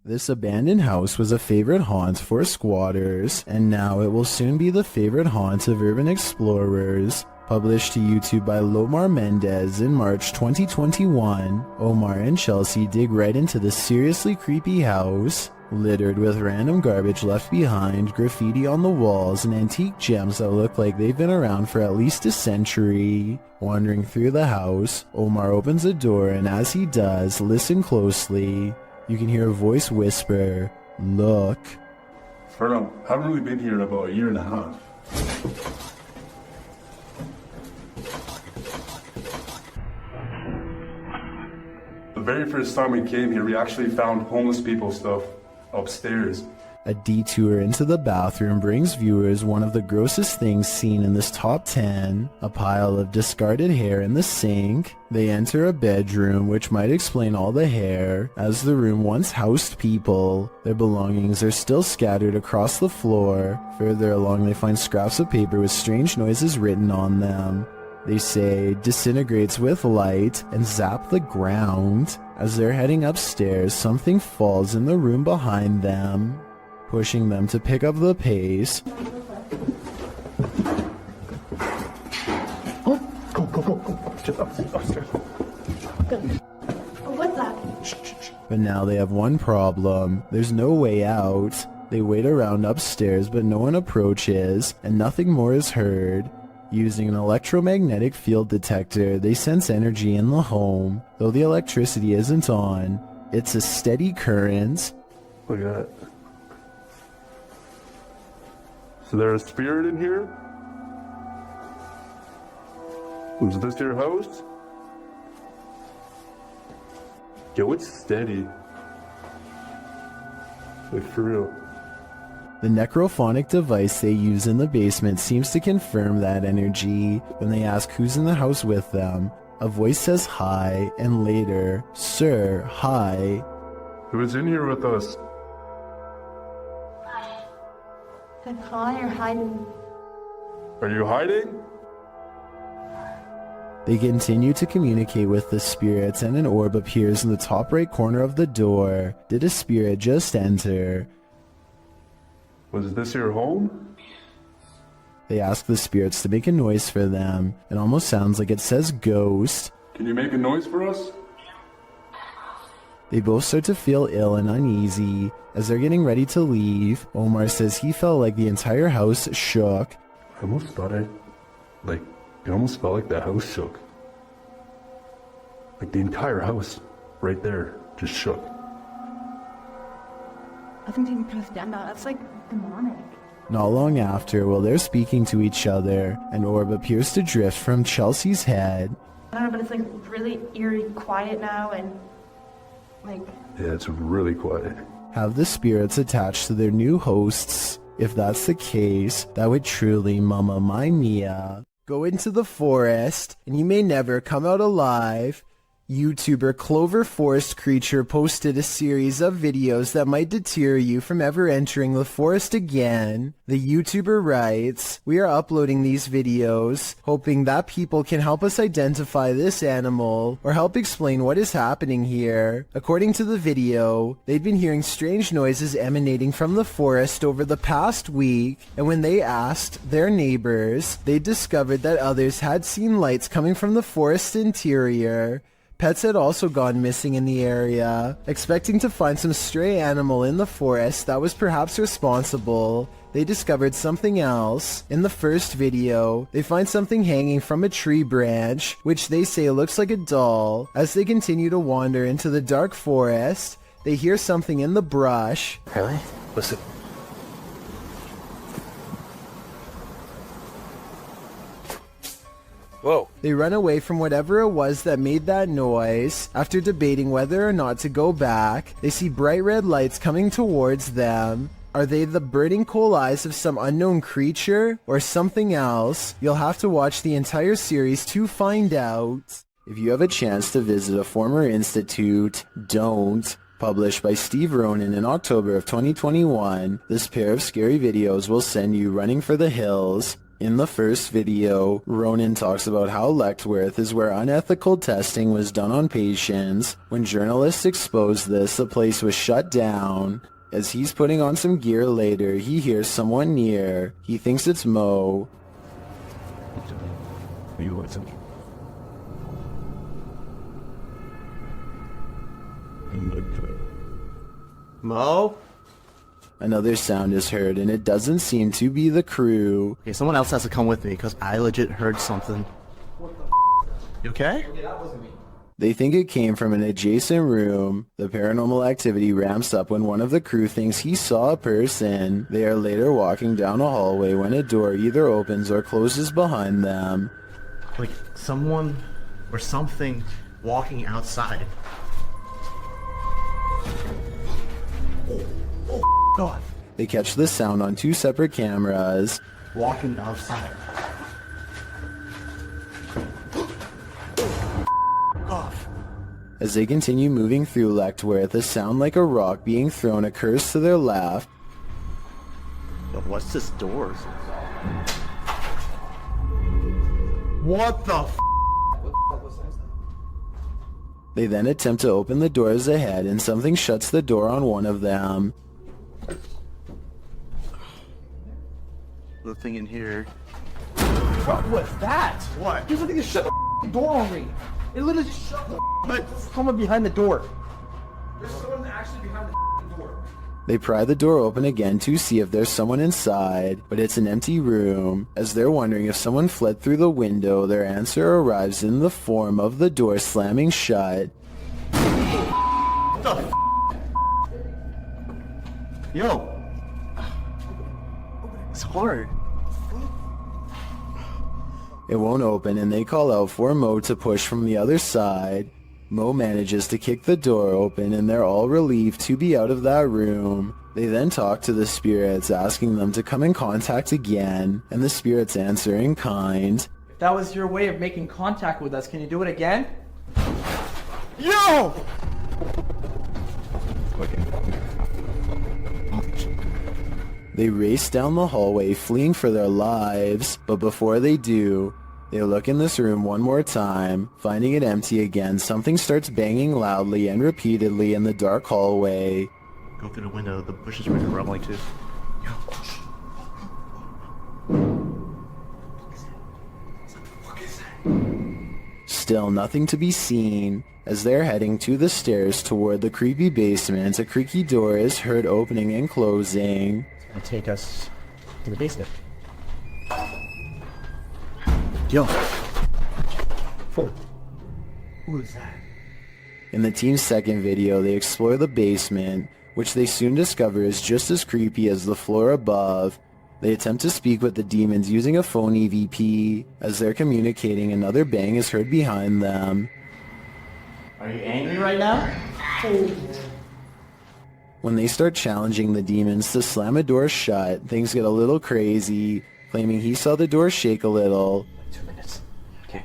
This abandoned house was a favorite haunt for squatters, and now it will soon be the favorite haunt of urban explorers. Published to YouTube by Lomar Mendez in March 2021, Omar and Chelsea dig right into the seriously creepy house, littered with random garbage left behind, graffiti on the walls, and antique gems that look like they've been around for at least a century. Wandering through the house, Omar opens a door, and as he does, listen closely. You can hear a voice whisper, "Look." Fernando, haven't really been here in about a year and a half. The very first time we came here, we actually found homeless people stuff upstairs. A detour into the bathroom brings viewers one of the grossest things seen in this top 10, a pile of discarded hair in the sink. They enter a bedroom, which might explain all the hair, as the room once housed people. Their belongings are still scattered across the floor. Further along, they find scraps of paper with strange noises written on them. They say, "disintegrates with light," and zap the ground. As they're heading upstairs, something falls in the room behind them, pushing them to pick up the pace. Oh, go. Just upstairs. What's that? But now they have one problem. There's no way out. They wait around upstairs, but no one approaches, and nothing more is heard. Using an electromagnetic field detector, they sense energy in the home. Though the electricity isn't on, it's a steady current. Look at that. So there's a spirit in here? Was this your house? Yo, it's steady. Like, for real. The necrophonic device they use in the basement seems to confirm that energy. When they ask who's in the house with them, a voice says hi, and later, "Sir, hi." Who is in here with us? Said hi or hiding. Are you hiding? They continue to communicate with the spirits, and an orb appears in the top right corner of the door. Did a spirit just enter? Was this your home? They ask the spirits to make a noise for them. It almost sounds like it says ghost. Can you make a noise for us? They both start to feel ill and uneasy. As they're getting ready to leave, Omar says he felt like the entire house shook. I almost thought it almost felt like the house shook. Like the entire house, right there, just shook. I think you can put us down now. That's like demonic. Not long after, while they're speaking to each other, an orb appears to drift from Chelsea's head. I don't know, but it's like really eerie quiet now and like... Yeah, it's really quiet. Have the spirits attached to their new hosts? If that's the case, that would truly Mamma Mia. Go into the forest, and you may never come out alive. YouTuber Clover Forest Creature posted a series of videos that might deter you from ever entering the forest again. The YouTuber writes, "We are uploading these videos, hoping that people can help us identify this animal, or help explain what is happening here." According to the video, they'd been hearing strange noises emanating from the forest over the past week, and when they asked their neighbors, they discovered that others had seen lights coming from the forest interior. Pets had also gone missing in the area. Expecting to find some stray animal in the forest that was perhaps responsible, they discovered something else. In the first video, they find something hanging from a tree branch, which they say looks like a doll. As they continue to wander into the dark forest, they hear something in the brush. Really? Listen. Whoa. They run away from whatever it was that made that noise. After debating whether or not to go back, they see bright red lights coming towards them. Are they the burning coal eyes of some unknown creature or something else? You'll have to watch the entire series to find out. If you have a chance to visit a former institute, don't. Published by Steve Ronan in October of 2021, this pair of scary videos will send you running for the hills. In the first video, Ronan talks about how Lechtworth is where unethical testing was done on patients. When journalists exposed this, the place was shut down. As he's putting on some gear later, he hears someone near. He thinks it's Mo. Mo? Another sound is heard, and it doesn't seem to be the crew. Okay, someone else has to come with me, because I legit heard something. What the You okay? Okay, that wasn't me. They think it came from an adjacent room. The paranormal activity ramps up when one of the crew thinks he saw a person. They are later walking down a hallway when a door either opens or closes behind them. Like, someone or something walking outside. Oh, God. They catch the sound on 2 separate cameras. Walking outside. Off. As they continue moving through Lechtworth, a sound like a rock being thrown occurs to their left. Yo, what's this door? What the f? They then attempt to open the doors ahead, and something shuts the door on one of them. The thing in here. What was that? What? You literally shut the door on me. It literally just shut the someone behind the door. There's someone actually behind the door. They pry the door open again to see if there's someone inside, but it's an empty room. As they're wondering if someone fled through the window, their answer arrives in the form of the door slamming shut. What the f? Yo. It's hard. It won't open, and they call out for Mo to push from the other side. Mo manages to kick the door open, and they're all relieved to be out of that room. They then talk to the spirits, asking them to come in contact again, and the spirits answer in kind. If that was your way of making contact with us, can you do it again? Yo! They race down the hallway, fleeing for their lives, but before they do, they look in this room one more time. Finding it empty again, something starts banging loudly and repeatedly in the dark hallway. Go through the window, the bushes were rumbling too. Yo. Still nothing to be seen. As they're heading to the stairs toward the creepy basement, a creaky door is heard opening and closing. And take us to the basement. Yo. Who is that? In the team's second video, they explore the basement, which they soon discover is just as creepy as the floor above. They attempt to speak with the demons using a phone EVP. As they're communicating, another bang is heard behind them. Are you angry right now? When they start challenging the demons to slam a door shut, things get a little crazy, claiming he saw the door shake a little. 2 minutes. Okay.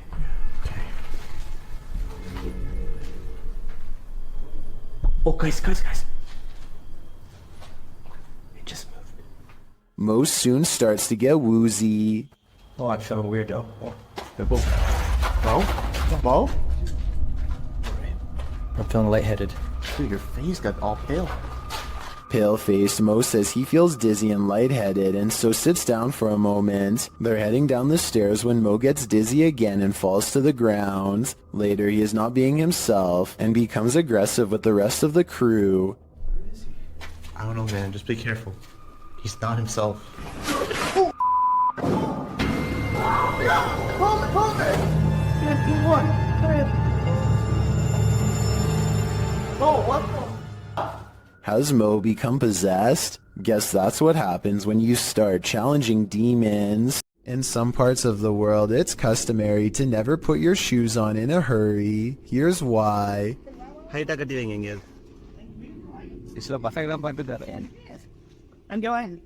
Oh, guys. It just moved. Mo soon starts to get woozy. Oh, I'm feeling weird though. Mo? I'm feeling lightheaded. Dude, your face got all pale. Pale-faced, Mo says he feels dizzy and lightheaded, and so sits down for a moment. They're heading down the stairs when Mo gets dizzy again and falls to the ground. Later, he is not being himself and becomes aggressive with the rest of the crew. I don't know, man. Just be careful. He's not himself. Has Mo become possessed? Guess that's what happens when you start challenging demons. In some parts of the world, it's customary to never put your shoes on in a hurry. Here's why. I'm going.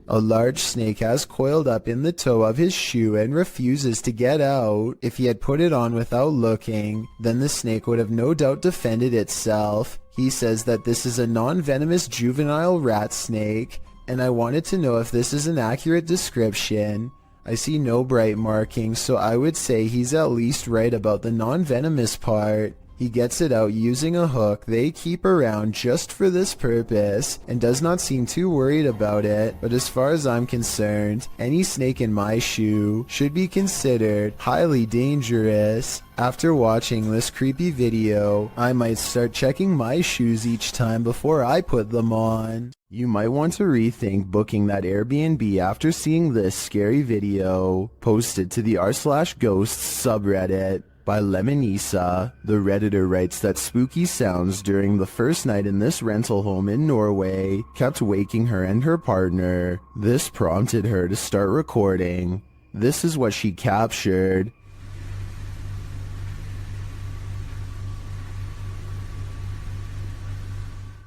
A large snake has coiled up in the toe of his shoe and refuses to get out. If he had put it on without looking, then the snake would have no doubt defended itself. He says that this is a non-venomous juvenile rat snake. and I wanted to know if this is an accurate description. I see no bright markings, so I would say he's at least right about the non-venomous part. He gets it out using a hook they keep around just for this purpose and does not seem too worried about it, but as far as I'm concerned, any snake in my shoe should be considered highly dangerous. After watching this creepy video, I might start checking my shoes each time before I put them on. You might want to rethink booking that Airbnb after seeing this scary video posted to the r/ghosts subreddit by Lemonisa. The Redditor writes that spooky sounds during the first night in this rental home in Norway kept waking her and her partner. This prompted her to start recording. This is what she captured.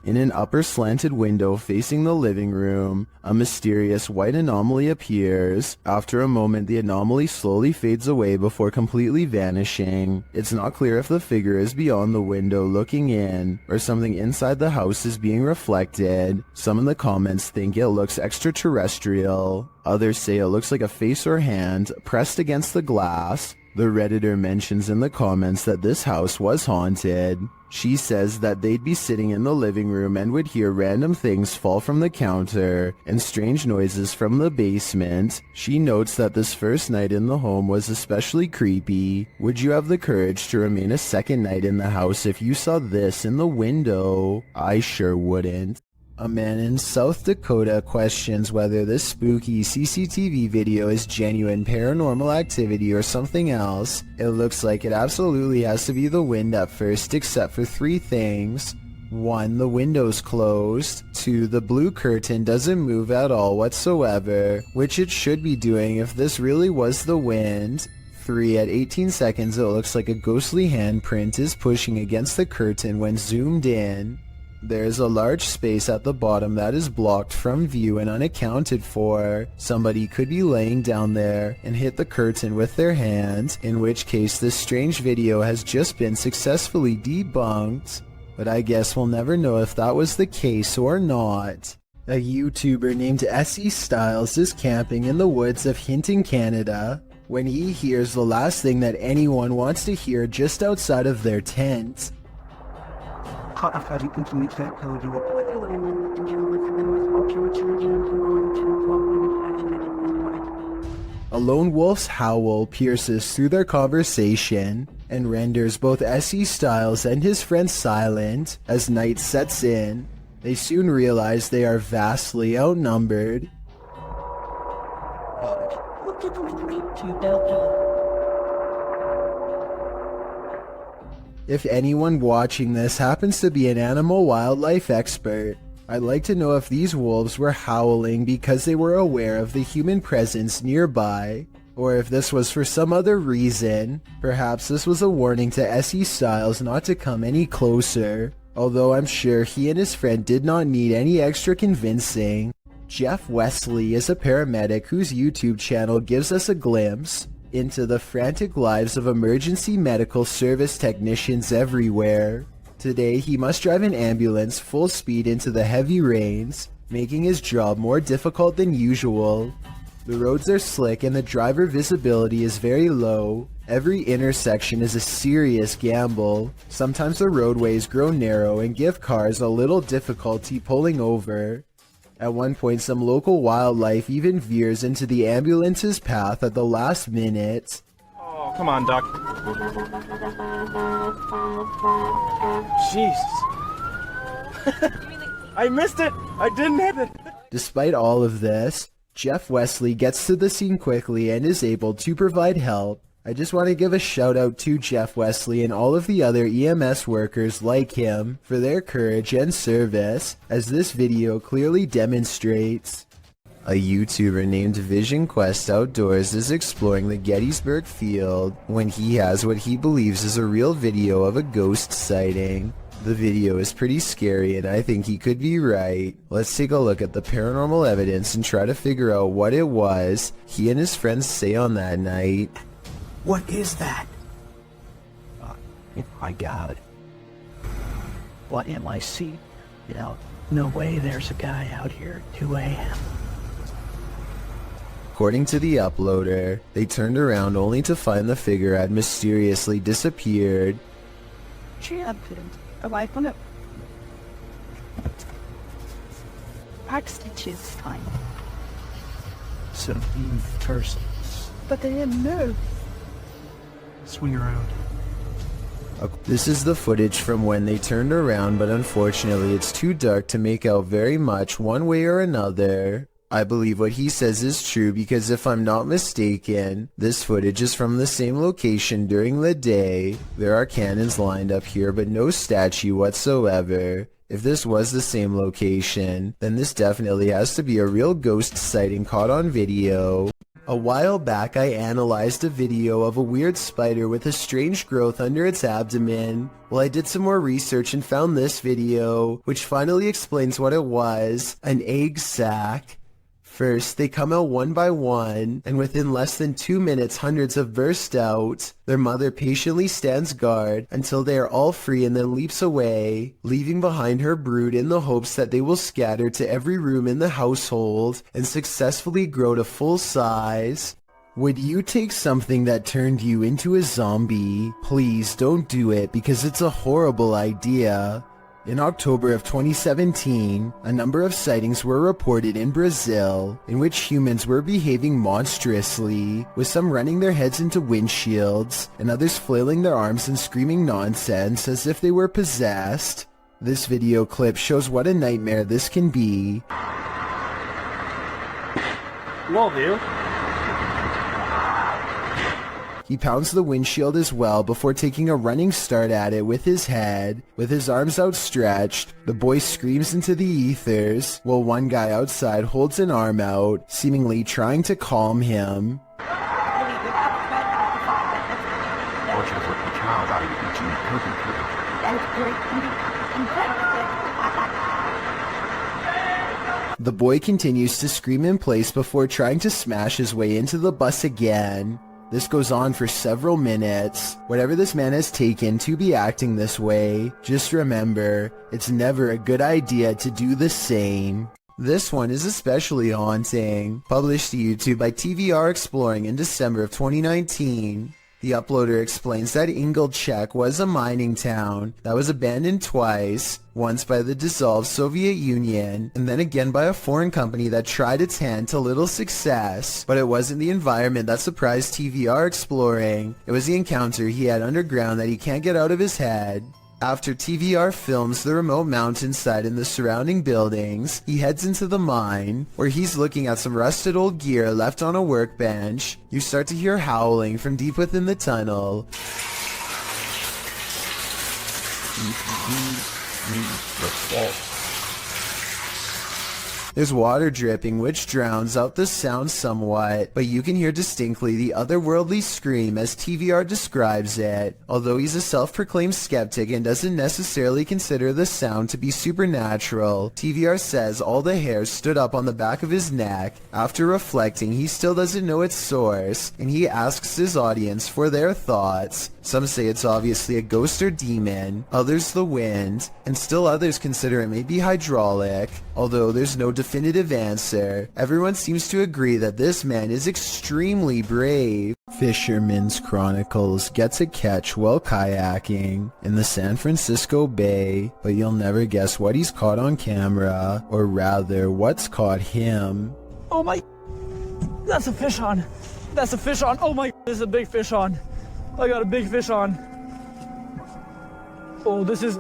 In an upper slanted window facing the living room, a mysterious white anomaly appears. After a moment, the anomaly slowly fades away before completely vanishing. It's not clear if the figure is beyond the window looking in, or something inside the house is being reflected. Some in the comments think it looks extraterrestrial. Others say it looks like a face or hand pressed against the glass. The Redditor mentions in the comments that this house was haunted. She says that they'd be sitting in the living room and would hear random things fall from the counter and strange noises from the basement. She notes that this first night in the home was especially creepy. Would you have the courage to remain a second night in the house if you saw this in the window? I sure wouldn't. A man in South Dakota questions whether this spooky CCTV video is genuine paranormal activity or something else. It looks like it absolutely has to be the wind at first, except for 3 things. 1. The window's closed. 2. The blue curtain doesn't move at all whatsoever, which it should be doing if this really was the wind. 3. At 18 seconds it looks like a ghostly handprint is pushing against the curtain when zoomed in. There is a large space at the bottom that is blocked from view and unaccounted for. Somebody could be laying down there and hit the curtain with their hand, in which case this strange video has just been successfully debunked. But I guess we'll never know if that was the case or not. A YouTuber named SE Styles is camping in the woods of Hinton, Canada, when he hears the last thing that anyone wants to hear just outside of their tent. A lone wolf's howl pierces through their conversation and renders both SE Styles and his friend silent as night sets in. They soon realize they are vastly outnumbered. If anyone watching this happens to be an animal wildlife expert, I'd like to know if these wolves were howling because they were aware of the human presence nearby, or if this was for some other reason. Perhaps this was a warning to SE Styles not to come any closer, although I'm sure he and his friend did not need any extra convincing. Jeff Wesley is a paramedic whose YouTube channel gives us a glimpse into the frantic lives of emergency medical service technicians everywhere. Today, he must drive an ambulance full speed into the heavy rains, making his job more difficult than usual. The roads are slick and the driver visibility is very low. Every intersection is a serious gamble. Sometimes the roadways grow narrow and give cars a little difficulty pulling over. At one point, some local wildlife even veers into the ambulance's path at the last minute. Oh, come on, Doc. Jesus. I missed it! I didn't hit it! Despite all of this, Jeff Wesley gets to the scene quickly and is able to provide help. I just want to give a shout out to Jeff Wesley and all of the other EMS workers like him for their courage and service, as this video clearly demonstrates. A YouTuber named Vision Quest Outdoors is exploring the Gettysburg field when he has what he believes is a real video of a ghost sighting. The video is pretty scary and I think he could be right. Let's take a look at the paranormal evidence and try to figure out what it was he and his friends say on that night. What is that? Oh my God. What am I seeing? You know, No way there's a guy out here at 2 a.m. According to the uploader, they turned around only to find the figure had mysteriously disappeared. Champion. Away from it. Backstage is fine. So, persons. But they didn't move. Swing around. This is the footage from when they turned around, but unfortunately it's too dark to make out very much one way or another. I believe what he says is true because if I'm not mistaken, this footage is from the same location during the day. There are cannons lined up here, but no statue whatsoever. If this was the same location, then this definitely has to be a real ghost sighting caught on video. A while back I analyzed a video of a weird spider with a strange growth under its abdomen. Well, I did some more research and found this video, which finally explains what it was: an egg sac. First, they come out one by one, and within less than 2 minutes, hundreds have burst out. Their mother patiently stands guard until they are all free and then leaps away, leaving behind her brood in the hopes that they will scatter to every room in the household and successfully grow to full size. Would you take something that turned you into a zombie? Please don't do it because it's a horrible idea. In October of 2017, a number of sightings were reported in Brazil in which humans were behaving monstrously, with some running their heads into windshields and others flailing their arms and screaming nonsense as if they were possessed. This video clip shows what a nightmare this can be. Love you. He pounds the windshield as well before taking a running start at it with his head. With his arms outstretched, the boy screams into the ethers, while one guy outside holds an arm out, seemingly trying to calm him. The boy continues to scream in place before trying to smash his way into the bus again. This goes on for several minutes. Whatever this man has taken to be acting this way, just remember, it's never a good idea to do the same. This one is especially haunting. Published to YouTube by TVR Exploring in December of 2019. The uploader explains that Ingolchek was a mining town that was abandoned twice, once by the dissolved Soviet Union, and then again by a foreign company that tried its hand to little success. But it wasn't the environment that surprised TVR Exploring, it was the encounter he had underground that he can't get out of his head. After TVR films the remote mountainside and the surrounding buildings, he heads into the mine, where he's looking at some rusted old gear left on a workbench. You start to hear howling from deep within the tunnel. There's water dripping, which drowns out the sound somewhat, but you can hear distinctly the otherworldly scream as TVR describes it. Although he's a self-proclaimed skeptic and doesn't necessarily consider the sound to be supernatural, TVR says all the hairs stood up on the back of his neck. After reflecting, he still doesn't know its source, and he asks his audience for their thoughts. Some say it's obviously a ghost or demon, others the wind, and still others consider it may be hydraulic. Although there's no definitive answer, everyone seems to agree that this man is extremely brave. Fisherman's Chronicles gets a catch while kayaking in the San Francisco Bay, but you'll never guess what he's caught on camera, or rather, what's caught him. Oh my, that's a fish on. That's a fish on. Oh my, there's a big fish on. I got a big fish on. Oh, this is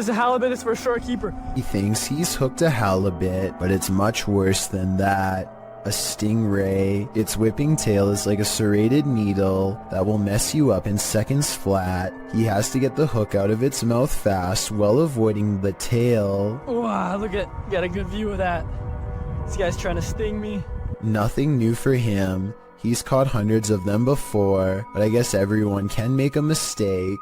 a halibut. It's for a sure keeper. He thinks he's hooked a halibut, but it's much worse than that. A stingray. Its whipping tail is like a serrated needle that will mess you up in seconds flat. He has to get the hook out of its mouth fast while avoiding the tail. Wow, got a good view of that. This guy's trying to sting me. Nothing new for him. He's caught hundreds of them before, but I guess everyone can make a mistake.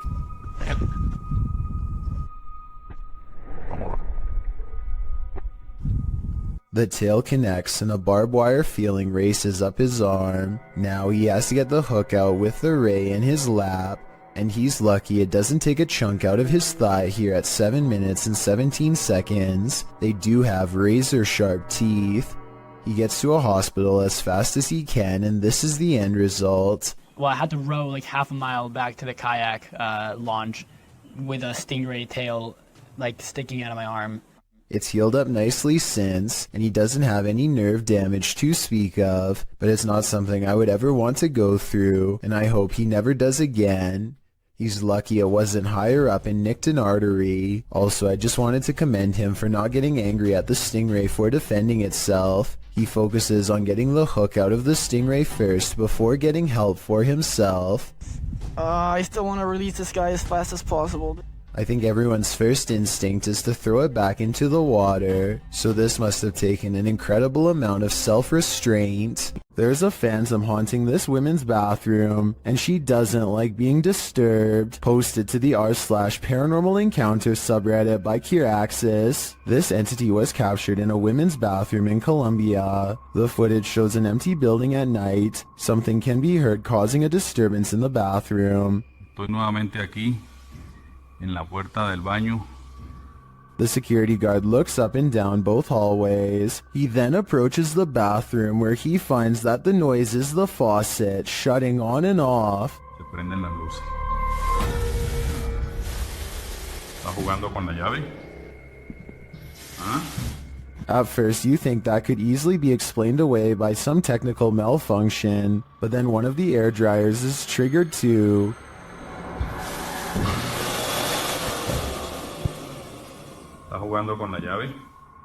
The tail connects and a barbed wire feeling races up his arm. Now he has to get the hook out with the ray in his lap. And he's lucky it doesn't take a chunk out of his thigh here at 7 minutes and 17 seconds. They do have razor sharp teeth. He gets to a hospital as fast as he can, and this is the end result. Well, I had to row like half a mile back to the kayak launch with a stingray tail like sticking out of my arm. It's healed up nicely since, and he doesn't have any nerve damage to speak of, but it's not something I would ever want to go through, and I hope he never does again. He's lucky it wasn't higher up and nicked an artery. Also, I just wanted to commend him for not getting angry at the stingray for defending itself. He focuses on getting the hook out of the stingray first before getting help for himself. I still want to release this guy as fast as possible. I think everyone's first instinct is to throw it back into the water, so this must have taken an incredible amount of self-restraint. There's a phantom haunting this women's bathroom, and she doesn't like being disturbed. Posted to the r/paranormal encounter subreddit by Kiraxis. This entity was captured in a women's bathroom in Colombia. The footage shows an empty building at night. Something can be heard causing a disturbance in the bathroom. Estoy nuevamente aquí. En la puerta del baño. The security guard looks up and down both hallways. He then approaches the bathroom where he finds that the noise is the faucet shutting on and off. Se prenden las luces. ¿Está jugando con la llave? ¿Ah? At first you think that could easily be explained away by some technical malfunction, but then one of the air dryers is triggered too. Jugando con la llave.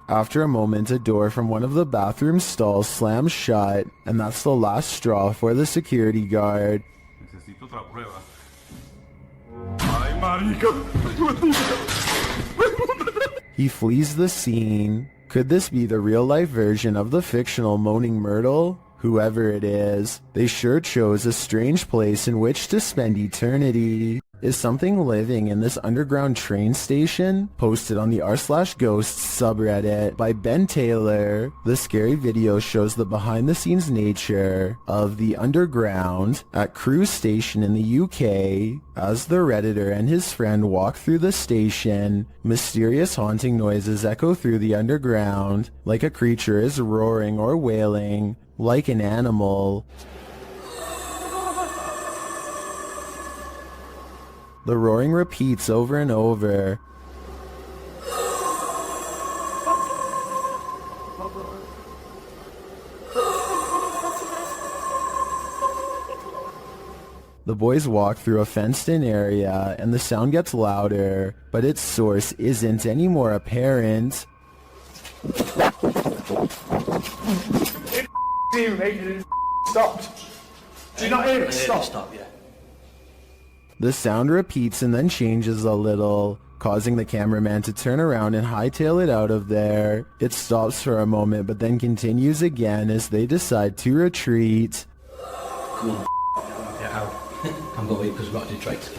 After a moment, a door from one of the bathroom stalls slams shut, and that's the last straw for the security guard. Necesito otra prueba. Ay, marica. He flees the scene. Could this be the real-life version of the fictional Moaning Myrtle? Whoever it is, they sure chose a strange place in which to spend eternity. Is something living in this underground train station? Posted on the r/ghosts subreddit by Ben Taylor. The scary video shows the behind-the-scenes nature of the underground at Crewe Station in the UK. As the Redditor and his friend walk through the station, mysterious haunting noises echo through the underground, like a creature is roaring or wailing, like an animal. The roaring repeats over and over. The boys walk through a fenced-in area, and the sound gets louder, but its source isn't any more apparent. It stopped. Do you not hear it? Stop. Yeah. The sound repeats and then changes a little, causing the cameraman to turn around and hightail it out of there. It stops for a moment but then continues again as they decide to retreat. Come on, get out. I'm going because we've got to do tricks.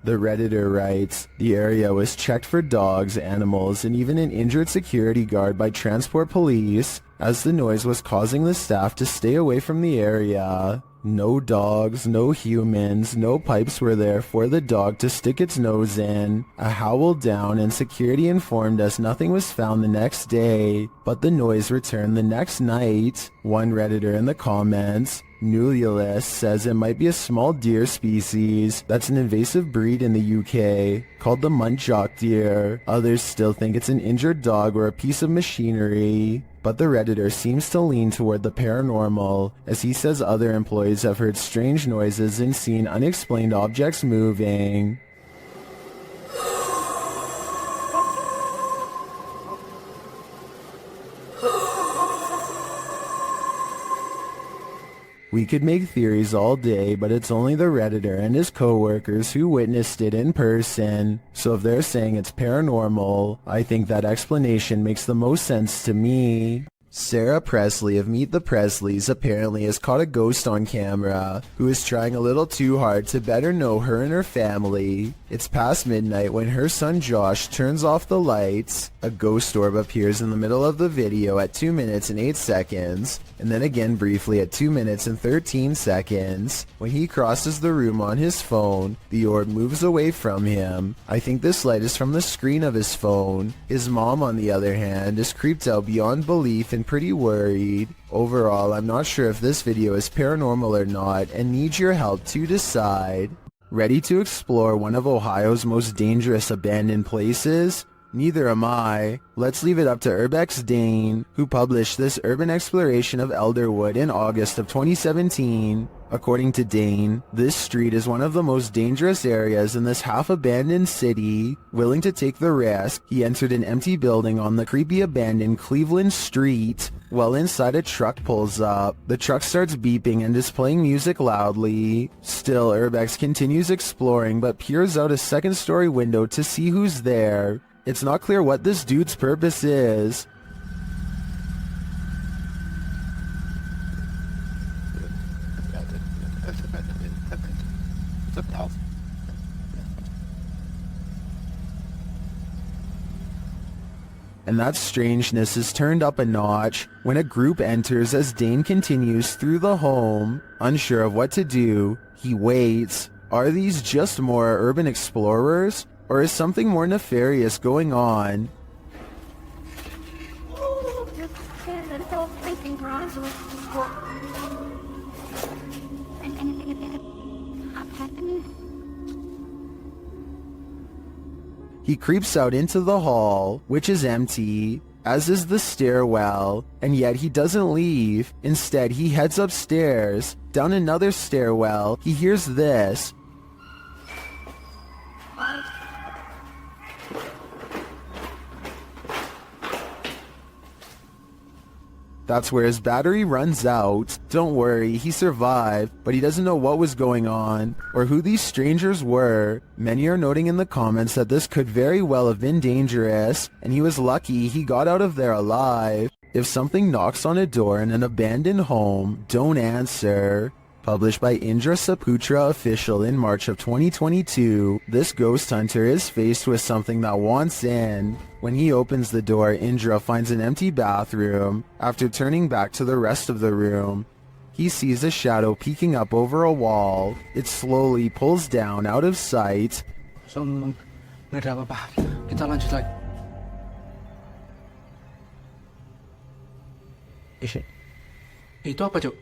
The Redditor writes, the area was checked for dogs, animals, and even an injured security guard by transport police, as the noise was causing the staff to stay away from the area. No dogs, no humans, no pipes were there for the dog to stick its nose in. A howl down, and security informed us nothing was found the next day, but the noise returned the next night. One Redditor in the comments, Nululus, says it might be a small deer species that's an invasive breed in the UK, called the muntjac deer. Others still think it's an injured dog or a piece of machinery. But the Redditor seems to lean toward the paranormal, as he says other employees have heard strange noises and seen unexplained objects moving. We could make theories all day, but it's only the Redditor and his co-workers who witnessed it in person. So if they're saying it's paranormal, I think that explanation makes the most sense to me. Sarah Presley of Meet the Presleys apparently has caught a ghost on camera who is trying a little too hard to better know her and her family. It's past midnight when her son Josh turns off the lights. A ghost orb appears in the middle of the video at 2 minutes and 8 seconds, and then again briefly at 2 minutes and 13 seconds. When he crosses the room on his phone, the orb moves away from him. I think this light is from the screen of his phone. His mom, on the other hand, is creeped out beyond belief and pretty worried. Overall, I'm not sure if this video is paranormal or not and need your help to decide. Ready to explore one of Ohio's most dangerous abandoned places? Neither am I. Let's leave it up to Urbex Dane, who published this urban exploration of Elderwood in August of 2017. According to Dane, this street is one of the most dangerous areas in this half-abandoned city. Willing to take the risk, he entered an empty building on the creepy abandoned Cleveland Street. While inside, a truck pulls up. The truck starts beeping and is playing music loudly. Still, Urbex continues exploring but peers out a second-story window to see who's there. It's not clear what this dude's purpose is. And that strangeness is turned up a notch when a group enters as Dane continues through the home. Unsure of what to do, he waits. Are these just more urban explorers? Or is something more nefarious going on? He creeps out into the hall, which is empty, as is the stairwell, and yet he doesn't leave. Instead, he heads upstairs. Down another stairwell, he hears this. That's where his battery runs out. Don't worry, he survived, but he doesn't know what was going on, or who these strangers were. Many are noting in the comments that this could very well have been dangerous, and he was lucky he got out of there alive. If something knocks on a door in an abandoned home, don't answer. Published by Indra Saputra Official in March of 2022, this ghost hunter is faced with something that wants in. When he opens the door, Indra finds an empty bathroom. After turning back to the rest of the room, he sees a shadow peeking up over a wall. It slowly pulls down out of sight. Nggak ada apa-apa. Kita lanjut lagi. Itu apa, Cuk?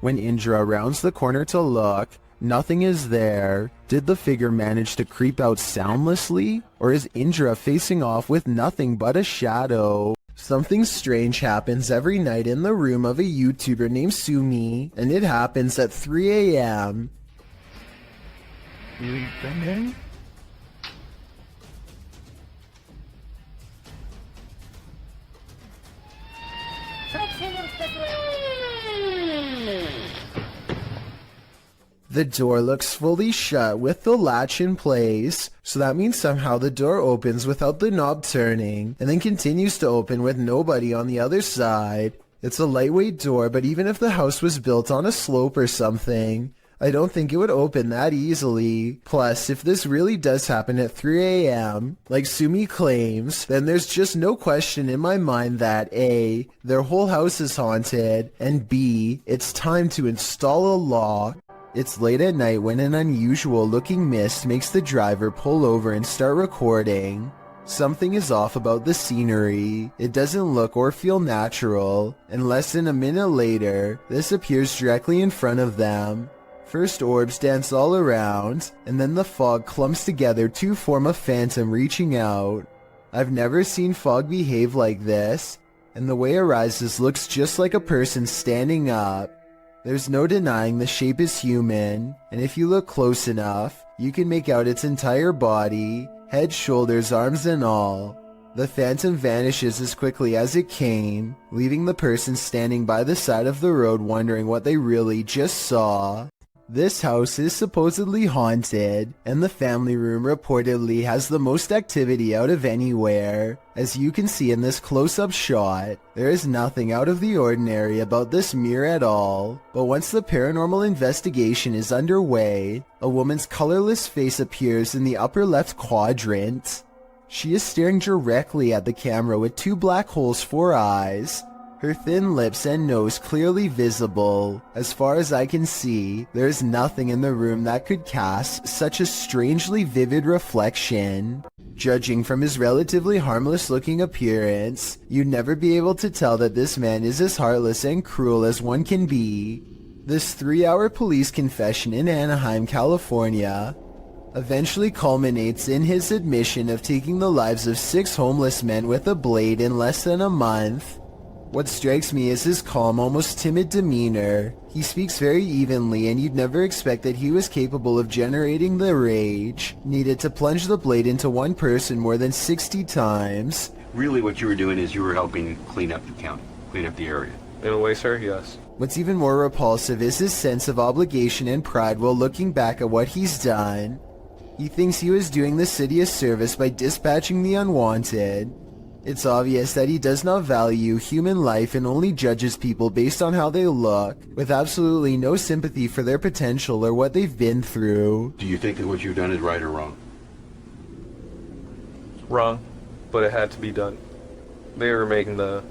When Indra rounds the corner to look, nothing is there. Did the figure manage to creep out soundlessly? Or is Indra facing off with nothing but a shadow? Something strange happens every night in the room of a YouTuber named Sumi, and it happens at 3 a.m. The door looks fully shut with the latch in place, so that means somehow the door opens without the knob turning, and then continues to open with nobody on the other side. It's a lightweight door, but even if the house was built on a slope or something, I don't think it would open that easily. Plus, if this really does happen at 3 a.m., like Sumi claims, then there's just no question in my mind that A, their whole house is haunted, and B, it's time to install a lock. It's late at night when an unusual looking mist makes the driver pull over and start recording. Something is off about the scenery. It doesn't look or feel natural, and less than a minute later, this appears directly in front of them. First orbs dance all around, and then the fog clumps together to form a phantom reaching out. I've never seen fog behave like this, and the way it rises looks just like a person standing up. There's no denying the shape is human, and if you look close enough, you can make out its entire body, head, shoulders, arms, and all. The phantom vanishes as quickly as it came, leaving the person standing by the side of the road wondering what they really just saw. This house is supposedly haunted, and the family room reportedly has the most activity out of anywhere. As you can see in this close-up shot, there is nothing out of the ordinary about this mirror at all. But once the paranormal investigation is underway, a woman's colorless face appears in the upper left quadrant. She is staring directly at the camera with 2 black holes for eyes. Her thin lips and nose clearly visible. As far as I can see, there is nothing in the room that could cast such a strangely vivid reflection. Judging from his relatively harmless looking appearance, you'd never be able to tell that this man is as heartless and cruel as one can be. This 3-hour police confession in Anaheim, California, eventually culminates in his admission of taking the lives of 6 homeless men with a blade in less than a month. What strikes me is his calm, almost timid demeanor. He speaks very evenly, and you'd never expect that he was capable of generating the rage needed to plunge the blade into one person more than 60 times. Really what you were doing is you were helping clean up the county, clean up the area. In a way, sir, yes. What's even more repulsive is his sense of obligation and pride while looking back at what he's done. He thinks he was doing the city a service by dispatching the unwanted. It's obvious that he does not value human life and only judges people based on how they look, with absolutely no sympathy for their potential or what they've been through. Do you think that what you've done is right or wrong? Wrong, but it had to be done. They were making the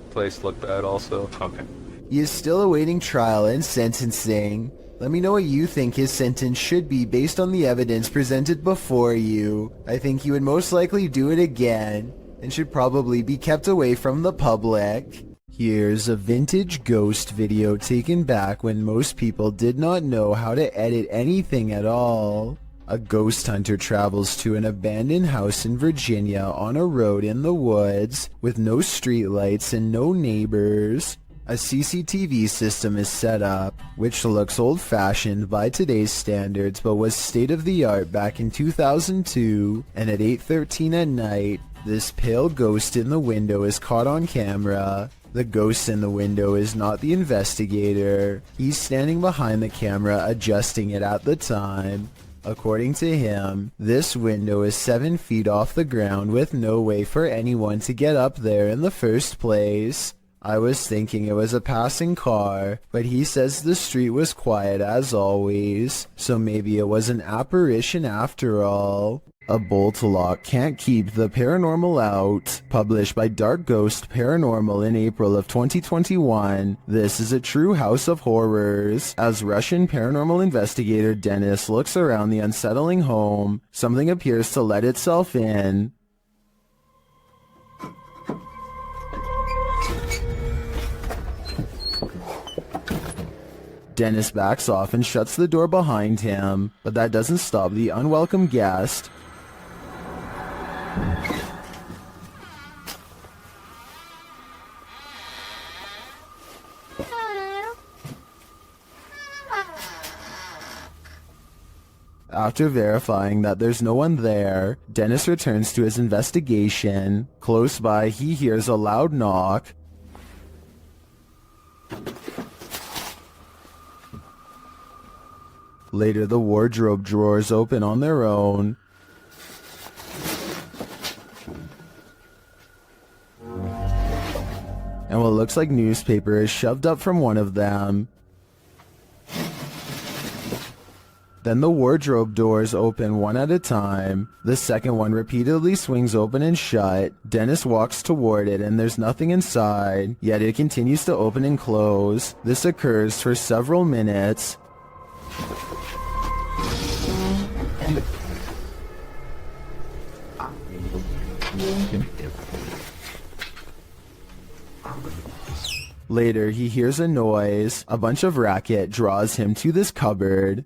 place look bad also. Okay. He is still awaiting trial and sentencing. Let me know what you think his sentence should be based on the evidence presented before you. I think he would most likely do it again, and should probably be kept away from the public. Here's a vintage ghost video taken back when most people did not know how to edit anything at all. A ghost hunter travels to an abandoned house in Virginia on a road in the woods with no streetlights and no neighbors. A CCTV system is set up, which looks old-fashioned by today's standards but was state-of-the-art back in 2002, and at 8:13 at night, this pale ghost in the window is caught on camera. The ghost in the window is not the investigator. He's standing behind the camera adjusting it at the time. According to him, this window is 7 feet off the ground with no way for anyone to get up there in the first place. I was thinking it was a passing car, but he says the street was quiet as always, so maybe it was an apparition after all. A bolt lock can't keep the paranormal out. Published by Dark Ghost Paranormal in April of 2021, this is a true house of horrors. As Russian paranormal investigator Dennis looks around the unsettling home, something appears to let itself in. Dennis backs off and shuts the door behind him, but that doesn't stop the unwelcome guest. After verifying that there's no one there, Dennis returns to his investigation. Close by, he hears a loud knock. Later, the wardrobe drawers open on their own. And what looks like newspaper is shoved up from one of them. Then the wardrobe doors open one at a time. The second one repeatedly swings open and shut. Dennis walks toward it and there's nothing inside, yet it continues to open and close. This occurs for several minutes. Later, he hears a noise. A bunch of racket draws him to this cupboard.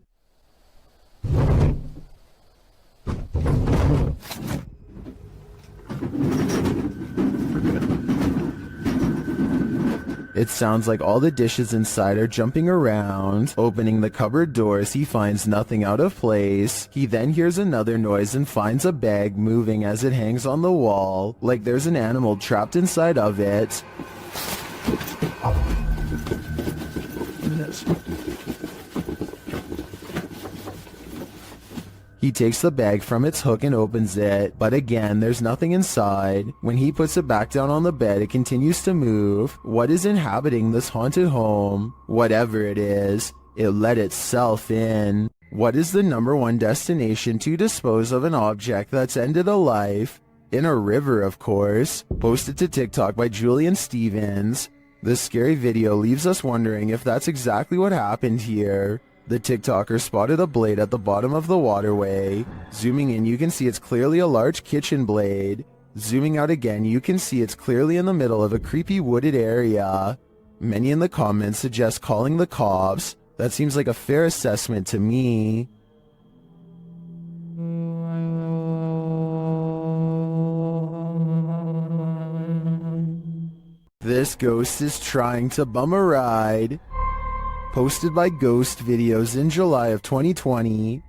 It sounds like all the dishes inside are jumping around. Opening the cupboard doors, he finds nothing out of place. He then hears another noise and finds a bag moving as it hangs on the wall, like there's an animal trapped inside of it. He takes the bag from its hook and opens it, but again, there's nothing inside. When he puts it back down on the bed, it continues to move. What is inhabiting this haunted home? Whatever it is, it let itself in. What is the #1 destination to dispose of an object that's ended a life? In a river, of course. Posted to TikTok by Julian Stevens. This scary video leaves us wondering if that's exactly what happened here. The TikToker spotted a blade at the bottom of the waterway. Zooming in, you can see it's clearly a large kitchen blade. Zooming out again, you can see it's clearly in the middle of a creepy wooded area. Many in the comments suggest calling the cops. That seems like a fair assessment to me. This ghost is trying to bum a ride. Posted by Ghost Videos in July of 2020.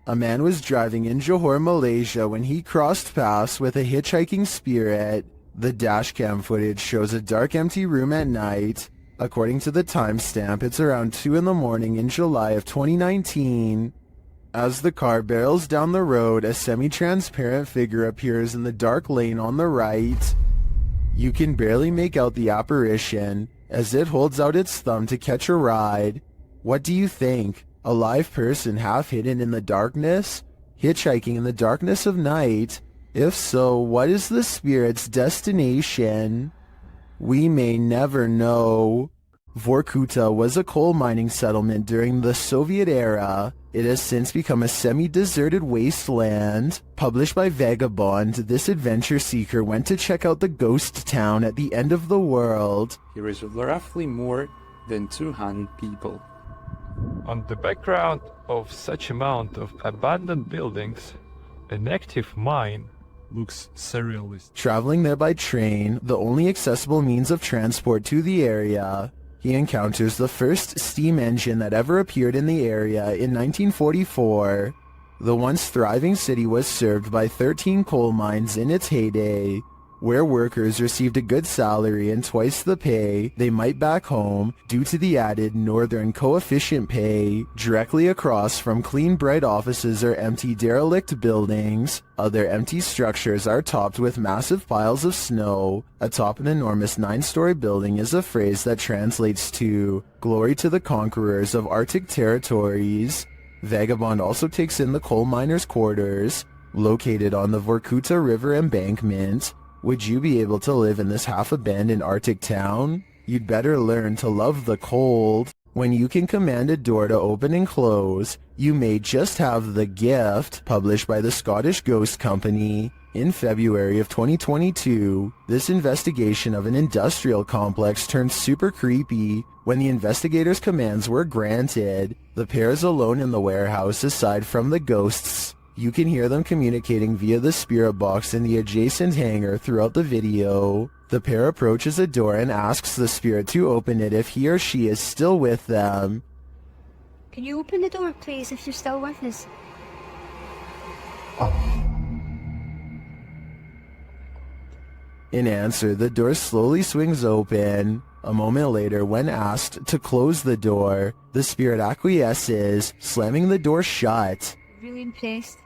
A man was driving in Johor, Malaysia when he crossed paths with a hitchhiking spirit. The dashcam footage shows a dark, empty room at night. According to the timestamp, it's around 2 in the morning in July of 2019. As the car barrels down the road, a semi-transparent figure appears in the dark lane on the right. You can barely make out the apparition as it holds out its thumb to catch a ride. What do you think? A live person half hidden in the darkness? Hitchhiking in the darkness of night? If so, what is the spirit's destination? We may never know. Vorkuta was a coal mining settlement during the Soviet era. It has since become a semi-deserted wasteland. Published by Vagabond, this adventure seeker went to check out the ghost town at the end of the world. Here is roughly more than 200 people. On the background of such amount of abandoned buildings, an active mine looks surrealist. Traveling there by train, the only accessible means of transport to the area, he encounters the first steam engine that ever appeared in the area in 1944. The once thriving city was served by 13 coal mines in its heyday, where workers received a good salary and twice the pay they might back home due to the added northern coefficient pay. Directly across from clean, bright offices are empty, derelict buildings. Other empty structures are topped with massive piles of snow. Atop an enormous 9-story building is a phrase that translates to "Glory to the conquerors of Arctic territories." Vagabond also takes in the coal miners' quarters, located on the Vorkuta River embankment. Would you be able to live in this half-abandoned Arctic town? You'd better learn to love the cold. When you can command a door to open and close, you may just have the gift. Published by the Scottish Ghost Company. In February of 2022, this investigation of an industrial complex turned super creepy. When the investigators' commands were granted, the pair is alone in the warehouse aside from the ghosts. You can hear them communicating via the spirit box in the adjacent hangar throughout the video. The pair approaches a door and asks the spirit to open it if he or she is still with them. Can you open the door, please, if you're still with us? In answer, the door slowly swings open. A moment later, when asked to close the door, the spirit acquiesces, slamming the door shut. Really impressed.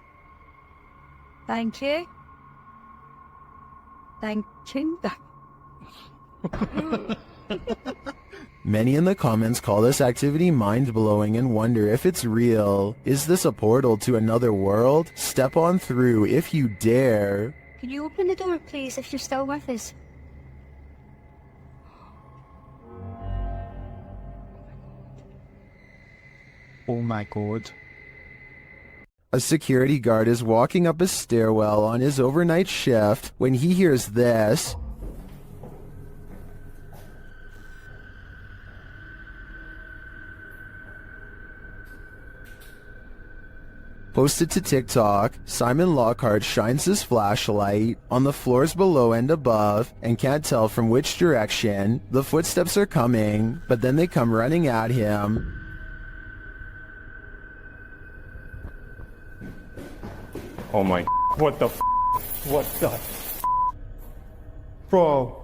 Thank you. Thank you. Many in the comments call this activity mind-blowing and wonder if it's real. Is this a portal to another world? Step on through if you dare. Can you open the door, please, if you're still with us? Oh my god. A security guard is walking up a stairwell on his overnight shift when he hears this. Posted to TikTok, Simon Lockhart shines his flashlight on the floors below and above and can't tell from which direction the footsteps are coming, but then they come running at him. Oh my, what the what the Bro.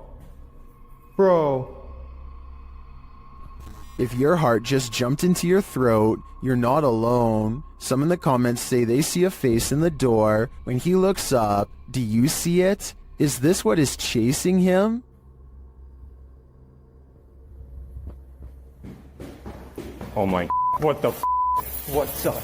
If your heart just jumped into your throat, you're not alone. Some in the comments say they see a face in the door. When he looks up, do you see it? Is this what is chasing him? Oh my, what the f? What's up?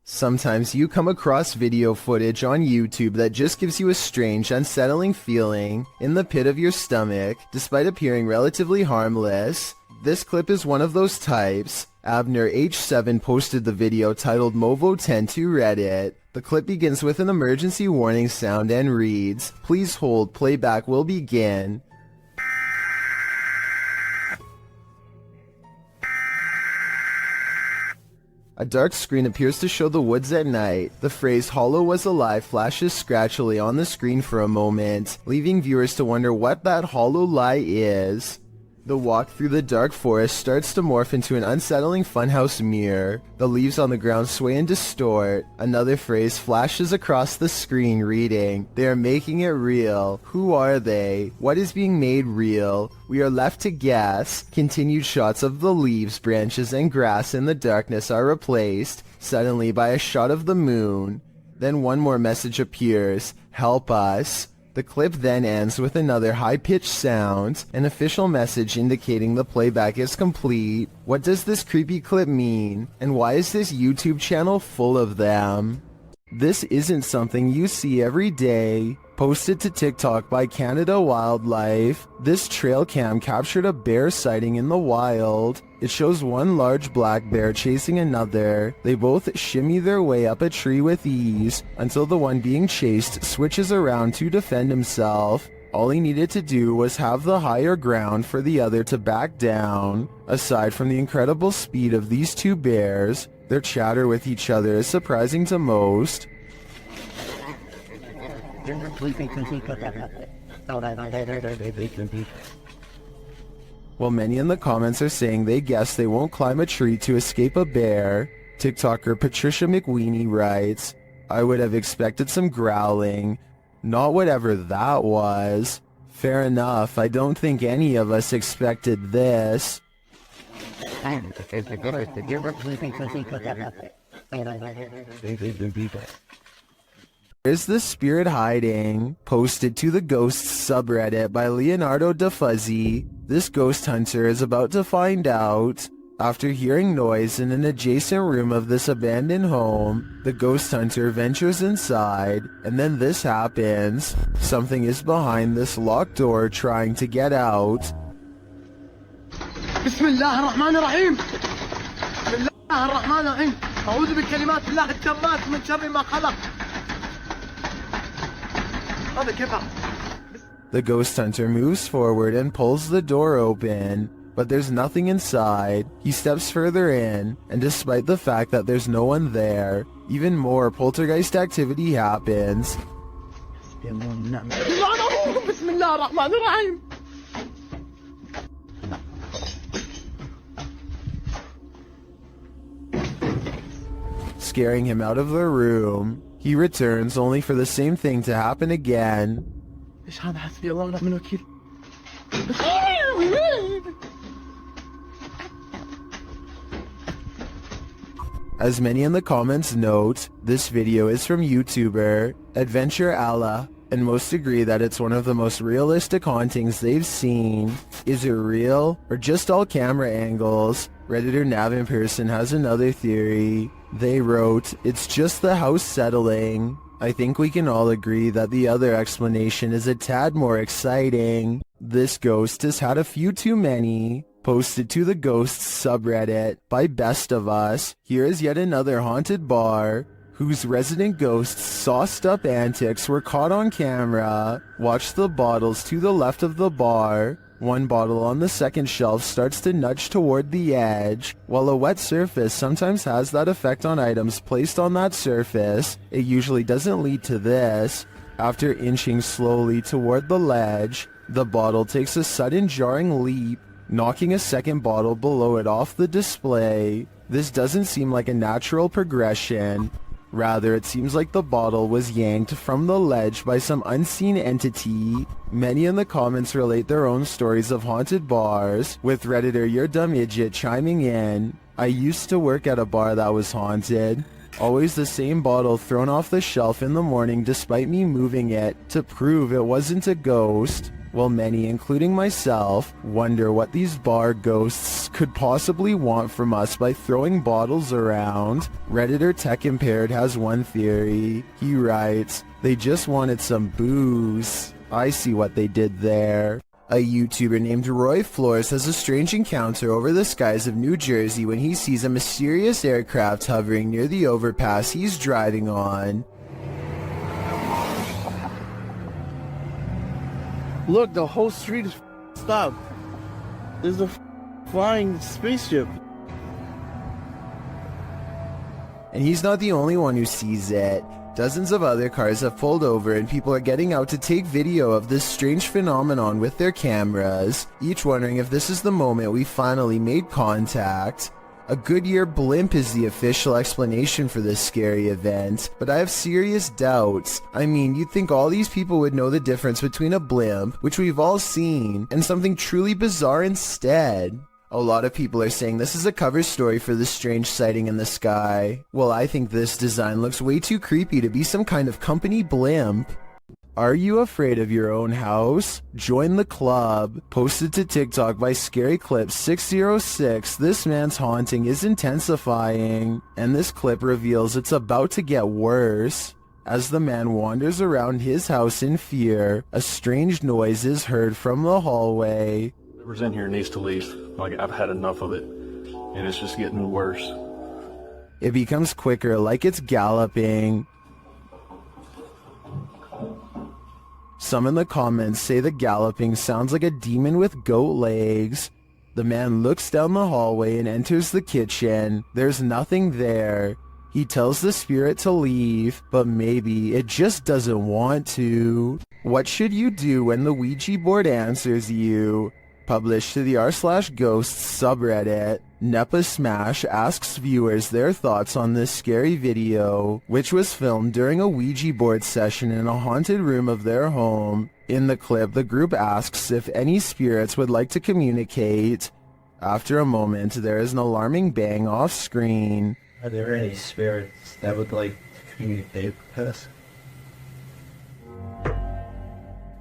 Sometimes you come across video footage on YouTube that just gives you a strange, unsettling feeling in the pit of your stomach, despite appearing relatively harmless. This clip is one of those types. Abner H7 posted the video titled Movo10 to Reddit. The clip begins with an emergency warning sound and reads, "Please hold, playback will begin." A dark screen appears to show the woods at night. The phrase "Hollow was alive" flashes scratchily on the screen for a moment, leaving viewers to wonder what that hollow lie is. The walk through the dark forest starts to morph into an unsettling funhouse mirror. The leaves on the ground sway and distort. Another phrase flashes across the screen reading, "They are making it real. Who are they? What is being made real? We are left to guess." Continued shots of the leaves, branches, and grass in the darkness are replaced, suddenly by a shot of the moon. Then one more message appears, "Help us." The clip then ends with another high-pitched sound, an official message indicating the playback is complete. What does this creepy clip mean? And why is this YouTube channel full of them? This isn't something you see every day. Posted to TikTok by Canada Wildlife, this trail cam captured a bear sighting in the wild. It shows one large black bear chasing another. They both shimmy their way up a tree with ease until the one being chased switches around to defend himself. All he needed to do was have the higher ground for the other to back down. Aside from the incredible speed of these two bears, their chatter with each other is surprising to most. While many in the comments are saying they guess they won't climb a tree to escape a bear, TikToker Patricia McWeenie writes, "I would have expected some growling. Not whatever that was. Fair enough, I don't think any of us expected this." Where's the spirit hiding? Posted to the Ghosts subreddit by Leonardo DeFuzzy. This ghost hunter is about to find out. After hearing noise in an adjacent room of this abandoned home, the ghost hunter ventures inside, and then this happens. Something is behind this locked door trying to get out. Bismillahirrahmanirrahim. Bismillahirrahmanirrahim. أعوذ بكلمات الله التامات من شر ما خلق. The ghost hunter moves forward and pulls the door open, but there's nothing inside. He steps further in, and despite the fact that there's no one there, even more poltergeist activity happens. Scaring him out of the room. He returns only for the same thing to happen again. As many in the comments note, this video is from YouTuber Adventure Allah, and most agree that it's one of the most realistic hauntings they've seen. Is it real, or just all camera angles? Redditor NavInPerson has another theory. They wrote, "It's just the house settling." I think we can all agree that the other explanation is a tad more exciting. This ghost has had a few too many. Posted to the Ghosts subreddit by Best of Us, here is yet another haunted bar whose resident ghosts' sauced-up antics were caught on camera. Watch the bottles to the left of the bar. One bottle on the second shelf starts to nudge toward the edge. While a wet surface sometimes has that effect on items placed on that surface, it usually doesn't lead to this. After inching slowly toward the ledge, the bottle takes a sudden jarring leap, knocking a second bottle below it off the display. This doesn't seem like a natural progression. Rather, it seems like the bottle was yanked from the ledge by some unseen entity. Many in the comments relate their own stories of haunted bars, with Redditor Your Dumb Idiot chiming in. I used to work at a bar that was haunted. Always the same bottle thrown off the shelf in the morning despite me moving it to prove it wasn't a ghost. Well, many, including myself, wonder what these bar ghosts could possibly want from us by throwing bottles around. Redditor Tech Impaired has one theory. He writes, they just wanted some booze. I see what they did there. A YouTuber named Roy Flores has a strange encounter over the skies of New Jersey when he sees a mysterious aircraft hovering near the overpass he's driving on. Look, the whole street is stopped. There's a flying spaceship. And he's not the only one who sees it. Dozens of other cars have pulled over and people are getting out to take video of this strange phenomenon with their cameras, each wondering if this is the moment we finally made contact. A Goodyear blimp is the official explanation for this scary event, but I have serious doubts. I mean, you'd think all these people would know the difference between a blimp, which we've all seen, and something truly bizarre instead. A lot of people are saying this is a cover story for this strange sighting in the sky. Well, I think this design looks way too creepy to be some kind of company blimp. Are you afraid of your own house? Join the club. Posted to TikTok by Scary Clip 606, this man's haunting is intensifying, and this clip reveals it's about to get worse. As the man wanders around his house in fear, a strange noise is heard from the hallway. Whoever's in here needs to leave. Like, I've had enough of it, and it's just getting worse. It becomes quicker, like it's galloping. Some in the comments say the galloping sounds like a demon with goat legs. The man looks down the hallway and enters the kitchen. There's nothing there. He tells the spirit to leave, but maybe it just doesn't want to. What should you do when the Ouija board answers you? Published to the r/ghosts subreddit, Nepa Smash asks viewers their thoughts on this scary video, which was filmed during a Ouija board session in a haunted room of their home. In the clip, the group asks if any spirits would like to communicate. After a moment, there is an alarming bang off screen. Are there any spirits that would like to communicate with us?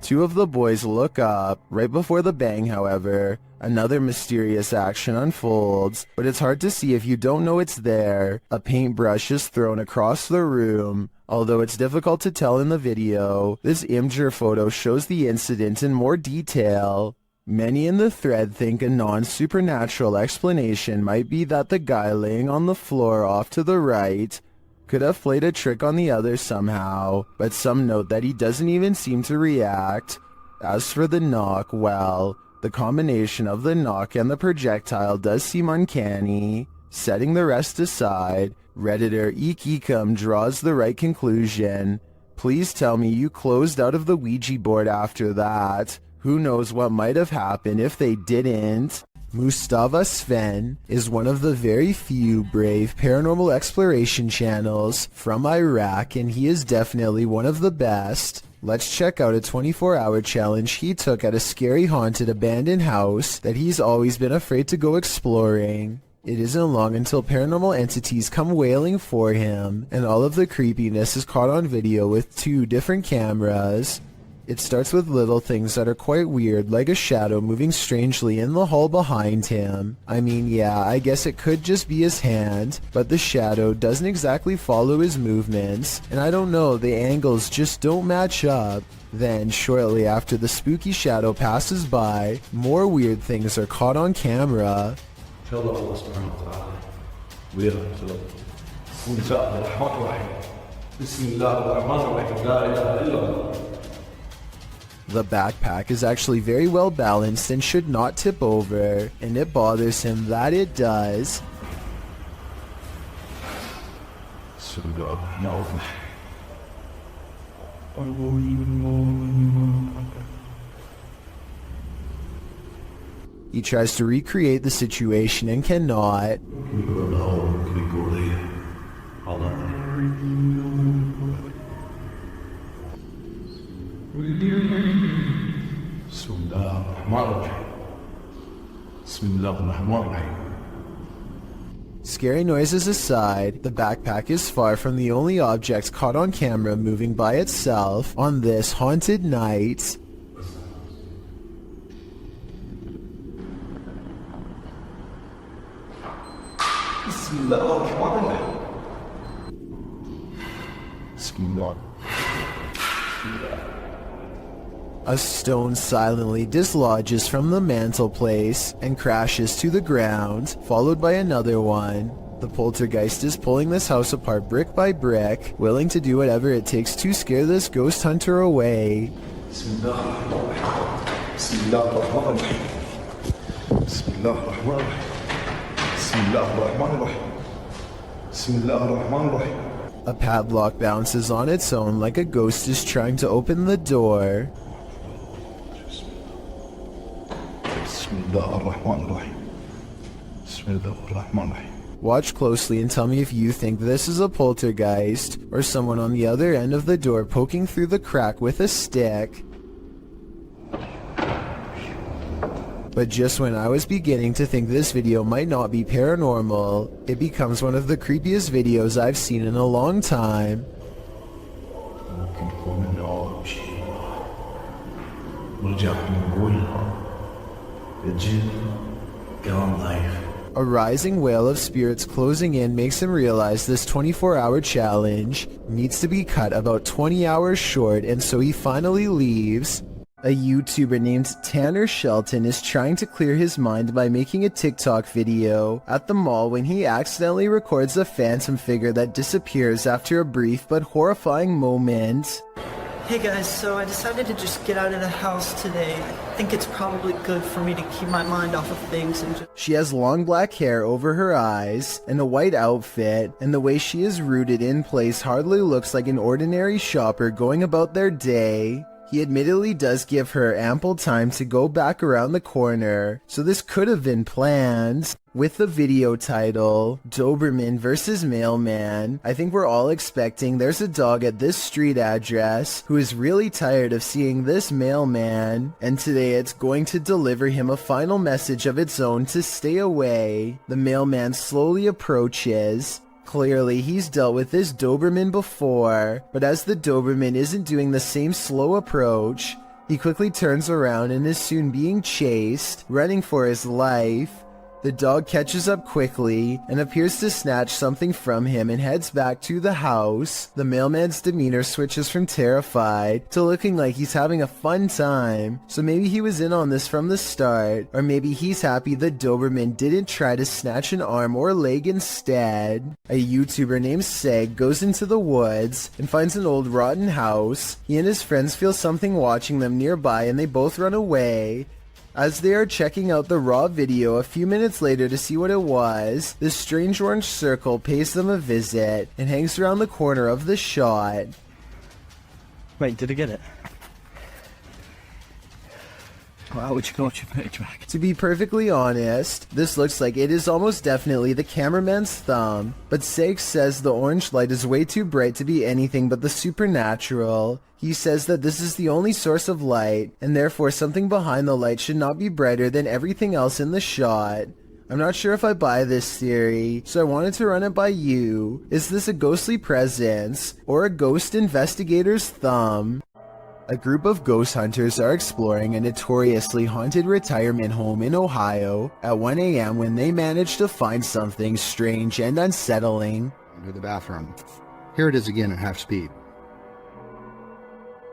Two of the boys look up. Right before the bang, however, another mysterious action unfolds, but it's hard to see if you don't know it's there. A paintbrush is thrown across the room. Although it's difficult to tell in the video, this Imgur photo shows the incident in more detail. Many in the thread think a non-supernatural explanation might be that the guy laying on the floor off to the right could have played a trick on the other somehow, but some note that he doesn't even seem to react. As for the knock, well, the combination of the knock and the projectile does seem uncanny. Setting the rest aside, Redditor Eekeekum draws the right conclusion. Please tell me you closed out of the Ouija board after that. Who knows what might have happened if they didn't? Mustafa Sven is one of the very few brave paranormal exploration channels from Iraq, and he is definitely one of the best. Let's check out a 24-hour challenge he took at a scary haunted abandoned house that he's always been afraid to go exploring. It isn't long until paranormal entities come wailing for him, and all of the creepiness is caught on video with 2 different cameras. It starts with little things that are quite weird, like a shadow moving strangely in the hall behind him. I mean, yeah, I guess it could just be his hand, but the shadow doesn't exactly follow his movements, and I don't know, the angles just don't match up. Then, shortly after the spooky shadow passes by, more weird things are caught on camera. The backpack is actually very well balanced and should not tip over, and it bothers him that it does. He tries to recreate the situation and cannot. Scary noises aside, the backpack is far from the only object caught on camera moving by itself on this haunted night. A stone silently dislodges from the mantelpiece and crashes to the ground, followed by another one. The poltergeist is pulling this house apart brick by brick, willing to do whatever it takes to scare this ghost hunter away. A padlock bounces on its own like a ghost is trying to open the door. Watch closely and tell me if you think this is a poltergeist or someone on the other end of the door poking through the crack with a stick. But just when I was beginning to think this video might not be paranormal, it becomes one of the creepiest videos I've seen in a long time. A rising wail of spirits closing in makes him realize this 24-hour challenge needs to be cut about 20 hours short, and so he finally leaves. A YouTuber named Tanner Shelton is trying to clear his mind by making a TikTok video at the mall when he accidentally records a phantom figure that disappears after a brief but horrifying moment. Hey guys, so I decided to just get out of the house today. I think it's probably good for me to keep my mind off of things and just... She has long black hair over her eyes and a white outfit, and the way she is rooted in place hardly looks like an ordinary shopper going about their day. He admittedly does give her ample time to go back around the corner, so this could have been planned. With the video title, Doberman vs. Mailman, I think we're all expecting there's a dog at this street address who is really tired of seeing this mailman, and today it's going to deliver him a final message of its own to stay away. The mailman slowly approaches. Clearly, he's dealt with this Doberman before, but as the Doberman isn't doing the same slow approach, he quickly turns around and is soon being chased, running for his life. The dog catches up quickly and appears to snatch something from him and heads back to the house. The mailman's demeanor switches from terrified to looking like he's having a fun time, so maybe he was in on this from the start, or maybe he's happy the Doberman didn't try to snatch an arm or leg instead. A YouTuber named Seg goes into the woods and finds an old rotten house. He and his friends feel something watching them nearby and they both run away. As they are checking out the raw video a few minutes later to see what it was, this strange orange circle pays them a visit and hangs around the corner of the shot. Wait, did I get it? Wow, would you go watch your footage back? To be perfectly honest, this looks like it is almost definitely the cameraman's thumb, but Seg says the orange light is way too bright to be anything but the supernatural. He says that this is the only source of light, and therefore something behind the light should not be brighter than everything else in the shot. I'm not sure if I buy this theory, so I wanted to run it by you. Is this a ghostly presence, or a ghost investigator's thumb? A group of ghost hunters are exploring a notoriously haunted retirement home in Ohio at 1 a.m. when they manage to find something strange and unsettling. Into the bathroom. Here it is again at half speed.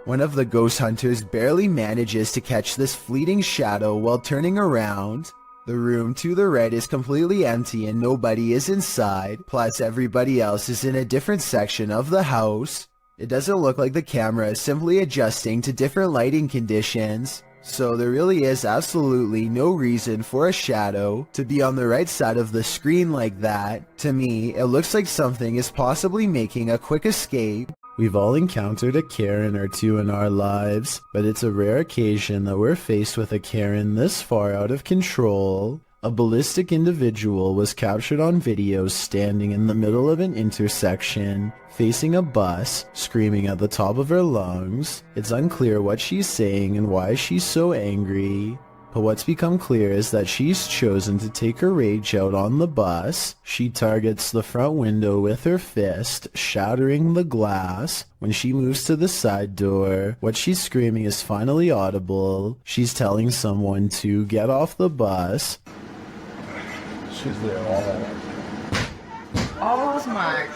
One of the ghost hunters barely manages to catch this fleeting shadow while turning around. The room to the right is completely empty and nobody is inside, plus everybody else is in a different section of the house. It doesn't look like the camera is simply adjusting to different lighting conditions, so there really is absolutely no reason for a shadow to be on the right side of the screen like that. To me, it looks like something is possibly making a quick escape. We've all encountered a Karen or two in our lives, but it's a rare occasion that we're faced with a Karen this far out of control. A ballistic individual was captured on video standing in the middle of an intersection, facing a bus, screaming at the top of her lungs. It's unclear what she's saying and why she's so angry. But what's become clear is that she's chosen to take her rage out on the bus. She targets the front window with her fist, shattering the glass. When she moves to the side door, what she's screaming is finally audible. She's telling someone to get off the bus. She's there Oh my.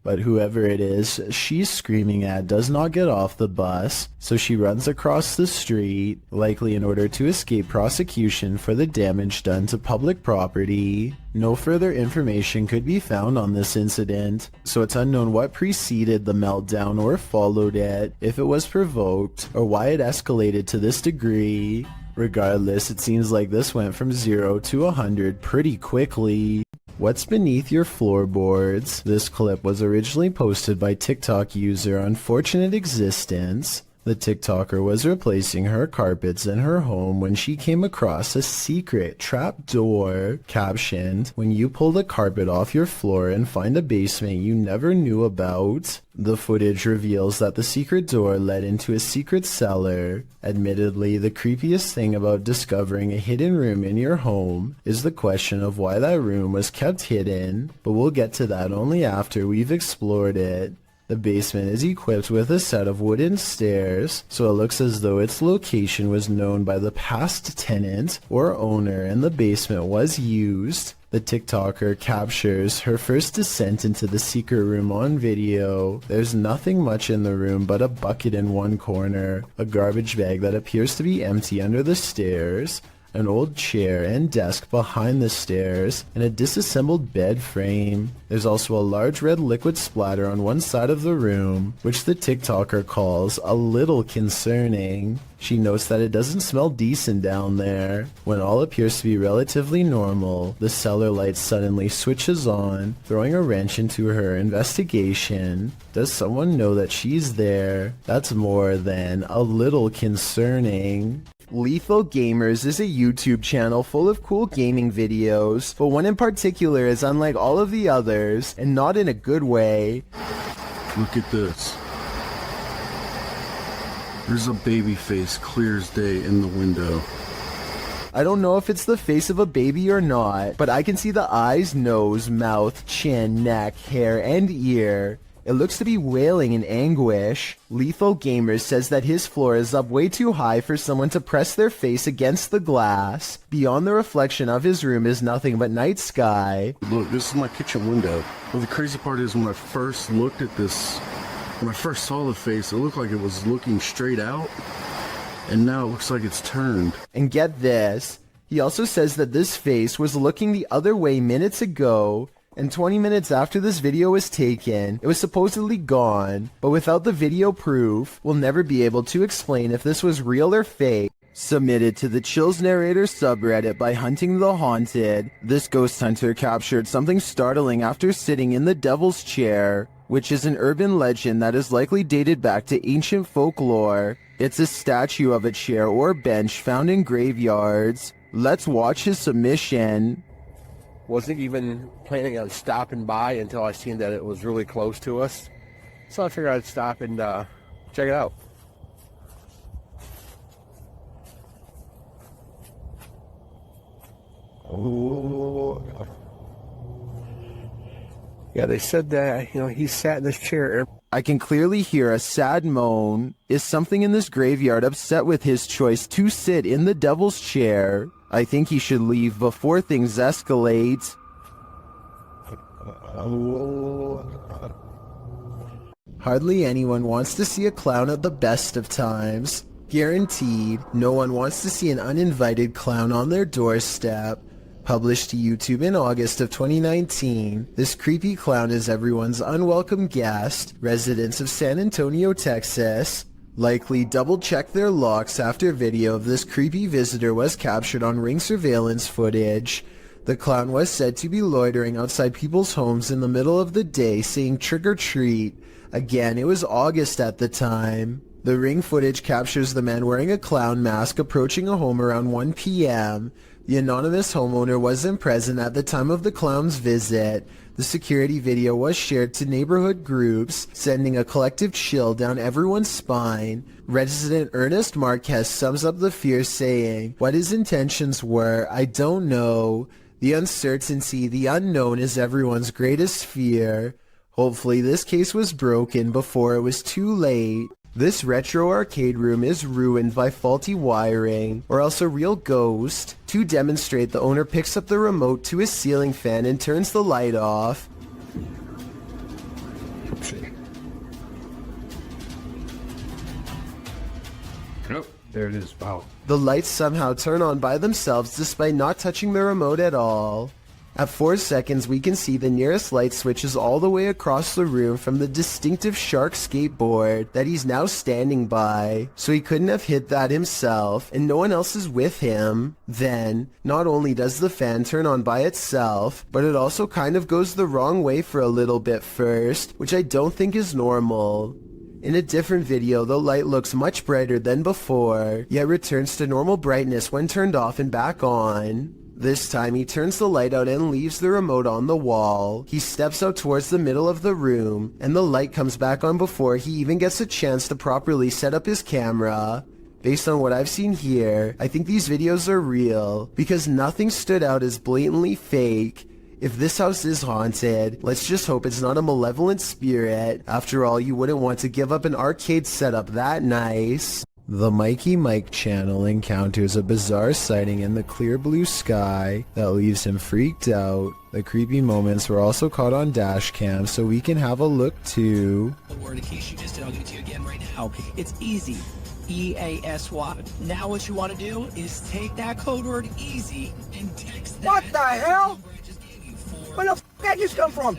But whoever it is she's screaming at does not get off the bus, so she runs across the street, likely in order to escape prosecution for the damage done to public property. No further information could be found on this incident, so it's unknown what preceded the meltdown or followed it, if it was provoked, or why it escalated to this degree. Regardless, it seems like this went from 0 to 100 pretty quickly. What's beneath your floorboards? This clip was originally posted by TikTok user Unfortunate Existence. The TikToker was replacing her carpets in her home when she came across a secret trap door, captioned, "When you pull the carpet off your floor and find a basement you never knew about." The footage reveals that the secret door led into a secret cellar. Admittedly, the creepiest thing about discovering a hidden room in your home is the question of why that room was kept hidden, but we'll get to that only after we've explored it. The basement is equipped with a set of wooden stairs, so it looks as though its location was known by the past tenant or owner and the basement was used. The TikToker captures her first descent into the secret room on video. There's nothing much in the room but a bucket in one corner, a garbage bag that appears to be empty under the stairs, an old chair and desk behind the stairs, and a disassembled bed frame. There's also a large red liquid splatter on one side of the room, which the TikToker calls a little concerning. She notes that it doesn't smell decent down there. When all appears to be relatively normal, the cellar light suddenly switches on, throwing a wrench into her investigation. Does someone know that she's there? That's more than a little concerning. Lethal Gamers is a YouTube channel full of cool gaming videos, but one in particular is unlike all of the others, and not in a good way. Look at this. There's a baby face clear as day in the window. I don't know if it's the face of a baby or not, but I can see the eyes, nose, mouth, chin, neck, hair, and ear. It looks to be wailing in anguish. Lethal Gamers says that his floor is up way too high for someone to press their face against the glass. Beyond the reflection of his room is nothing but night sky. Look, this is my kitchen window. Well, the crazy part is when I first looked at this, when I first saw the face, it looked like it was looking straight out, and now it looks like it's turned. And get this, he also says that this face was looking the other way minutes ago, and 20 minutes after this video was taken, it was supposedly gone, but without the video proof, we'll never be able to explain if this was real or fake. Submitted to the Chills Narrator subreddit by Hunting the Haunted, this ghost hunter captured something startling after sitting in the Devil's Chair, which is an urban legend that is likely dated back to ancient folklore. It's a statue of a chair or bench found in graveyards. Let's watch his submission. Wasn't even planning on stopping by until I seen that it was really close to us. So I figured I'd stop and check it out. Oh. Yeah, they said that, he sat in this chair. I can clearly hear a sad moan. Is something in this graveyard upset with his choice to sit in the Devil's Chair? I think he should leave before things escalate. Hardly anyone wants to see a clown at the best of times. Guaranteed, no one wants to see an uninvited clown on their doorstep. Published to YouTube in August of 2019, this creepy clown is everyone's unwelcome guest. Residents of San Antonio, Texas likely double-checked their locks after video of this creepy visitor was captured on Ring surveillance footage. The clown was said to be loitering outside people's homes in the middle of the day saying trick or treat. Again, it was August at the time. The Ring footage captures the man wearing a clown mask approaching a home around 1 p.m. The anonymous homeowner wasn't present at the time of the clown's visit. The security video was shared to neighborhood groups, sending a collective chill down everyone's spine. Resident Ernest Marquez sums up the fear saying, "What his intentions were, I don't know. The uncertainty, the unknown is everyone's greatest fear. Hopefully this case was broken before it was too late." This retro arcade room is ruined by faulty wiring, or else a real ghost. To demonstrate, the owner picks up the remote to his ceiling fan and turns the light off. Nope, there it is. Wow. The lights somehow turn on by themselves despite not touching the remote at all. At 4 seconds, we can see the nearest light switches all the way across the room from the distinctive shark skateboard that he's now standing by. So he couldn't have hit that himself, and no one else is with him. Then, not only does the fan turn on by itself, but it also kind of goes the wrong way for a little bit first, which I don't think is normal. In a different video, the light looks much brighter than before, yet returns to normal brightness when turned off and back on. This time he turns the light out and leaves the remote on the wall. He steps out towards the middle of the room, and the light comes back on before he even gets a chance to properly set up his camera. Based on what I've seen here, I think these videos are real, because nothing stood out as blatantly fake. If this house is haunted, let's just hope it's not a malevolent spirit. After all, you wouldn't want to give up an arcade setup that nice. The Mikey Mike channel encounters a bizarre sighting in the clear blue sky that leaves him freaked out. The creepy moments were also caught on dash cam, so we can have a look too. The word in case you just did, I'll give it to you again right now. It's easy. EASY. Now what you want to do is take that code word easy and text that. What the hell? Where the f*** that just come from?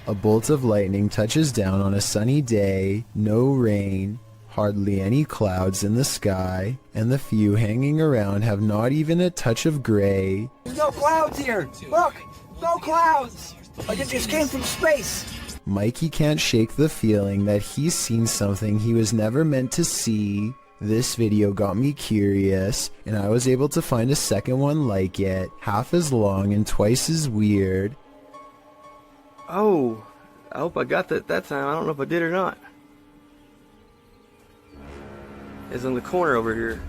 A bolt of lightning touches down on a sunny day, no rain. Hardly any clouds in the sky, and the few hanging around have not even a touch of gray. There's no clouds here. Look, no clouds. Like it just came from space. Mikey can't shake the feeling that he's seen something he was never meant to see. This video got me curious, and I was able to find a second one like it, half as long and twice as weird. Oh, I hope I got that time. I don't know if I did or not. It's in the corner over here.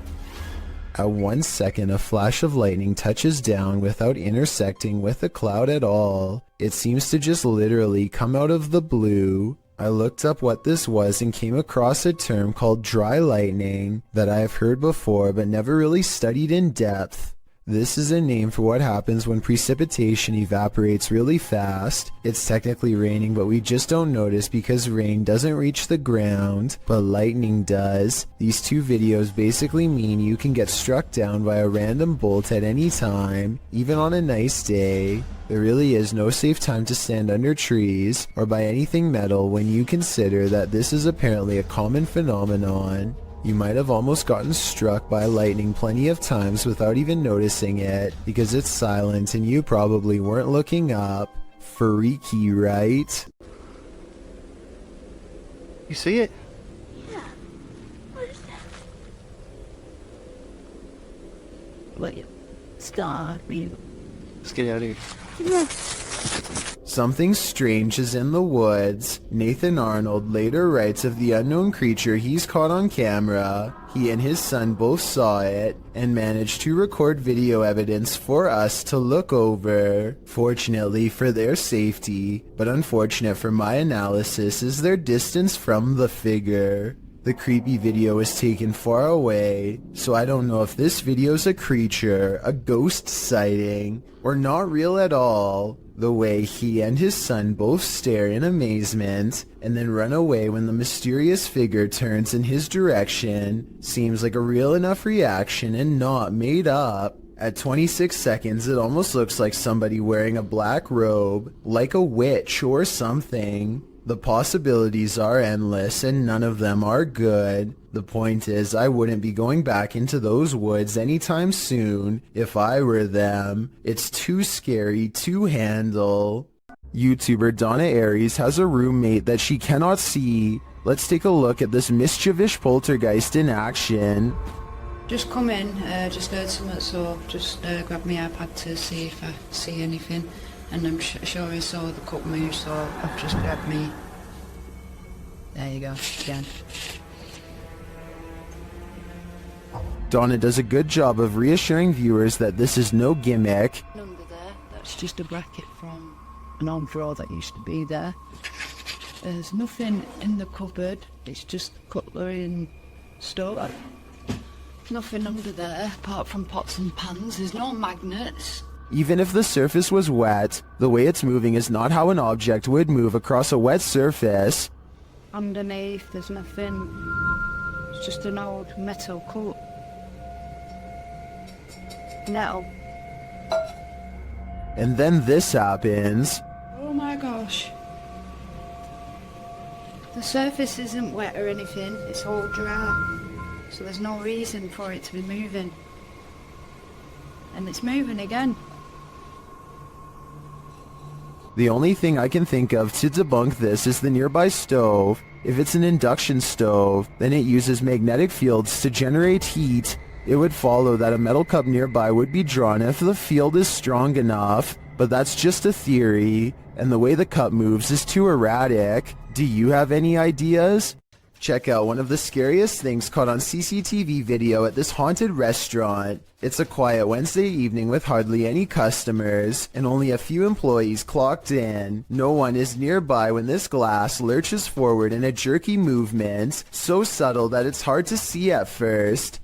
At 1 second, a flash of lightning touches down without intersecting with a cloud at all. It seems to just literally come out of the blue. I looked up what this was and came across a term called dry lightning that I have heard before but never really studied in depth. This is a name for what happens when precipitation evaporates really fast. It's technically raining, but we just don't notice because rain doesn't reach the ground, but lightning does. These two videos basically mean you can get struck down by a random bolt at any time, even on a nice day. There really is no safe time to stand under trees or by anything metal when you consider that this is apparently a common phenomenon. You might have almost gotten struck by lightning plenty of times without even noticing it, because it's silent and you probably weren't looking up. Freaky, right? You see it? Yeah. What is that? Wait. Stop me. Let's get out of here. Yeah. Something strange is in the woods. Nathan Arnold later writes of the unknown creature he's caught on camera. He and his son both saw it and managed to record video evidence for us to look over. Fortunately for their safety, but unfortunate for my analysis, is their distance from the figure. The creepy video was taken far away, so I don't know if this video's a creature, a ghost sighting, or not real at all. The way he and his son both stare in amazement and then run away when the mysterious figure turns in his direction seems like a real enough reaction and not made up. At 26 seconds, it almost looks like somebody wearing a black robe, like a witch or something. The possibilities are endless and none of them are good. The point is, I wouldn't be going back into those woods anytime soon if I were them. It's too scary to handle. YouTuber Donna Aries has a roommate that she cannot see. Let's take a look at this mischievous poltergeist in action. Just come in, just heard something, so just grab my iPad to see if I see anything. And I'm sure I saw the cup move, so I've just grabbed me. There you go, again. Donna does a good job of reassuring viewers that this is no gimmick. Under there, that's just a bracket from an arm drawer that used to be there. There's nothing in the cupboard, it's just cutlery and stuff. Nothing under there, apart from pots and pans. There's no magnets. Even if the surface was wet, the way it's moving is not how an object would move across a wet surface. Underneath, there's nothing. It's just an old metal cup. No. And then this happens. Oh my gosh. The surface isn't wet or anything, it's all dry. So there's no reason for it to be moving. And it's moving again. The only thing I can think of to debunk this is the nearby stove. If it's an induction stove, then it uses magnetic fields to generate heat. It would follow that a metal cup nearby would be drawn if the field is strong enough, but that's just a theory, and the way the cup moves is too erratic. Do you have any ideas? Check out one of the scariest things caught on CCTV video at this haunted restaurant. It's a quiet Wednesday evening with hardly any customers, and only a few employees clocked in. No one is nearby when this glass lurches forward in a jerky movement, so subtle that it's hard to see at first.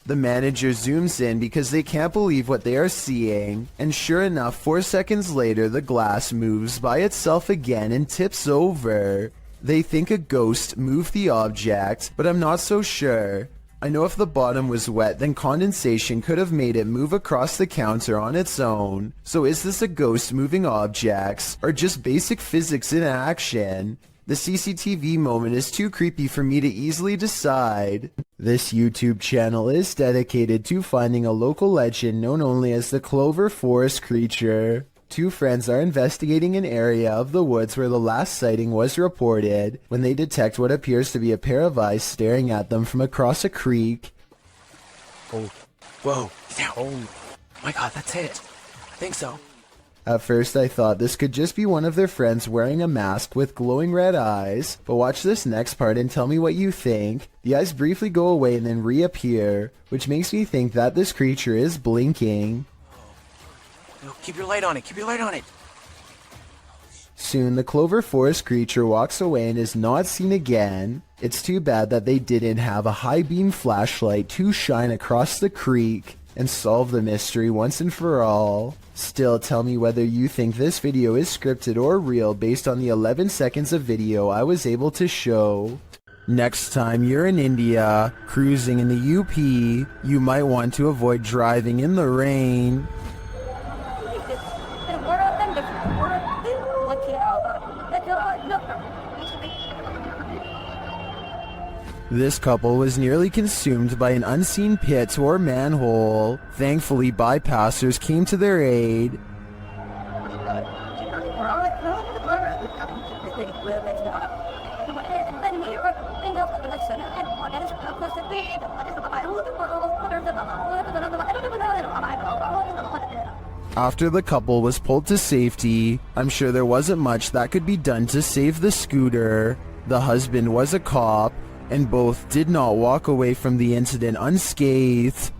The manager zooms in because they can't believe what they are seeing, and sure enough, 4 seconds later the glass moves by itself again and tips over. They think a ghost moved the object, but I'm not so sure. I know if the bottom was wet, then condensation could have made it move across the counter on its own. So is this a ghost moving objects, or just basic physics in action? The CCTV moment is too creepy for me to easily decide. This YouTube channel is dedicated to finding a local legend known only as the Clover Forest creature. Two friends are investigating an area of the woods where the last sighting was reported when they detect what appears to be a pair of eyes staring at them from across a creek. Oh, whoa, oh my god, that's it. I think so. At first I thought this could just be one of their friends wearing a mask with glowing red eyes, but watch this next part and tell me what you think. The eyes briefly go away and then reappear, which makes me think that this creature is blinking. No, keep your light on it, keep your light on it. Soon the Clover Forest creature walks away and is not seen again. It's too bad that they didn't have a high beam flashlight to shine across the creek and solve the mystery once and for all. Still, tell me whether you think this video is scripted or real based on the 11 seconds of video I was able to show. Next time you're in India, cruising in the UP, you might want to avoid driving in the rain. This couple was nearly consumed by an unseen pit or manhole. Thankfully, bypassers came to their aid. After the couple was pulled to safety, I'm sure there wasn't much that could be done to save the scooter. The husband was a cop, and both did not walk away from the incident unscathed.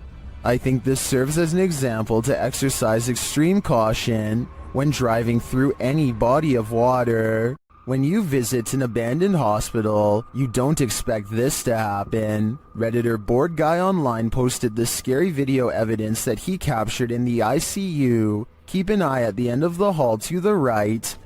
I think this serves as an example to exercise extreme caution when driving through any body of water. When you visit an abandoned hospital, you don't expect this to happen. Redditor Bored Guy Online posted this scary video evidence that he captured in the ICU. Keep an eye at the end of the hall to the right.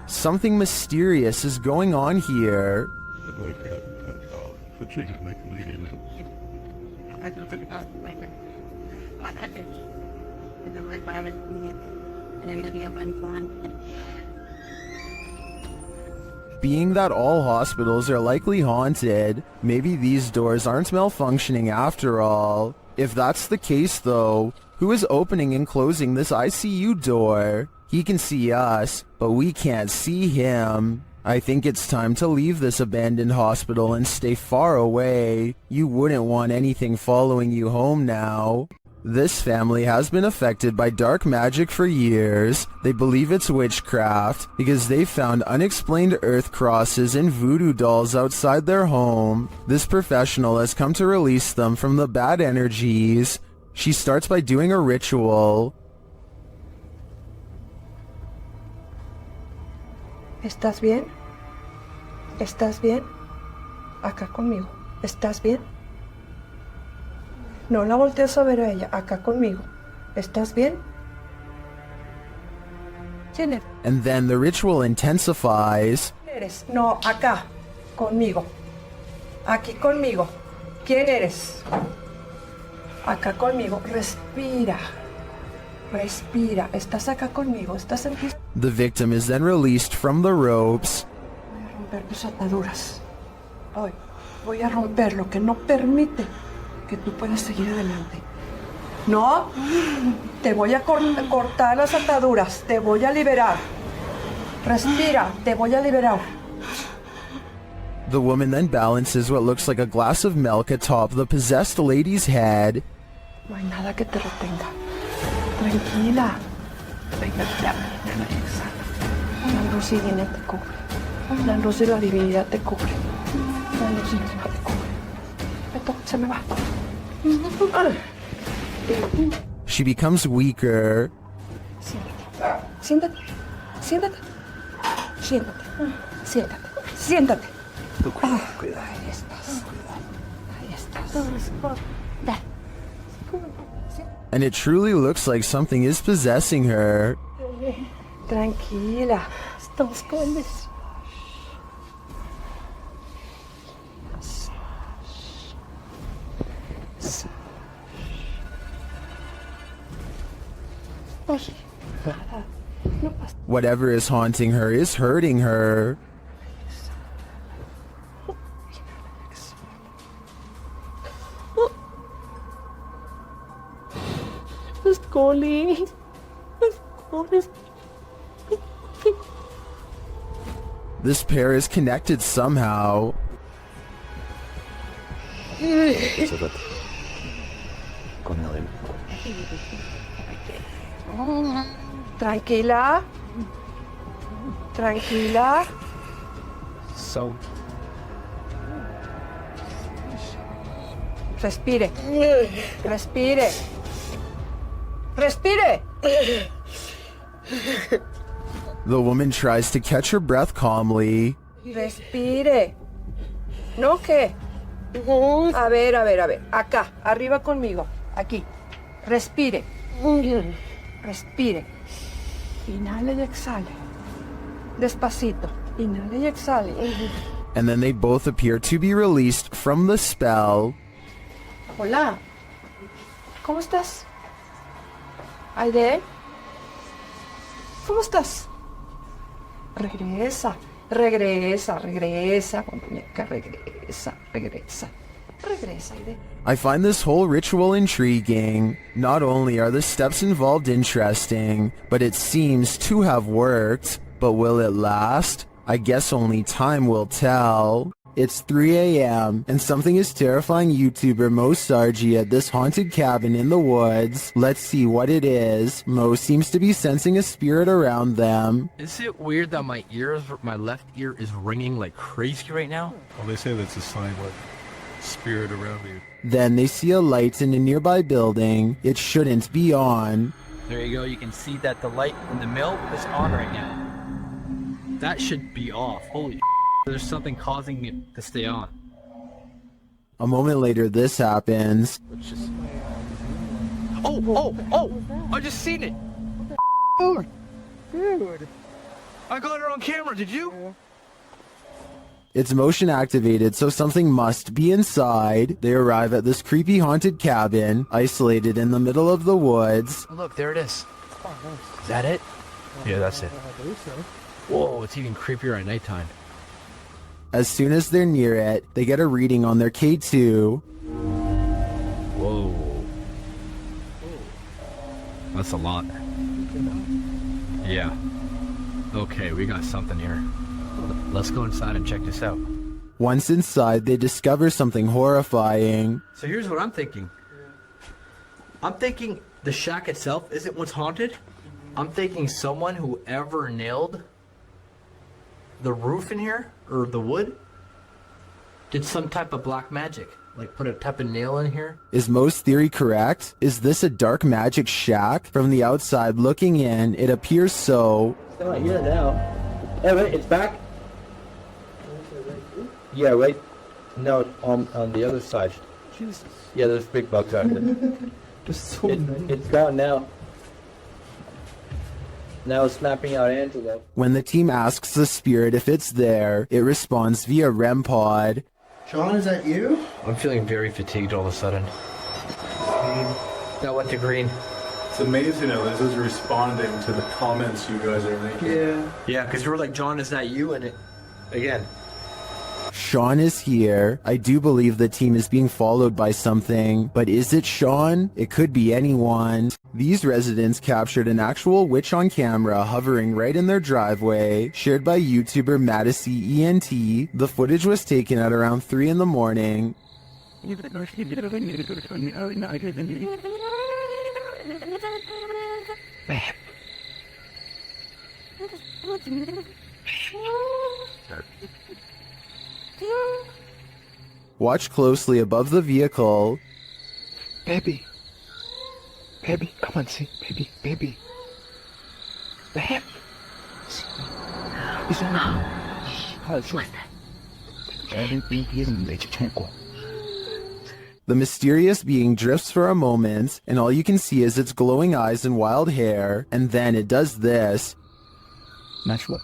Something mysterious is going on here. Being that all hospitals are likely haunted, maybe these doors aren't malfunctioning after all. If that's the case though, who is opening and closing this ICU door? He can see us, but we can't see him. I think it's time to leave this abandoned hospital and stay far away. You wouldn't want anything following you home now. This family has been affected by dark magic for years. They believe it's witchcraft because they found unexplained earth crosses and voodoo dolls outside their home. This professional has come to release them from the bad energies. She starts by doing a ritual. ¿Estás bien? ¿Estás bien? Acá conmigo. ¿Estás bien? No la voltees a ver a ella. Acá conmigo. ¿Estás bien? ¿Quién eres? And then the ritual intensifies. ¿Quién eres? No, acá. Conmigo. Aquí conmigo. ¿Quién eres? Acá conmigo. Respira. Respira. ¿Estás acá conmigo? ¿Estás en ti? The victim is then released from the ropes. Voy a romper tus ataduras. Hoy voy a romper lo que no permite que tú puedas seguir adelante. No, te voy a cortar las ataduras. Te voy a liberar. Respira. Te voy a liberar. The woman then balances what looks like a glass of milk atop the possessed lady's head. No hay nada que te retenga. Tranquila. Tranquila. La luz divina te cubre. La luz de la divinidad te cubre. La luz divina te cubre. Esto se me va. She becomes weaker. Siéntate. Siéntate. Siéntate. Siéntate. Siéntate. Cuidado. Ahí estás. Ahí estás. And it truly looks like something is possessing her. Tranquila. Estamos con this. Whatever is haunting her is hurting her. It's calling. It's calling. This pair is connected somehow. Tranquila. Tranquila. So. Respire. Respire. Respire. The woman tries to catch her breath calmly. Respire. ¿No qué? A ver. Acá, arriba conmigo. Aquí. Respire. Respire. Inhale y exhale. Despacito. Inhale y exhale. And then they both appear to be released from the spell. Hola. ¿Cómo estás? Aide. ¿Cómo estás? Regresa, muñeca, regresa. Regresa, Aide. I find this whole ritual intriguing. Not only are the steps involved interesting, but it seems to have worked. But will it last? I guess only time will tell. It's 3 a.m. and something is terrifying YouTuber Mo Sargi at this haunted cabin in the woods. Let's see what it is. Mo seems to be sensing a spirit around them. Is it weird that my left ear is ringing like crazy right now? Well, they say that's a sign of spirit around you. Then they see a light in a nearby building. It shouldn't be on. There you go. You can see that the light in the mill is on right now. That should be off. Holy there's something causing me to stay on. A moment later, this happens. Oh! I just seen it! Oh, dude. I got it on camera, did you? It's motion activated, so something must be inside. They arrive at this creepy haunted cabin, isolated in the middle of the woods. Oh, look, there it is. Is that it? Yeah, that's it. Whoa, it's even creepier at nighttime. As soon as they're near it, they get a reading on their K2. Whoa. That's a lot. Yeah. Okay, we got something here. Let's go inside and check this out. Once inside, they discover something horrifying. So here's what I'm thinking. I'm thinking the shack itself isn't what's haunted. I'm thinking someone who ever nailed the roof in here, or the wood, did some type of black magic. Like put a type of nail in here. Is Mo's theory correct? Is this a dark magic shack? From the outside looking in, it appears so. It's not here now. Hey, wait, it's back? Yeah, right. No, on the other side. Jesus. Yeah, there's big bugs out there. It's gone now. Now it's mapping out Angelo. When the team asks the spirit if it's there, it responds via REM pod. Sean, is that you? I'm feeling very fatigued all of a sudden. That went to green. It's amazing how this is responding to the comments you guys are making. Yeah. Yeah, because you were like, John, is that you? And it, again. Sean is here. I do believe the team is being followed by something, but is it Sean? It could be anyone. These residents captured an actual witch on camera hovering right in their driveway, shared by YouTuber Madison ENT. The footage was taken at around 3 in the morning. Watch closely above the vehicle. Baby. Baby, come on, see. Baby, baby. The hip. Is The mysterious being drifts for a moment, and all you can see is its glowing eyes and wild hair, and then it does this. Natural.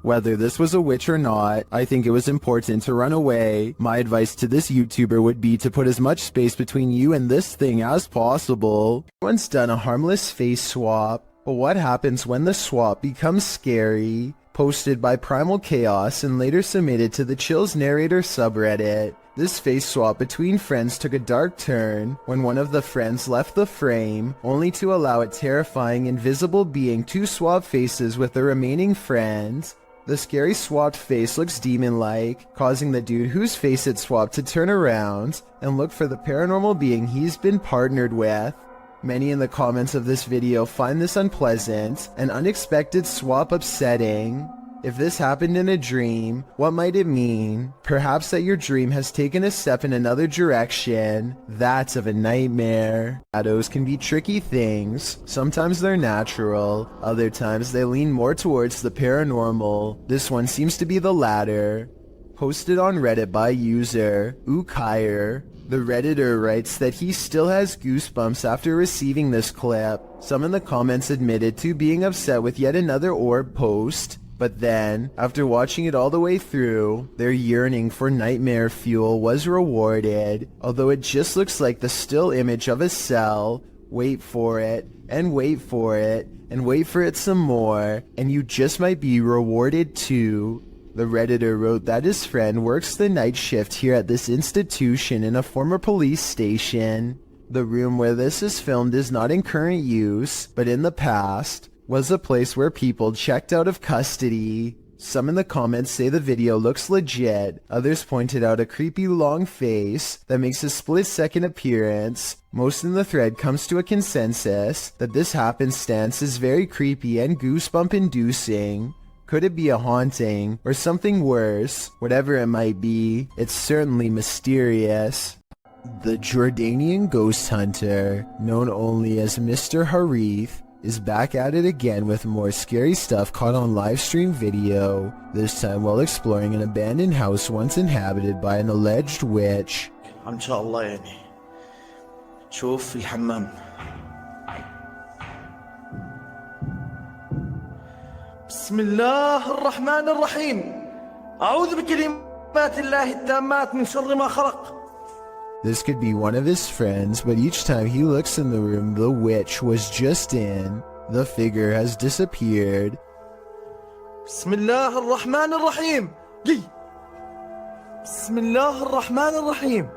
Whether this was a witch or not, I think it was important to run away. My advice to this YouTuber would be to put as much space between you and this thing as possible. Everyone's done a harmless face swap, but what happens when the swap becomes scary? Posted by Primal Chaos and later submitted to the Chills Narrator subreddit. This face swap between friends took a dark turn when one of the friends left the frame, only to allow a terrifying invisible being to swap faces with the remaining friend. The scary swapped face looks demon-like, causing the dude whose face it swapped to turn around and look for the paranormal being he's been partnered with. Many in the comments of this video find this unpleasant and unexpected swap upsetting. If this happened in a dream, what might it mean? Perhaps that your dream has taken a step in another direction. That's of a nightmare. Shadows can be tricky things. Sometimes they're natural, other times they lean more towards the paranormal. This one seems to be the latter. Posted on Reddit by user Ukire. The Redditor writes that he still has goosebumps after receiving this clip. Some in the comments admitted to being upset with yet another orb post. But then, after watching it all the way through, their yearning for nightmare fuel was rewarded. Although it just looks like the still image of a cell. Wait for it, and wait for it, and wait for it some more, and you just might be rewarded too. The Redditor wrote that his friend works the night shift here at this institution in a former police station. The room where this is filmed is not in current use, but in the past was a place where people checked out of custody. Some in the comments say the video looks legit. Others pointed out a creepy long face that makes a split-second appearance. Most in the thread comes to a consensus that this happenstance is very creepy and goosebump-inducing. Could it be a haunting or something worse? Whatever it might be, it's certainly mysterious. The Jordanian ghost hunter, known only as Mr. Harith, is back at it again with more scary stuff caught on live stream video, this time while exploring an abandoned house once inhabited by an alleged witch. ان شاء الله يعني شوف في الحمام. بسم الله الرحمن الرحيم. أعوذ بكلمات الله التامات من شر ما خلق. This could be one of his friends, but each time he looks in the room the witch was just in, the figure has disappeared. Bismillah ar-Rahman ar-Rahim. Bismillah ar-Rahman ar-Rahim.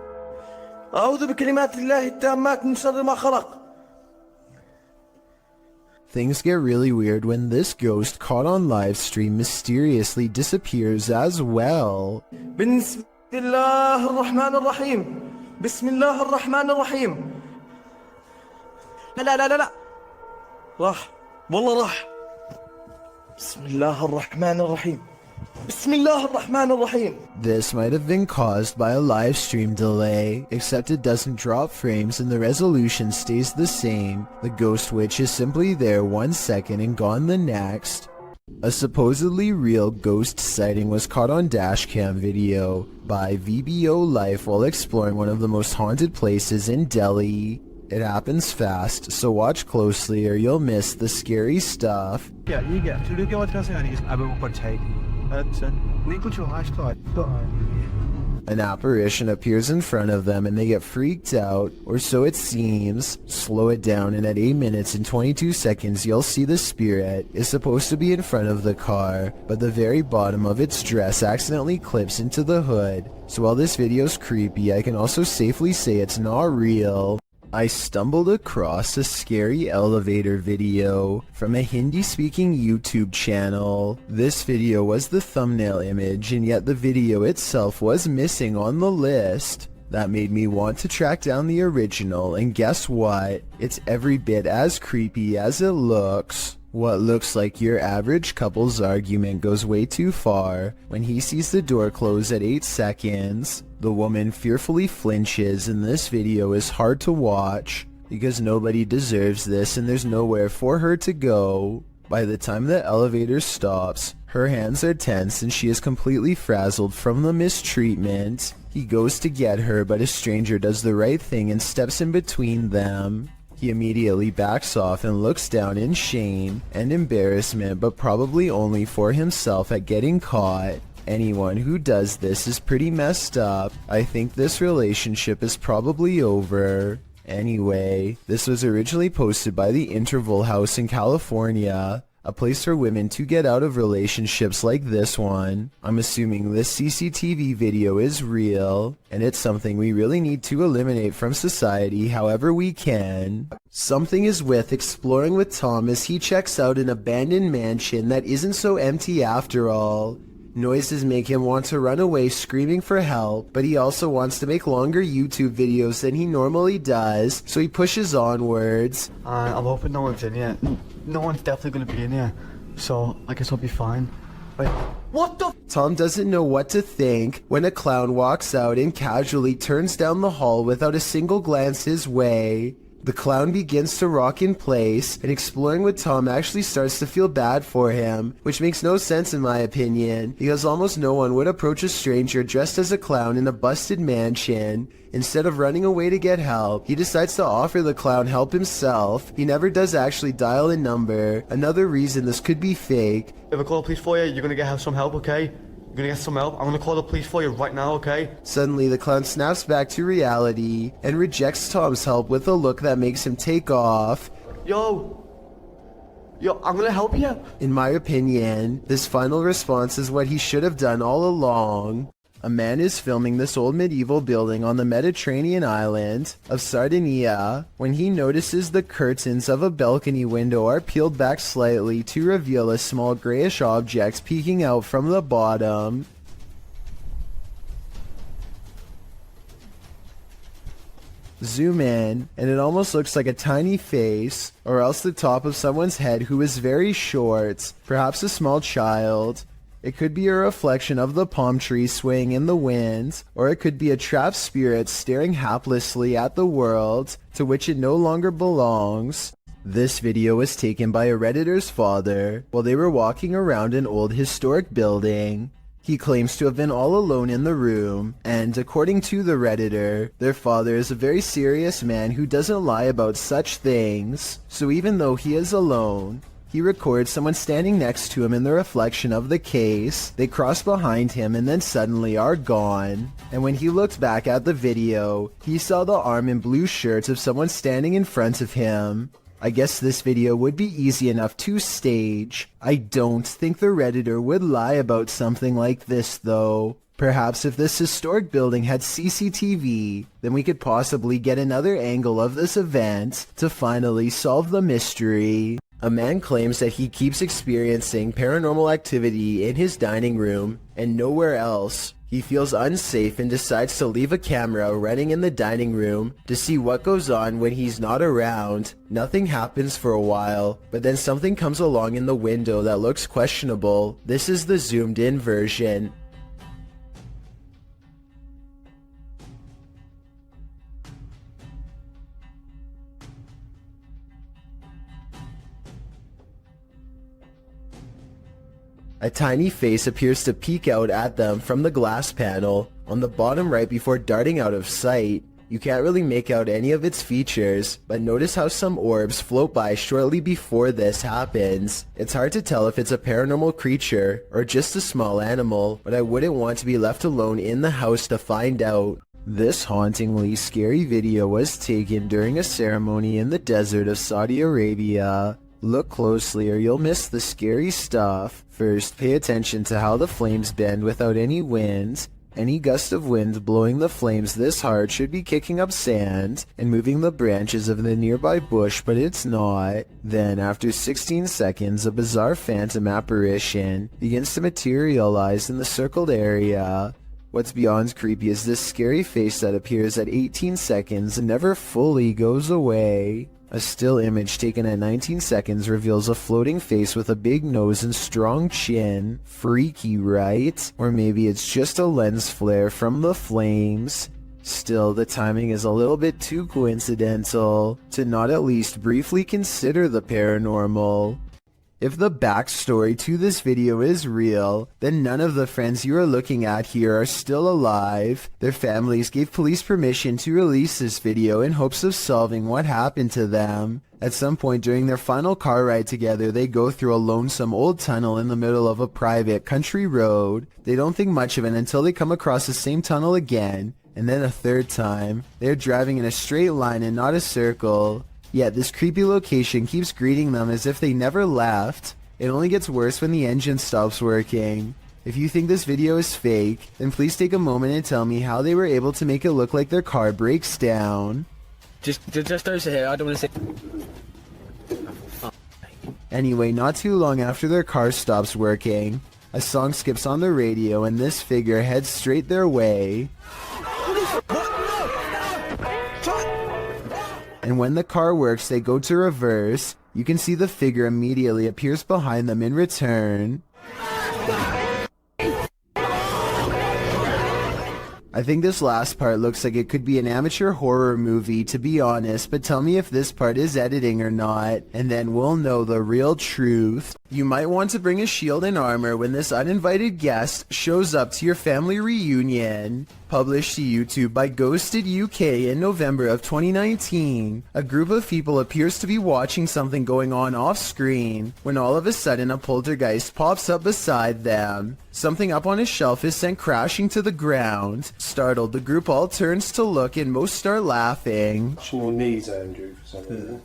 أعوذ بكلمات الله التامات من شر ما خلق. Things get really weird when this ghost caught on live stream mysteriously disappears as well. بسم الله الرحمن الرحيم. بسم الله الرحمن الرحيم. لا راح والله راح. بسم الله الرحمن الرحيم. بسم الله الرحمن الرحيم. This might have been caused by a live stream delay, except it doesn't drop frames and the resolution stays the same. The ghost witch is simply there 1 second and gone the next. A supposedly real ghost sighting was caught on dashcam video by VBO Life while exploring one of the most haunted places in Delhi. It happens fast, so watch closely or you'll miss the scary stuff. An apparition appears in front of them and they get freaked out, or so it seems. Slow it down and at 8 minutes and 22 seconds you'll see the spirit is supposed to be in front of the car, but the very bottom of its dress accidentally clips into the hood. So while this video's creepy, I can also safely say it's not real. I stumbled across a scary elevator video from a Hindi-speaking YouTube channel. This video was the thumbnail image, and yet the video itself was missing on the list. That made me want to track down the original, and guess what? It's every bit as creepy as it looks. What looks like your average couple's argument goes way too far when he sees the door close at 8 seconds. The woman fearfully flinches, and this video is hard to watch because nobody deserves this and there's nowhere for her to go. By the time the elevator stops, her hands are tense and she is completely frazzled from the mistreatment. He goes to get her, but a stranger does the right thing and steps in between them. He immediately backs off and looks down in shame and embarrassment, but probably only for himself at getting caught. Anyone who does this is pretty messed up. I think this relationship is probably over. Anyway, this was originally posted by the Interval House in California, a place for women to get out of relationships like this one. I'm assuming this CCTV video is real, and it's something we really need to eliminate from society however we can. Something is with exploring with Tom as he checks out an abandoned mansion that isn't so empty after all. Noises make him want to run away screaming for help, but he also wants to make longer YouTube videos than he normally does, so he pushes onwards. I'm hoping no one's in here. No one's definitely gonna be in here, so I guess I'll be fine. Wait. What the? Tom doesn't know what to think when a clown walks out and casually turns down the hall without a single glance his way. The clown begins to rock in place, and exploring with Tom actually starts to feel bad for him, which makes no sense in my opinion, because almost no one would approach a stranger dressed as a clown in a busted mansion. Instead of running away to get help, he decides to offer the clown help himself. He never does actually dial a number. Another reason this could be fake. If I call the police for you, you're gonna get some help, okay? You're gonna get some help. I'm gonna call the police for you right now, okay? Suddenly, the clown snaps back to reality and rejects Tom's help with a look that makes him take off. Yo, I'm gonna help you. In my opinion, this final response is what he should have done all along. A man is filming this old medieval building on the Mediterranean island of Sardinia when he notices the curtains of a balcony window are peeled back slightly to reveal a small grayish object peeking out from the bottom. Zoom in, and it almost looks like a tiny face, or else the top of someone's head who is very short, perhaps a small child. It could be a reflection of the palm tree swaying in the wind, or it could be a trapped spirit staring haplessly at the world to which it no longer belongs. This video was taken by a Redditor's father while they were walking around an old historic building. He claims to have been all alone in the room, and according to the Redditor, their father is a very serious man who doesn't lie about such things. So even though he is alone, He records someone standing next to him in the reflection of the case. They cross behind him and then suddenly are gone. And when he looked back at the video, he saw the arm and blue shirts of someone standing in front of him. I guess this video would be easy enough to stage. I don't think the Redditor would lie about something like this though. Perhaps if this historic building had CCTV, then we could possibly get another angle of this event to finally solve the mystery. A man claims that he keeps experiencing paranormal activity in his dining room and nowhere else. He feels unsafe and decides to leave a camera running in the dining room to see what goes on when he's not around. Nothing happens for a while, but then something comes along in the window that looks questionable. This is the zoomed in version. A tiny face appears to peek out at them from the glass panel on the bottom right before darting out of sight. You can't really make out any of its features, but notice how some orbs float by shortly before this happens. It's hard to tell if it's a paranormal creature or just a small animal, but I wouldn't want to be left alone in the house to find out. This hauntingly scary video was taken during a ceremony in the desert of Saudi Arabia. Look closely or you'll miss the scary stuff. First, pay attention to how the flames bend without any wind. Any gust of wind blowing the flames this hard should be kicking up sand and moving the branches of the nearby bush, but it's not. Then, after 16 seconds, a bizarre phantom apparition begins to materialize in the circled area. What's beyond creepy is this scary face that appears at 18 seconds and never fully goes away. A still image taken at 19 seconds reveals a floating face with a big nose and strong chin. Freaky, right? Or maybe it's just a lens flare from the flames. Still, the timing is a little bit too coincidental to not at least briefly consider the paranormal. If the backstory to this video is real, then none of the friends you are looking at here are still alive. Their families gave police permission to release this video in hopes of solving what happened to them. At some point during their final car ride together, they go through a lonesome old tunnel in the middle of a private country road. They don't think much of it until they come across the same tunnel again, and then a third time. They're driving in a straight line and not a circle. Yet this creepy location keeps greeting them as if they never left. It only gets worse when the engine stops working. If you think this video is fake, then please take a moment and tell me how they were able to make it look like their car breaks down. Just over here, I don't want to say... Anyway, not too long after their car stops working, a song skips on the radio and this figure heads straight their way. And when the car works, they go to reverse. You can see the figure immediately appears behind them in return. I think this last part looks like it could be an amateur horror movie, to be honest, but tell me if this part is editing or not, and then we'll know the real truth. You might want to bring a shield and armor when this uninvited guest shows up to your family reunion. Published to YouTube by Ghosted UK in November of 2019, a group of people appears to be watching something going on off screen when all of a sudden a poltergeist pops up beside them. Something up on a shelf is sent crashing to the ground. Startled, the group all turns to look and most start laughing. Your knees, Andrew, for some reason.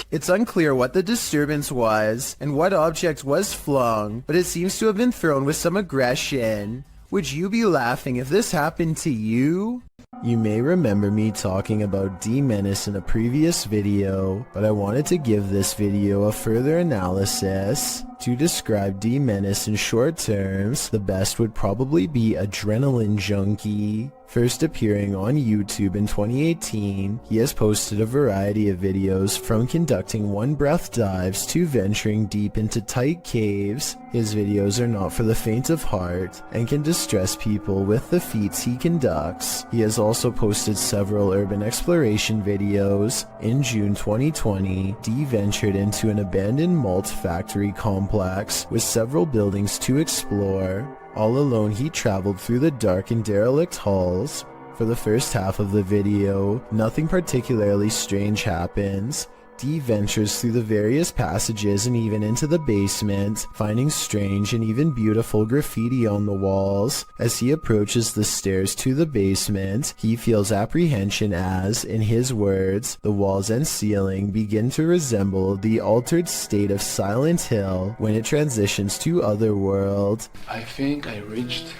It's unclear what the disturbance was and what object was flung, but it seems to have been thrown with some aggression. Would you be laughing if this happened to you? You may remember me talking about D-Menace in a previous video, but I wanted to give this video a further analysis. To describe D-Menace in short terms, the best would probably be Adrenaline Junkie. First appearing on YouTube in 2018, he has posted a variety of videos from conducting one-breath dives to venturing deep into tight caves. His videos are not for the faint of heart and can distress people with the feats he conducts. He has also posted several urban exploration videos. In June 2020, D ventured into an abandoned malt factory complex with several buildings to explore. All alone, he traveled through the dark and derelict halls. For the first half of the video, nothing particularly strange happens. Dee ventures through the various passages and even into the basement, finding strange and even beautiful graffiti on the walls. As he approaches the stairs to the basement, he feels apprehension as, in his words, the walls and ceiling begin to resemble the altered state of Silent Hill when it transitions to Otherworld. I think I reached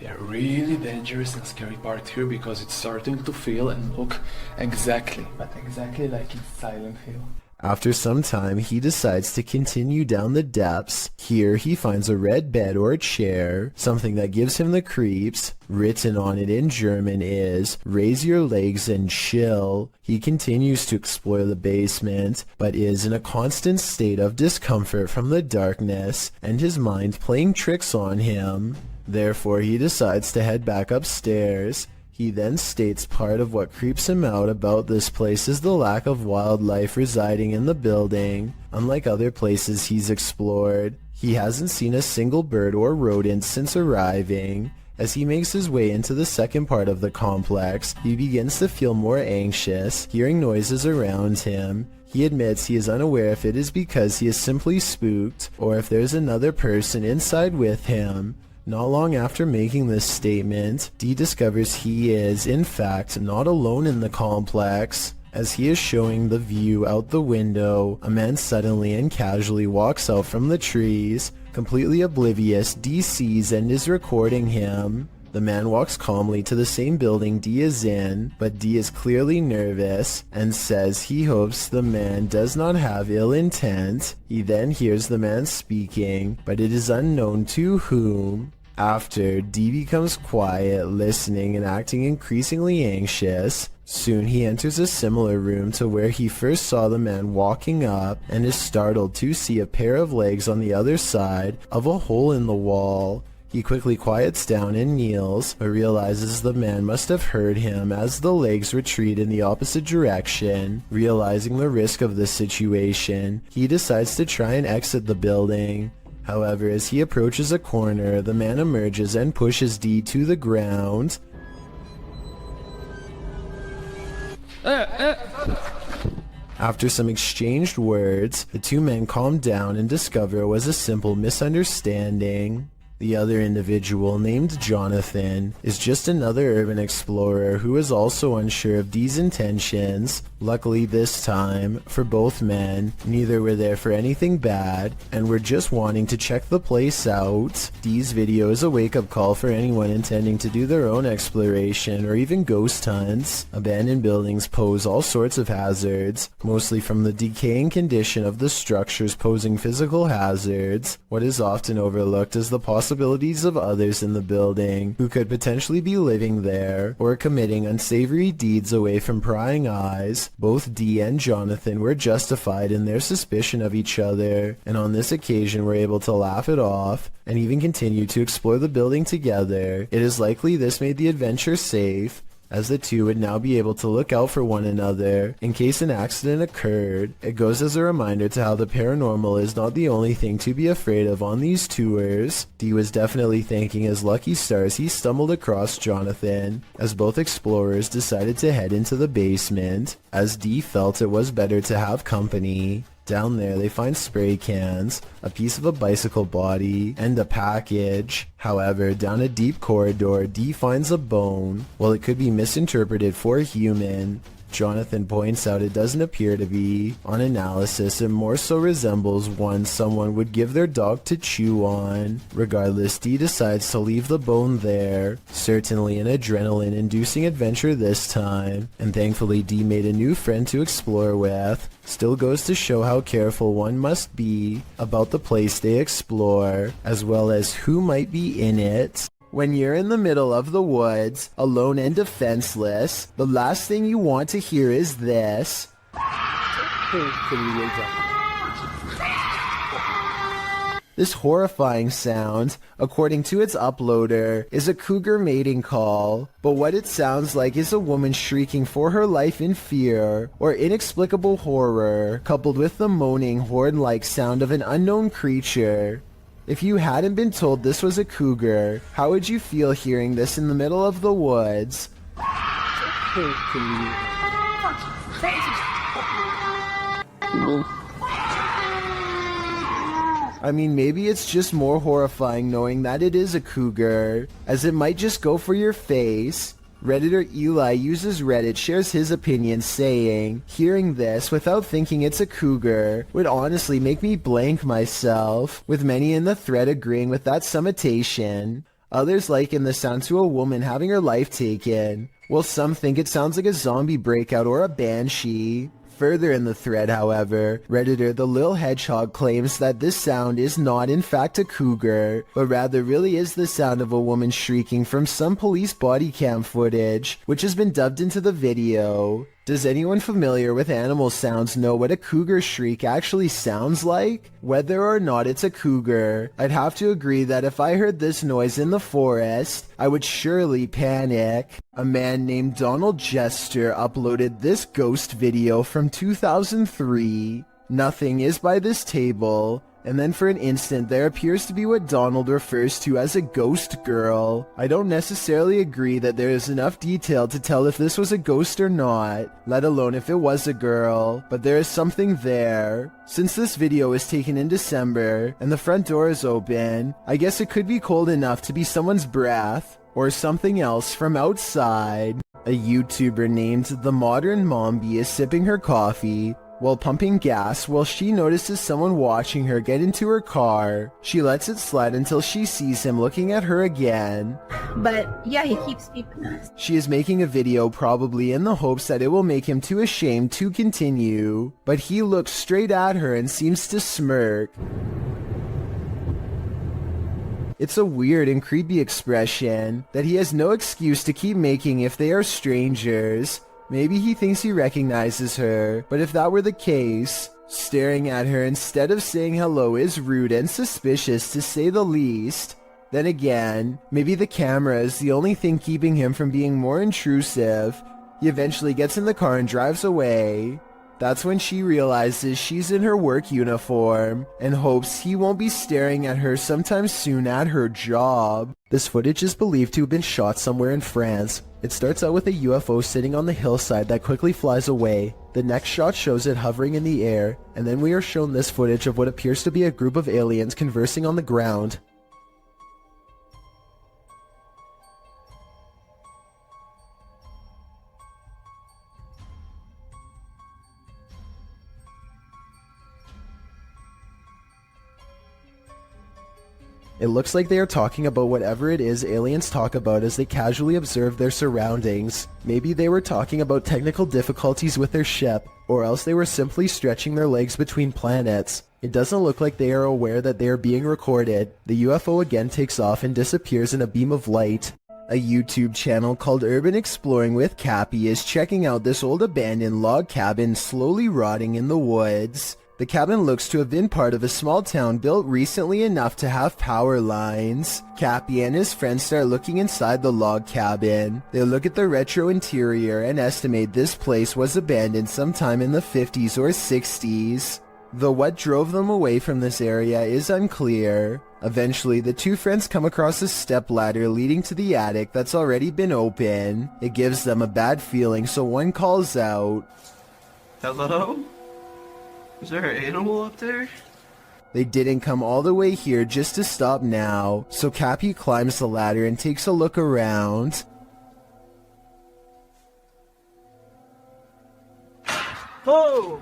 a really dangerous and scary part here because it's starting to feel and look exactly like in Silent Hill. After some time, he decides to continue down the depths. Here, he finds a red bed or chair, something that gives him the creeps. Written on it in German is, "Raise your legs and chill." He continues to explore the basement, but is in a constant state of discomfort from the darkness and his mind playing tricks on him. Therefore, he decides to head back upstairs. He then states part of what creeps him out about this place is the lack of wildlife residing in the building. Unlike other places he's explored, he hasn't seen a single bird or rodent since arriving. As he makes his way into the second part of the complex, he begins to feel more anxious, hearing noises around him. He admits he is unaware if it is because he is simply spooked, or if there's another person inside with him. Not long after making this statement, Dee discovers he is, in fact, not alone in the complex. As he is showing the view out the window, a man suddenly and casually walks out from the trees. Completely oblivious, Dee sees and is recording him. The man walks calmly to the same building Dee is in, but Dee is clearly nervous and says he hopes the man does not have ill intent. He then hears the man speaking, but it is unknown to whom. After, Dee becomes quiet, listening and acting increasingly anxious. Soon he enters a similar room to where he first saw the man walking up and is startled to see a pair of legs on the other side of a hole in the wall. He quickly quiets down and kneels, but realizes the man must have heard him as the legs retreat in the opposite direction. Realizing the risk of this situation, he decides to try and exit the building. However, as he approaches a corner, the man emerges and pushes Dee to the ground. After some exchanged words, the two men calm down and discover it was a simple misunderstanding. The other individual, named Jonathan, is just another urban explorer who is also unsure of Dee's intentions. Luckily this time, for both men, neither were there for anything bad, and were just wanting to check the place out. Dee's video is a wake-up call for anyone intending to do their own exploration or even ghost hunts. Abandoned buildings pose all sorts of hazards, mostly from the decaying condition of the structures posing physical hazards. What is often overlooked is the possibilities of others in the building who could potentially be living there or committing unsavory deeds away from prying eyes. Both Dee and Jonathan were justified in their suspicion of each other, and on this occasion were able to laugh it off and even continue to explore the building together. It is likely this made the adventure safe, as the two would now be able to look out for one another in case an accident occurred. It goes as a reminder to how the paranormal is not the only thing to be afraid of on these tours. Dee was definitely thanking his lucky stars he stumbled across Jonathan, as both explorers decided to head into the basement, as Dee felt it was better to have company. Down there they find spray cans, a piece of a bicycle body, and a package. However, down a deep corridor, Dee finds a bone. While it could be misinterpreted for a human, Jonathan points out it doesn't appear to be. On analysis, it more so resembles one someone would give their dog to chew on. Regardless, Dee decides to leave the bone there. Certainly an adrenaline-inducing adventure this time, and thankfully Dee made a new friend to explore with. Still goes to show how careful one must be about the place they explore, as well as who might be in it. When you're in the middle of the woods, alone and defenseless, the last thing you want to hear is this. This horrifying sound, according to its uploader, is a cougar mating call, but what it sounds like is a woman shrieking for her life in fear or inexplicable horror, coupled with the moaning horn-like sound of an unknown creature. If you hadn't been told this was a cougar, how would you feel hearing this in the middle of the woods? I mean, maybe it's just more horrifying knowing that it is a cougar, as it might just go for your face. Redditor Eli uses Reddit, shares his opinion, saying, hearing this without thinking it's a cougar would honestly make me blank myself, with many in the thread agreeing with that summatation. Others liken the sound to a woman having her life taken, while some think it sounds like a zombie breakout or a banshee. Further in the thread, however, Redditor The Lil Hedgehog claims that this sound is not in fact a cougar, but rather really is the sound of a woman shrieking from some police body cam footage, which has been dubbed into the video. Does anyone familiar with animal sounds know what a cougar shriek actually sounds like? Whether or not it's a cougar, I'd have to agree that if I heard this noise in the forest, I would surely panic. A man named Donald Jester uploaded this ghost video from 2003. Nothing is by this table. And then for an instant there appears to be what Donald refers to as a ghost girl. I don't necessarily agree that there is enough detail to tell if this was a ghost or not, let alone if it was a girl, but there is something there. Since this video was taken in December, and the front door is open, I guess it could be cold enough to be someone's breath, or something else from outside. A YouTuber named The Modern Mombi is sipping her coffee while pumping gas while she notices someone watching her get into her car. She lets it slide until she sees him looking at her again. But yeah, he keeps peeping us. She is making a video probably in the hopes that it will make him too ashamed to continue, but he looks straight at her and seems to smirk. It's a weird and creepy expression that he has no excuse to keep making if they are strangers. Maybe he thinks he recognizes her, but if that were the case, staring at her instead of saying hello is rude and suspicious to say the least. Then again, maybe the camera is the only thing keeping him from being more intrusive. He eventually gets in the car and drives away. That's when she realizes she's in her work uniform and hopes he won't be staring at her sometime soon at her job. This footage is believed to have been shot somewhere in France. It starts out with a UFO sitting on the hillside that quickly flies away. The next shot shows it hovering in the air, and then we are shown this footage of what appears to be a group of aliens conversing on the ground. It looks like they are talking about whatever it is aliens talk about as they casually observe their surroundings. Maybe they were talking about technical difficulties with their ship, or else they were simply stretching their legs between planets. It doesn't look like they are aware that they are being recorded. The UFO again takes off and disappears in a beam of light. A YouTube channel called Urban Exploring with Cappy is checking out this old abandoned log cabin slowly rotting in the woods. The cabin looks to have been part of a small town built recently enough to have power lines. Cappy and his friends start looking inside the log cabin. They look at the retro interior and estimate this place was abandoned sometime in the 50s or 60s. Though what drove them away from this area is unclear. Eventually, the two friends come across a stepladder leading to the attic that's already been open. It gives them a bad feeling, so one calls out, Hello? Is there an animal up there? They didn't come all the way here just to stop now, so Cappy climbs the ladder and takes a look around. Oh!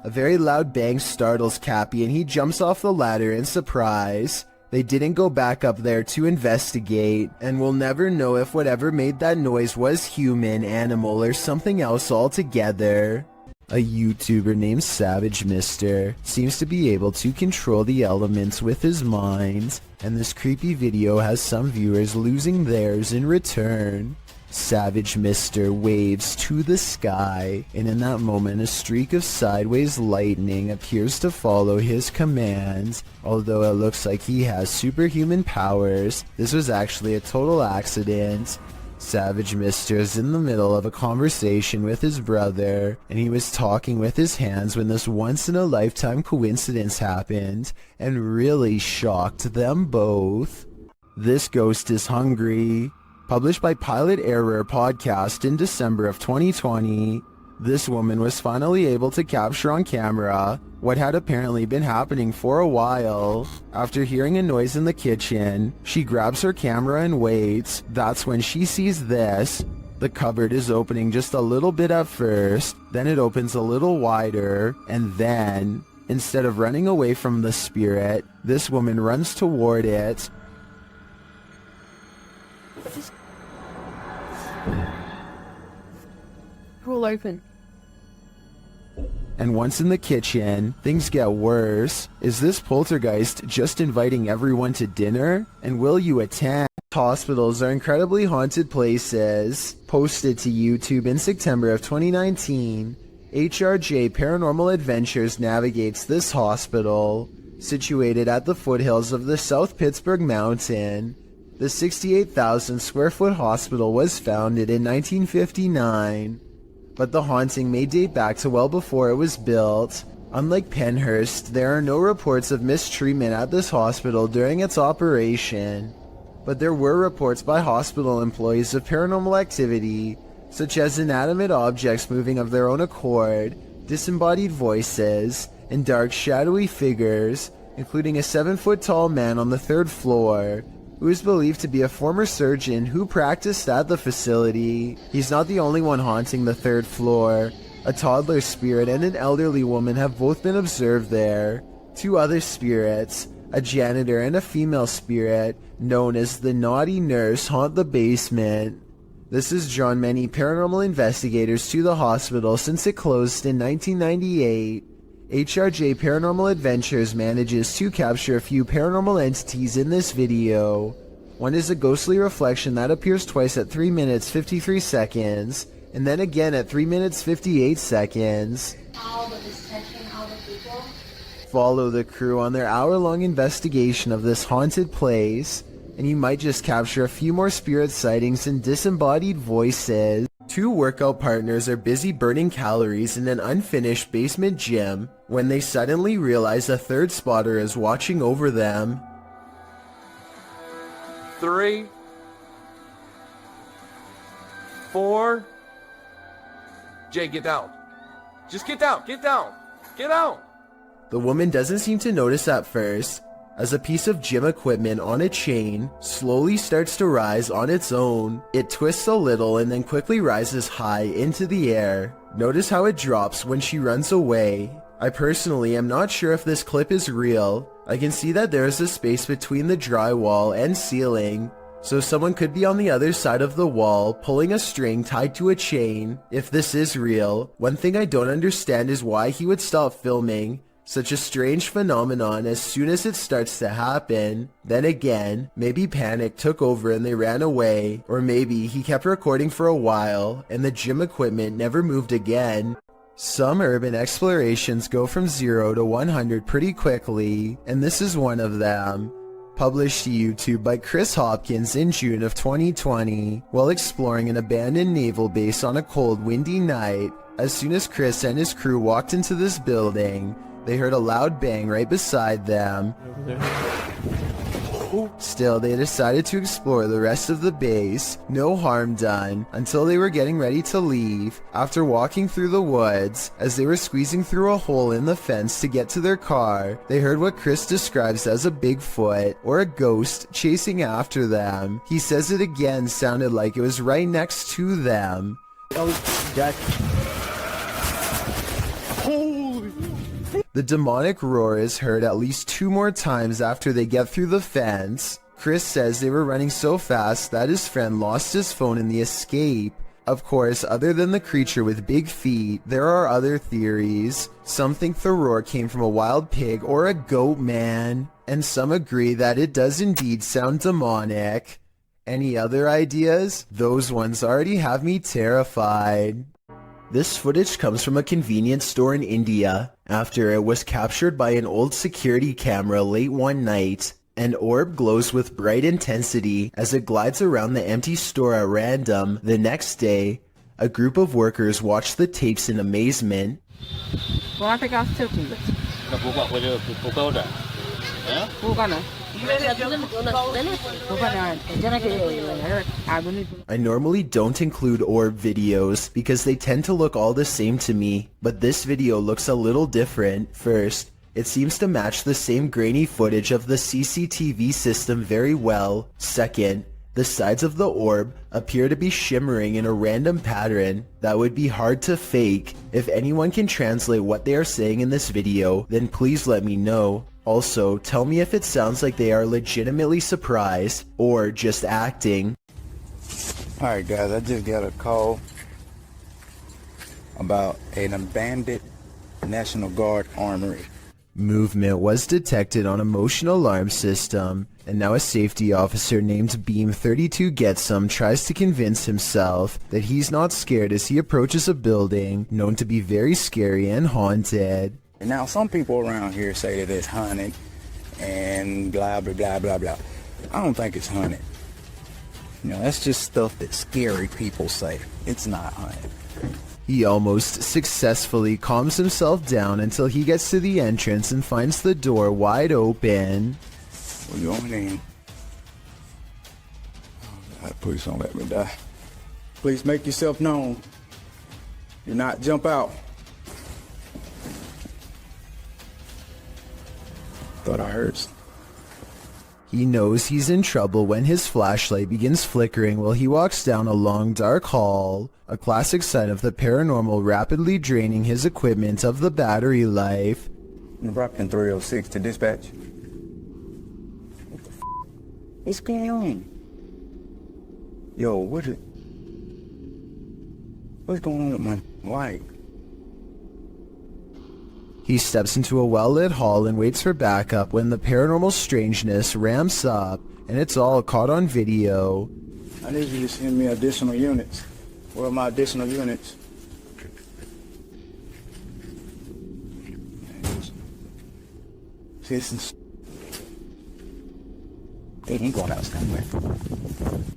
A very loud bang startles Cappy and he jumps off the ladder in surprise. They didn't go back up there to investigate, and we'll never know if whatever made that noise was human, animal, or something else altogether. A YouTuber named Savage Mister seems to be able to control the elements with his mind, and this creepy video has some viewers losing theirs in return. Savage Mister waves to the sky, and in that moment a streak of sideways lightning appears to follow his command. Although it looks like he has superhuman powers, this was actually a total accident. Savage Mister is in the middle of a conversation with his brother, and he was talking with his hands when this once-in-a-lifetime coincidence happened, and really shocked them both. This ghost is hungry. Published by Pilot Error Podcast in December of 2020. This woman was finally able to capture on camera what had apparently been happening for a while. After hearing a noise in the kitchen, she grabs her camera and waits. That's when she sees this. The cupboard is opening just a little bit at first, then it opens a little wider, and then, instead of running away from the spirit, this woman runs toward it. Roll open. And once in the kitchen, things get worse. Is this poltergeist just inviting everyone to dinner? And will you attend? Hospitals are incredibly haunted places. Posted to YouTube in September of 2019, HRJ Paranormal Adventures navigates this hospital. Situated at the foothills of the South Pittsburgh Mountain, the 68,000 square foot hospital was founded in 1959. But the haunting may date back to well before it was built. Unlike Penhurst, there are no reports of mistreatment at this hospital during its operation. But there were reports by hospital employees of paranormal activity, such as inanimate objects moving of their own accord, disembodied voices, and dark shadowy figures, including a 7-foot-tall man on the 3rd floor, who is believed to be a former surgeon who practiced at the facility. He's not the only one haunting the 3rd floor. A toddler spirit and an elderly woman have both been observed there. 2 other spirits, a janitor and a female spirit, known as the Naughty Nurse, haunt the basement. This has drawn many paranormal investigators to the hospital since it closed in 1998. HRJ Paranormal Adventures manages to capture a few paranormal entities in this video. One is a ghostly reflection that appears twice at 3 minutes 53 seconds, and then again at 3 minutes 58 seconds. Follow the crew on their hour-long investigation of this haunted place, and you might just capture a few more spirit sightings and disembodied voices. 2 workout partners are busy burning calories in an unfinished basement gym when they suddenly realize a 3rd spotter is watching over them. 3, 4. Jay, get down. Just get down, get down, get out. The woman doesn't seem to notice at first, as a piece of gym equipment on a chain slowly starts to rise on its own. It twists a little and then quickly rises high into the air. Notice how it drops when she runs away. I personally am not sure if this clip is real. I can see that there is a space between the drywall and ceiling, so someone could be on the other side of the wall pulling a string tied to a chain. If this is real, one thing I don't understand is why he would stop filming such a strange phenomenon as soon as it starts to happen. Then again, maybe panic took over and they ran away, or maybe he kept recording for a while and the gym equipment never moved again. Some urban explorations go from 0 to 100 pretty quickly, and this is one of them. Published to YouTube by Chris Hopkins in June of 2020, while exploring an abandoned naval base on a cold, windy night. As soon as Chris and his crew walked into this building, they heard a loud bang right beside them. Still, they decided to explore the rest of the base, no harm done, until they were getting ready to leave. After walking through the woods, as they were squeezing through a hole in the fence to get to their car, they heard what Chris describes as a Bigfoot, or a ghost, chasing after them. He says it again sounded like it was right next to them. The demonic roar is heard at least 2 more times after they get through the fence. Chris says they were running so fast that his friend lost his phone in the escape. Of course, other than the creature with big feet, there are other theories. Some think the roar came from a wild pig or a goat man, and some agree that it does indeed sound demonic. Any other ideas? Those ones already have me terrified. This footage comes from a convenience store in India after it was captured by an old security camera late one night. An orb glows with bright intensity as it glides around the empty store at random. The next day, a group of workers watch the tapes in amazement. I normally don't include orb videos because they tend to look all the same to me, but this video looks a little different. First, it seems to match the same grainy footage of the CCTV system very well. Second, the sides of the orb appear to be shimmering in a random pattern that would be hard to fake. If anyone can translate what they are saying in this video, then please let me know. Also, tell me if it sounds like they are legitimately surprised or just acting. Alright guys, I just got a call about an abandoned National Guard armory. Movement was detected on a motion alarm system, and now a safety officer named Beam 32 Getsum tries to convince himself that he's not scared as he approaches a building known to be very scary and haunted. Now some people around here say that it's haunted and blah blah blah blah blah. I don't think it's haunted. You know, that's just stuff that scary people say. It's not haunted. He almost successfully calms himself down until he gets to the entrance and finds the door wide open. We're going in. Oh God, please don't let me die. Please make yourself known. Do not jump out. Thought I heard something. He knows he's in trouble when his flashlight begins flickering while he walks down a long dark hall, a classic sign of the paranormal rapidly draining his equipment of the battery life. Brockton 306 to dispatch. What the f*** is going on? Yo, what's going on with my light? He steps into a well-lit hall and waits for backup when the paranormal strangeness ramps up, and it's all caught on video. I need you to send me additional units. Where are my additional units? Citizens. They ain't going out somewhere.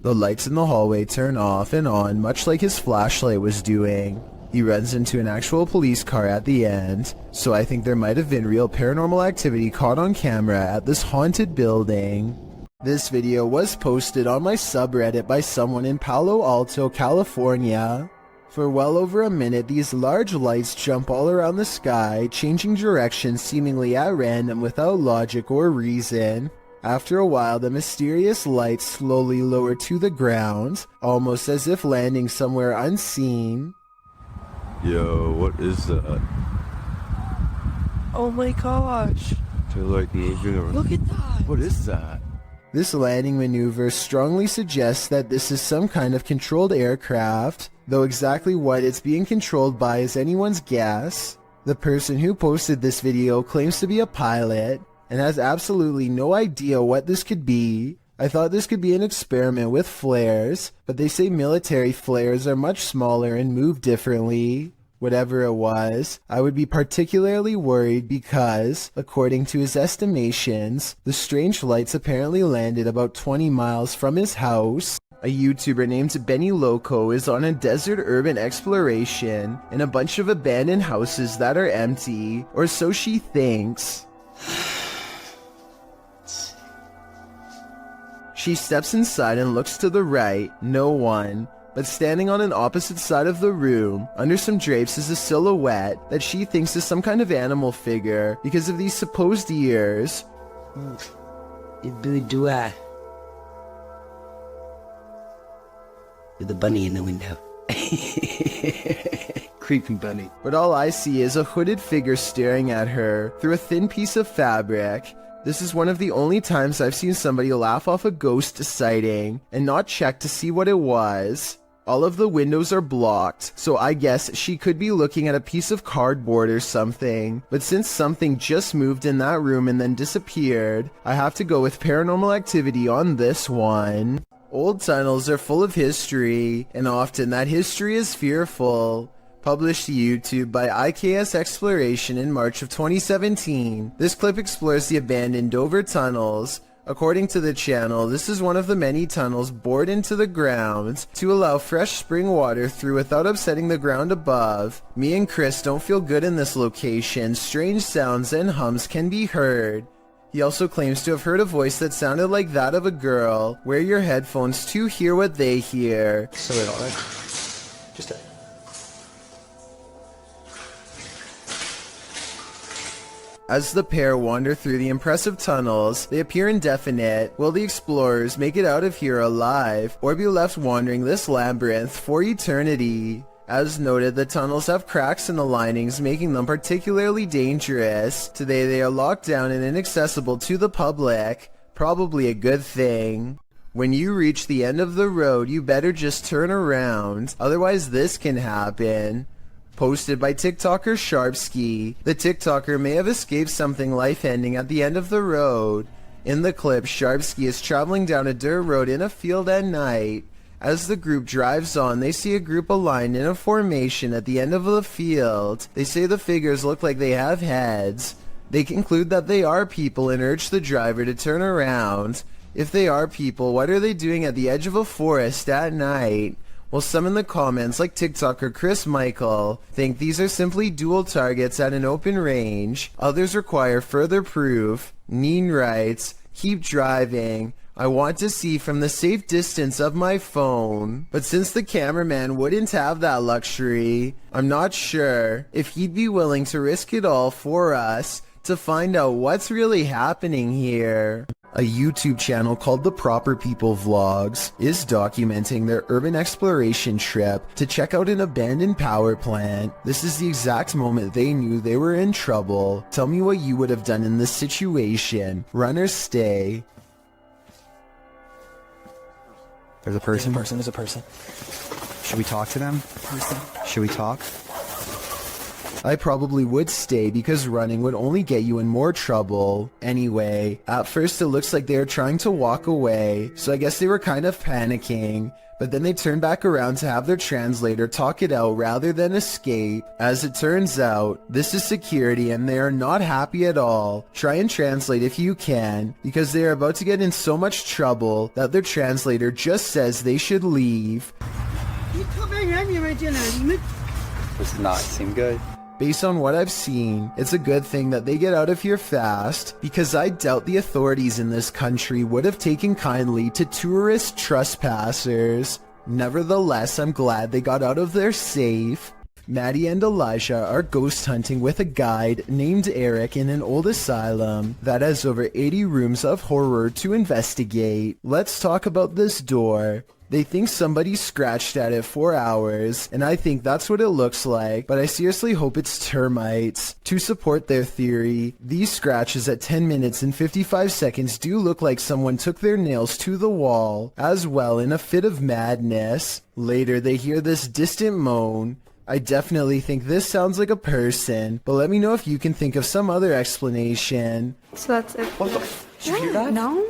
The lights in the hallway turn off and on, much like his flashlight was doing. He runs into an actual police car at the end, so I think there might have been real paranormal activity caught on camera at this haunted building. This video was posted on my subreddit by someone in Palo Alto, California. For well over a minute, these large lights jump all around the sky, changing direction seemingly at random without logic or reason. After a while, the mysterious lights slowly lower to the ground, almost as if landing somewhere unseen. Yo, what is that? Oh my gosh. They're like moving around. Look at that. What is that? This landing maneuver strongly suggests that this is some kind of controlled aircraft, though exactly what it's being controlled by is anyone's guess. The person who posted this video claims to be a pilot and has absolutely no idea what this could be. I thought this could be an experiment with flares, but they say military flares are much smaller and move differently. Whatever it was, I would be particularly worried because, according to his estimations, the strange lights apparently landed about 20 miles from his house. A YouTuber named Benny Loco is on a desert urban exploration in a bunch of abandoned houses that are empty, or so she thinks. She steps inside and looks to the right, no one. But standing on an opposite side of the room, under some drapes, is a silhouette that she thinks is some kind of animal figure because of these supposed ears. Do I? With the bunny in the window. Creepy bunny. But all I see is a hooded figure staring at her through a thin piece of fabric. This is one of the only times I've seen somebody laugh off a ghost sighting and not check to see what it was. All of the windows are blocked, so I guess she could be looking at a piece of cardboard or something. But since something just moved in that room and then disappeared, I have to go with paranormal activity on this one. Old tunnels are full of history, and often that history is fearful. Published to YouTube by IKS Exploration in March of 2017. This clip explores the abandoned Dover tunnels. According to the channel, this is one of the many tunnels bored into the ground to allow fresh spring water through without upsetting the ground above. Me and Chris don't feel good in this location. Strange sounds and hums can be heard. He also claims to have heard a voice that sounded like that of a girl. Wear your headphones to hear what they hear. So it all right. Just a... As the pair wander through the impressive tunnels, they appear indefinite. Will the explorers make it out of here alive, or be left wandering this labyrinth for eternity? As noted, the tunnels have cracks in the linings, making them particularly dangerous. Today they are locked down and inaccessible to the public. Probably a good thing. When you reach the end of the road, you better just turn around, otherwise this can happen. Posted by TikToker Sharpski. The TikToker may have escaped something life-ending at the end of the road. In the clip, Sharpski is traveling down a dirt road in a field at night. As the group drives on, they see a group aligned in a formation at the end of the field. They say the figures look like they have heads. They conclude that they are people and urge the driver to turn around. If they are people, what are they doing at the edge of a forest at night? Well, some in the comments, like TikToker Chris Michael, think these are simply dual targets at an open range. Others require further proof. Neen writes, "Keep driving. I want to see from the safe distance of my phone." But since the cameraman wouldn't have that luxury, I'm not sure if he'd be willing to risk it all for us to find out what's really happening here. A YouTube channel called The Proper People Vlogs is documenting their urban exploration trip to check out an abandoned power plant. This is the exact moment they knew they were in trouble. Tell me what you would have done in this situation. Run or stay. There's a person? There's a person. Should we talk to them? Should we talk? I probably would stay because running would only get you in more trouble. Anyway, at first it looks like they are trying to walk away, so I guess they were kind of panicking. But then they turn back around to have their translator talk it out rather than escape. As it turns out, this is security and they are not happy at all. Try and translate if you can, because they are about to get in so much trouble that their translator just says they should leave. Does not seem good. Based on what I've seen, it's a good thing that they get out of here fast, because I doubt the authorities in this country would have taken kindly to tourist trespassers. Nevertheless, I'm glad they got out of there safe. Maddie and Elijah are ghost hunting with a guide named Eric in an old asylum that has over 80 rooms of horror to investigate. Let's talk about this door. They think somebody scratched at it for hours, and I think that's what it looks like, but I seriously hope it's termites. To support their theory, these scratches at 10 minutes and 55 seconds do look like someone took their nails to the wall, as well in a fit of madness. Later, they hear this distant moan. I definitely think this sounds like a person, but let me know if you can think of some other explanation. So that's it. What the Did you hear that? No?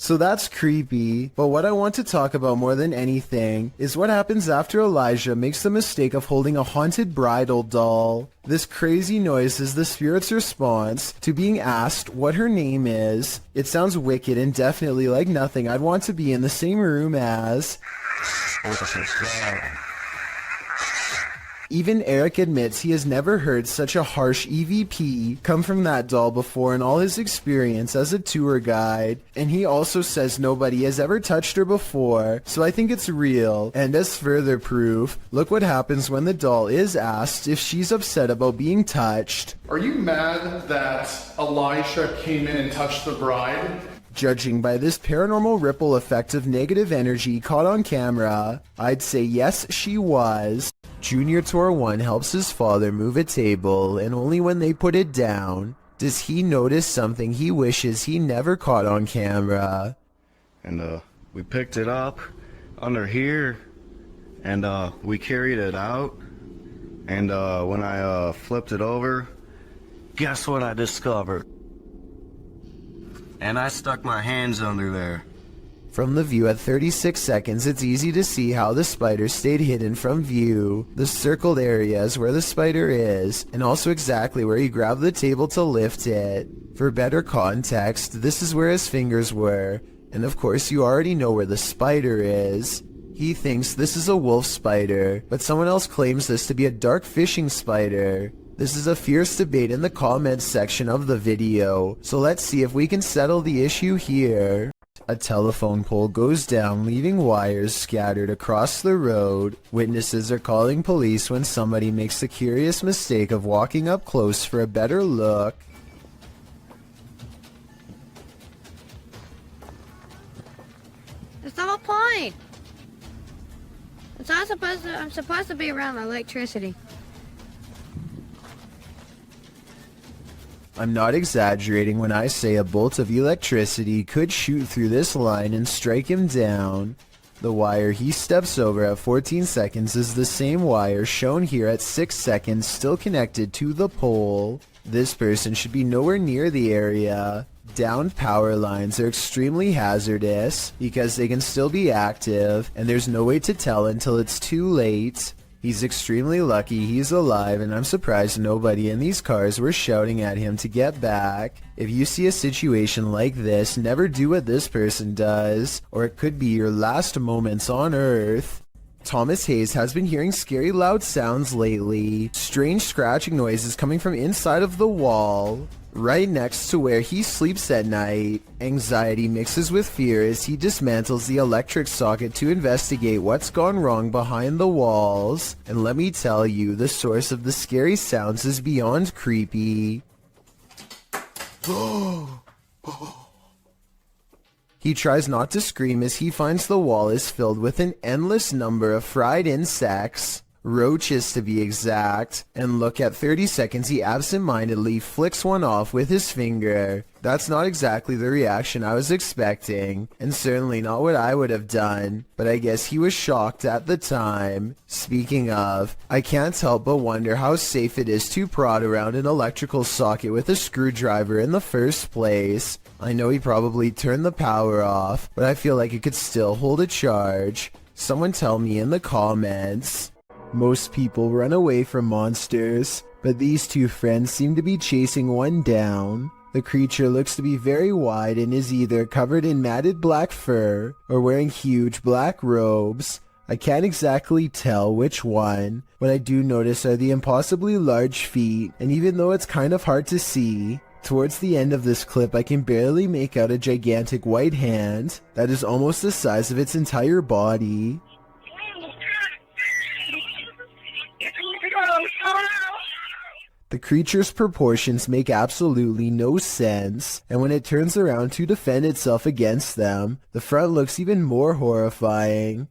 So that's creepy, but what I want to talk about more than anything is what happens after Elijah makes the mistake of holding a haunted bridal doll. This crazy noise is the spirit's response to being asked what her name is. It sounds wicked and definitely like nothing I'd want to be in the same room as. Even Eric admits he has never heard such a harsh EVP come from that doll before in all his experience as a tour guide. And he also says nobody has ever touched her before, so I think it's real. And as further proof, look what happens when the doll is asked if she's upset about being touched. Are you mad that Elisha came in and touched the bride? Judging by this paranormal ripple effect of negative energy caught on camera, I'd say yes, she was. Junior Tour 1 helps his father move a table, and only when they put it down does he notice something he wishes he never caught on camera. And we picked it up under here, and we carried it out, and when I flipped it over, guess what I discovered? And I stuck my hands under there. From the view at 36 seconds, it's easy to see how the spider stayed hidden from view. The circled areas where the spider is, and also exactly where he grabbed the table to lift it. For better context, this is where his fingers were, and of course you already know where the spider is. He thinks this is a wolf spider, but someone else claims this to be a dark fishing spider. This is a fierce debate in the comments section of the video, so let's see if we can settle the issue here. A telephone pole goes down, leaving wires scattered across the road. Witnesses are calling police when somebody makes the curious mistake of walking up close for a better look. That's the whole point. I'm supposed to be around electricity. I'm not exaggerating when I say a bolt of electricity could shoot through this line and strike him down. The wire he steps over at 14 seconds is the same wire shown here at 6 seconds, still connected to the pole. This person should be nowhere near the area. Downed power lines are extremely hazardous because they can still be active, and there's no way to tell until it's too late. He's extremely lucky he's alive, and I'm surprised nobody in these cars were shouting at him to get back. If you see a situation like this, never do what this person does, or it could be your last moments on Earth. Thomas Hayes has been hearing scary loud sounds lately. Strange scratching noises coming from inside of the wall, right next to where he sleeps at night. Anxiety mixes with fear as he dismantles the electric socket to investigate what's gone wrong behind the walls. And let me tell you, the source of the scary sounds is beyond creepy. He tries not to scream as he finds the wall is filled with an endless number of fried insects. Roaches to be exact, and look, at 30 seconds he absent-mindedly flicks one off with his finger. That's not exactly the reaction I was expecting, and certainly not what I would have done, but I guess he was shocked at the time. Speaking of, I can't help but wonder how safe it is to prod around an electrical socket with a screwdriver in the first place. I know he probably turned the power off, but I feel like it could still hold a charge. Someone tell me in the comments. Most people run away from monsters, but these two friends seem to be chasing one down. The creature looks to be very wide and is either covered in matted black fur or wearing huge black robes. I can't exactly tell which one. What I do notice are the impossibly large feet, and even though it's kind of hard to see, towards the end of this clip I can barely make out a gigantic white hand that is almost the size of its entire body. The creature's proportions make absolutely no sense, and when it turns around to defend itself against them, the front looks even more horrifying.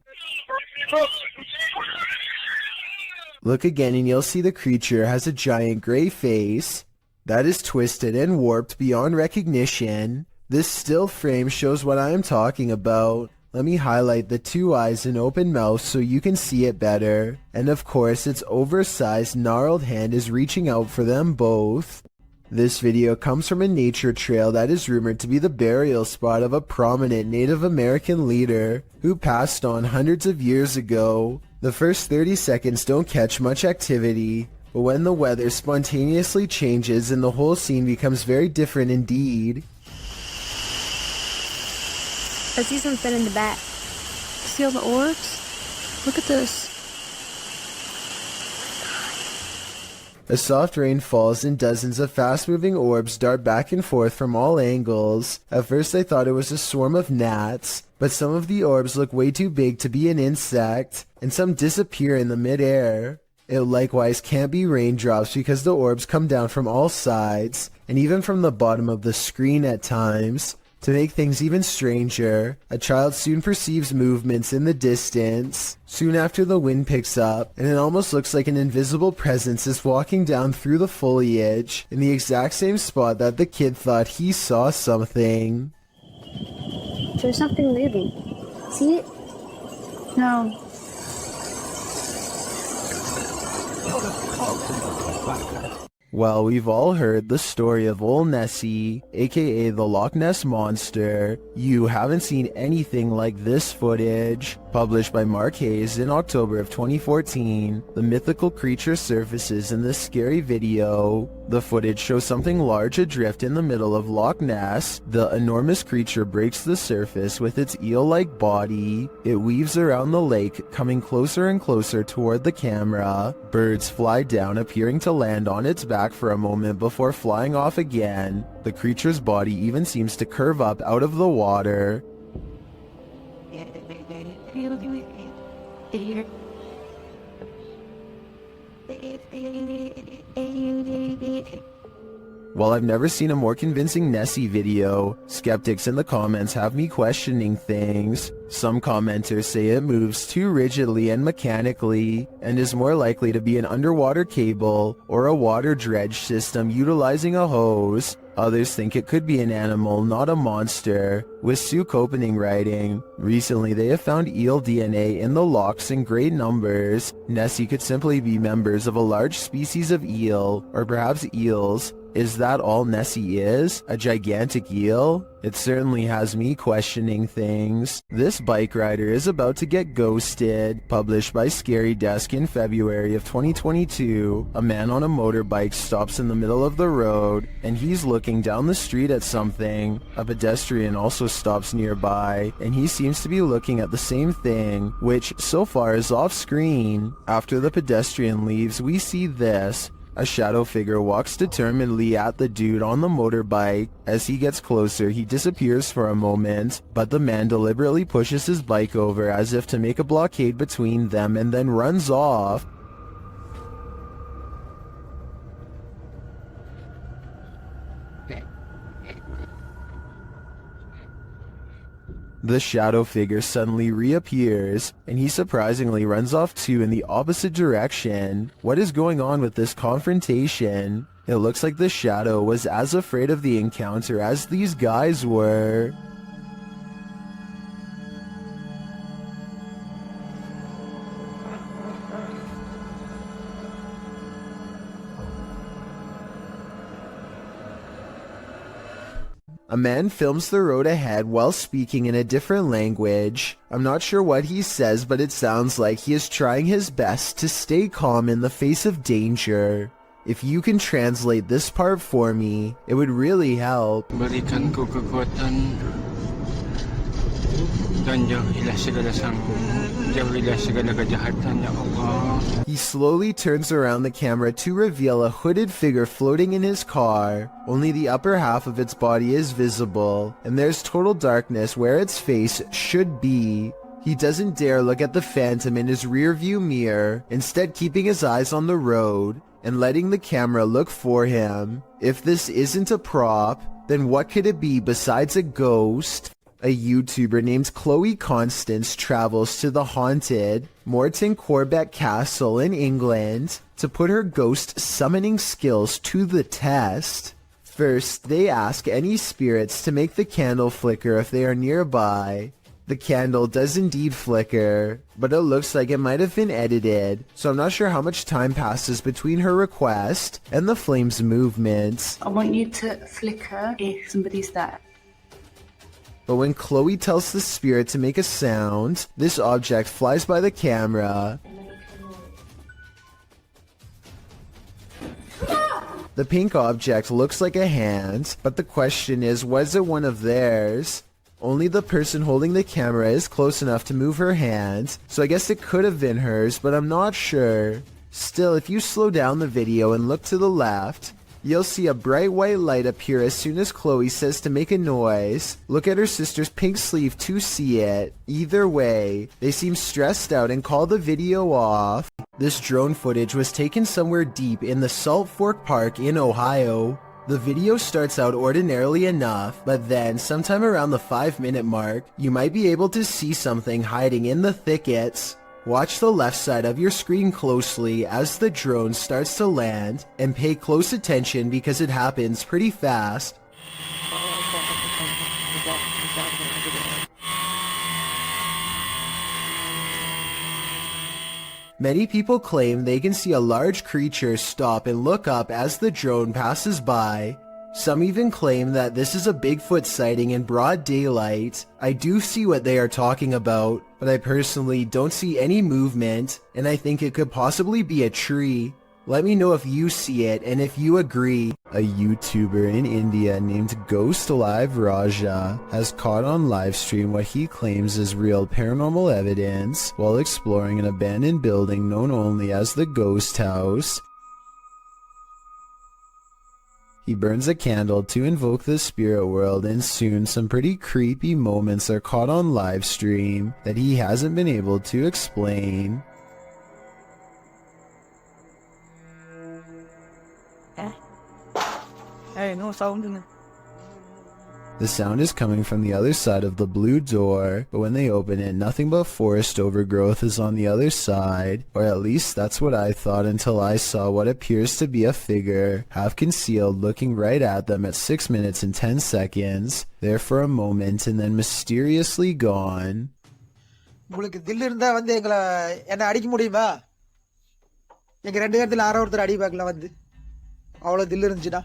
Look again and you'll see the creature has a giant gray face that is twisted and warped beyond recognition. This still frame shows what I am talking about. Let me highlight the two eyes and open mouth so you can see it better. And of course, its oversized, gnarled hand is reaching out for them both. This video comes from a nature trail that is rumored to be the burial spot of a prominent Native American leader who passed on hundreds of years ago. The first 30 seconds don't catch much activity, but when the weather spontaneously changes and the whole scene becomes very different indeed. I see something in the back. See all the orbs? Look at this. A soft rain falls and dozens of fast-moving orbs dart back and forth from all angles. At first I thought it was a swarm of gnats, but some of the orbs look way too big to be an insect, and some disappear in the mid-air. It likewise can't be raindrops because the orbs come down from all sides, and even from the bottom of the screen at times. To make things even stranger, a child soon perceives movements in the distance. Soon after, the wind picks up, and it almost looks like an invisible presence is walking down through the foliage in the exact same spot that the kid thought he saw something. There's something moving. See it? No. Well, we've all heard the story of old Nessie, aka the Loch Ness Monster. You haven't seen anything like this footage. Published by Mark Hayes in October of 2014, the mythical creature surfaces in this scary video. The footage shows something large adrift in the middle of Loch Ness. The enormous creature breaks the surface with its eel-like body. It weaves around the lake, coming closer and closer toward the camera. Birds fly down, appearing to land on its back for a moment before flying off again. The creature's body even seems to curve up out of the water. While I've never seen a more convincing Nessie video, skeptics in the comments have me questioning things. Some commenters say it moves too rigidly and mechanically, and is more likely to be an underwater cable or a water dredge system utilizing a hose. Others think it could be an animal, not a monster. With Sue Copening writing, recently they have found eel DNA in the lochs in great numbers. Nessie could simply be members of a large species of eel, or perhaps eels. Is that all Nessie is? A gigantic eel? It certainly has me questioning things. This bike rider is about to get ghosted. Published by Scary Desk in February of 2022, a man on a motorbike stops in the middle of the road, and he's looking down the street at something. A pedestrian also stops nearby, and he seems to be looking at the same thing, which so far is off screen. After the pedestrian leaves, we see this. A shadow figure walks determinedly at the dude on the motorbike. As he gets closer, he disappears for a moment, but the man deliberately pushes his bike over as if to make a blockade between them and then runs off. The shadow figure suddenly reappears, and he surprisingly runs off too in the opposite direction. What is going on with this confrontation? It looks like the shadow was as afraid of the encounter as these guys were. A man films the road ahead while speaking in a different language. I'm not sure what he says, but it sounds like he is trying his best to stay calm in the face of danger. If you can translate this part for me, it would really help. Berikan ku kekuatan dan jauhilah segala sanggup, jauhilah segala kejahatan, ya Allah. He slowly turns around the camera to reveal a hooded figure floating in his car. Only the upper half of its body is visible, and there's total darkness where its face should be. He doesn't dare look at the phantom in his rearview mirror, instead keeping his eyes on the road and letting the camera look for him. If this isn't a prop, then what could it be besides a ghost? A YouTuber named Chloe Constance travels to the haunted Morton Corbett Castle in England to put her ghost summoning skills to the test. First, they ask any spirits to make the candle flicker if they are nearby. The candle does indeed flicker, but it looks like it might have been edited, so I'm not sure how much time passes between her request and the flame's movement. I want you to flicker if somebody's there. But when Chloe tells the spirit to make a sound, this object flies by the camera. The pink object looks like a hand, but the question is, was it one of theirs? Only the person holding the camera is close enough to move her hand, so I guess it could have been hers, but I'm not sure. Still, if you slow down the video and look to the left, you'll see a bright white light appear as soon as Chloe says to make a noise. Look at her sister's pink sleeve to see it. Either way, they seem stressed out and call the video off. This drone footage was taken somewhere deep in the Salt Fork Park in Ohio. The video starts out ordinarily enough, but then sometime around the 5-minute mark, you might be able to see something hiding in the thickets. Watch the left side of your screen closely as the drone starts to land, and pay close attention because it happens pretty fast. Many people claim they can see a large creature stop and look up as the drone passes by. Some even claim that this is a Bigfoot sighting in broad daylight. I do see what they are talking about, but I personally don't see any movement, and I think it could possibly be a tree. Let me know if you see it and if you agree. A YouTuber in India named Ghost Live Raja has caught on livestream what he claims is real paranormal evidence while exploring an abandoned building known only as the Ghost House. He burns a candle to invoke the spirit world, and soon some pretty creepy moments are caught on livestream that he hasn't been able to explain. Hey, no sound in it. The sound is coming from the other side of the blue door, but when they open it, nothing but forest overgrowth is on the other side, or at least that's what I thought until I saw what appears to be a figure, half concealed, looking right at them at 6 minutes and 10 seconds, there for a moment and then mysteriously gone. உங்களுக்கு தில் இருந்தா வந்து எங்களை என்ன அடிக்க முடியுமா? எங்க ரெண்டு இடத்துல ஆற ஒருத்தர் அடி பார்க்கலாம் வந்து அவ்வளவு தில் இருந்துச்சுடா.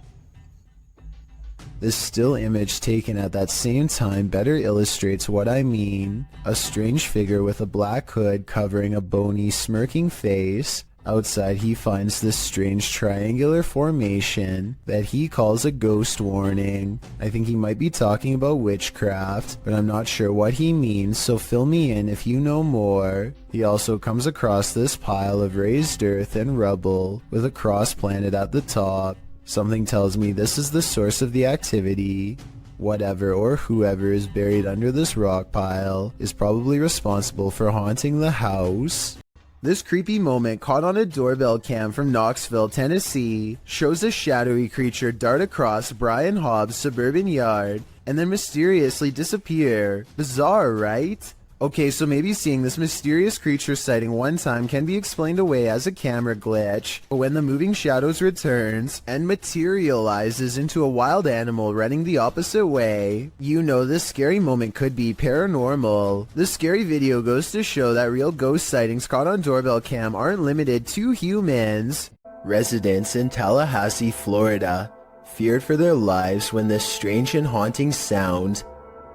This still image taken at that same time better illustrates what I mean. A strange figure with a black hood covering a bony, smirking face. Outside he finds this strange triangular formation that he calls a ghost warning. I think he might be talking about witchcraft, but I'm not sure what he means, so fill me in if you know more. He also comes across this pile of raised earth and rubble with a cross planted at the top. Something tells me this is the source of the activity. Whatever or whoever is buried under this rock pile is probably responsible for haunting the house. This creepy moment caught on a doorbell cam from Knoxville, Tennessee, shows a shadowy creature dart across Brian Hobbs' suburban yard and then mysteriously disappear. Bizarre, right? Okay, so maybe seeing this mysterious creature sighting one time can be explained away as a camera glitch, but when the moving shadows returns and materializes into a wild animal running the opposite way, you know this scary moment could be paranormal. This scary video goes to show that real ghost sightings caught on doorbell cam aren't limited to humans. Residents in Tallahassee, Florida, feared for their lives when this strange and haunting sound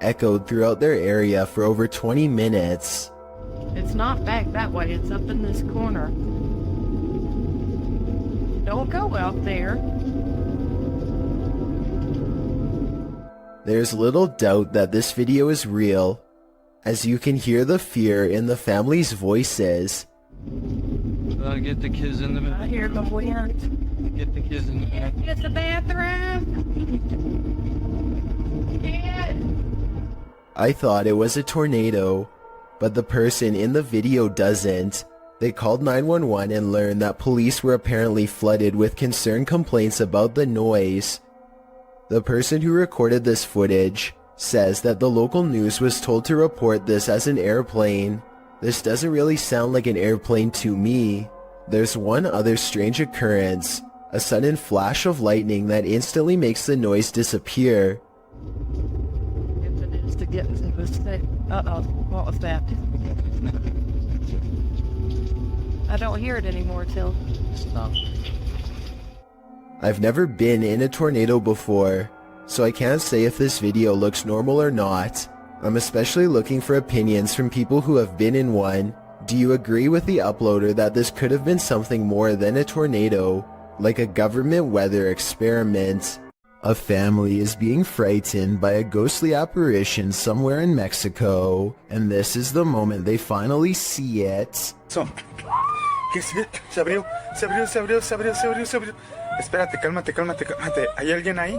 echoed throughout their area for over 20 minutes. It's not back that way, it's up in this corner. Don't go out there. There's little doubt that this video is real, as you can hear the fear in the family's voices. Get the kids in the bathroom. I hear the wind. Get the kids in the bathroom. Get the bathroom. Get. I thought it was a tornado, but the person in the video doesn't. They called 911 and learned that police were apparently flooded with concerned complaints about the noise. The person who recorded this footage says that the local news was told to report this as an airplane. This doesn't really sound like an airplane to me. There's one other strange occurrence, a sudden flash of lightning that instantly makes the noise disappear. To get into the state. Uh-oh, what was that? I don't hear it anymore till stop. I've never been in a tornado before, so I can't say if this video looks normal or not. I'm especially looking for opinions from people who have been in one. Do you agree with the uploader that this could have been something more than a tornado, like a government weather experiment? A family is being frightened by a ghostly apparition somewhere in Mexico, and this is the moment they finally see it. ¿Qué es? Se abrió. Espérate, cálmate. ¿Hay alguien ahí?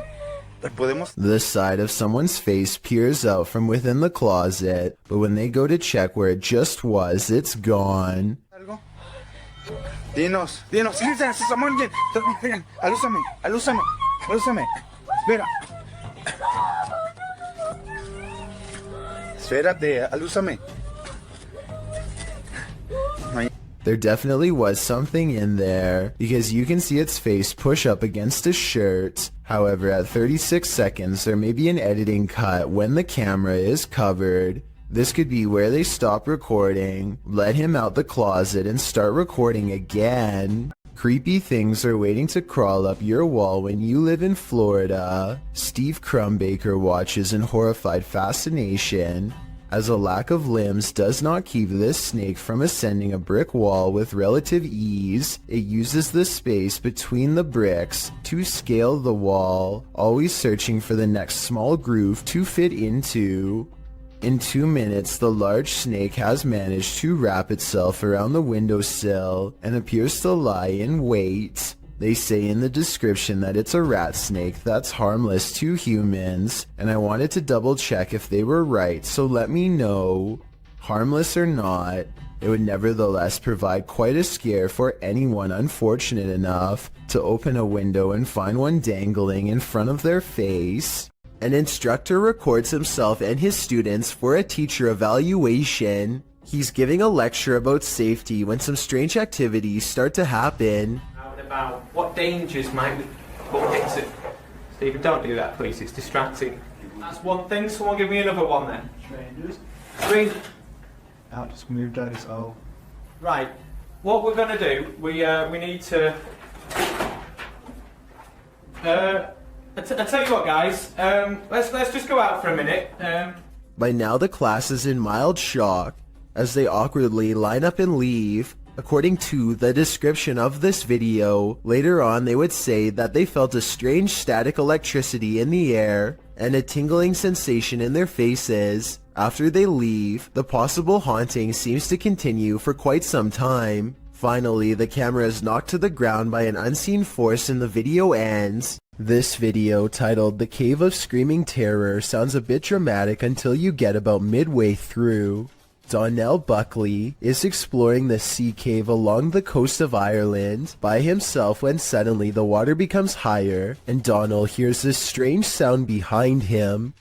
¿Podemos? The side of someone's face peers out from within the closet, but when they go to check where it just was, it's gone. ¿Algo? Dinos. Alúzame. Espérate, alúzame. There definitely was something in there, because you can see its face push up against a shirt. However, at 36 seconds, there may be an editing cut when the camera is covered. This could be where they stop recording, let him out the closet, and start recording again. Creepy things are waiting to crawl up your wall when you live in Florida. Steve Crumbaker watches in horrified fascination, as a lack of limbs does not keep this snake from ascending a brick wall with relative ease. It uses the space between the bricks to scale the wall, always searching for the next small groove to fit into. In 2 minutes, the large snake has managed to wrap itself around the windowsill and appears to lie in wait. They say in the description that it's a rat snake that's harmless to humans, and I wanted to double check if they were right, so let me know. Harmless or not, it would nevertheless provide quite a scare for anyone unfortunate enough to open a window and find one dangling in front of their face. An instructor records himself and his students for a teacher evaluation. He's giving a lecture about safety when some strange activities start to happen. About what dangers might we put into. Stephen, don't do that, please. It's distracting. That's one thing. Someone give me another one then. Strangers. Out, just move those. Oh. Right. What we're going to do, we need to. I tell you what, guys. Let's just go out for a minute. By now, the class is in mild shock as they awkwardly line up and leave. According to the description of this video, later on they would say that they felt a strange static electricity in the air and a tingling sensation in their faces. After they leave, the possible haunting seems to continue for quite some time. Finally, the camera is knocked to the ground by an unseen force and the video ends. This video, titled The Cave of Screaming Terror, sounds a bit dramatic until you get about midway through. Donnell Buckley is exploring the sea cave along the coast of Ireland by himself when suddenly the water becomes higher and Donnell hears this strange sound behind him.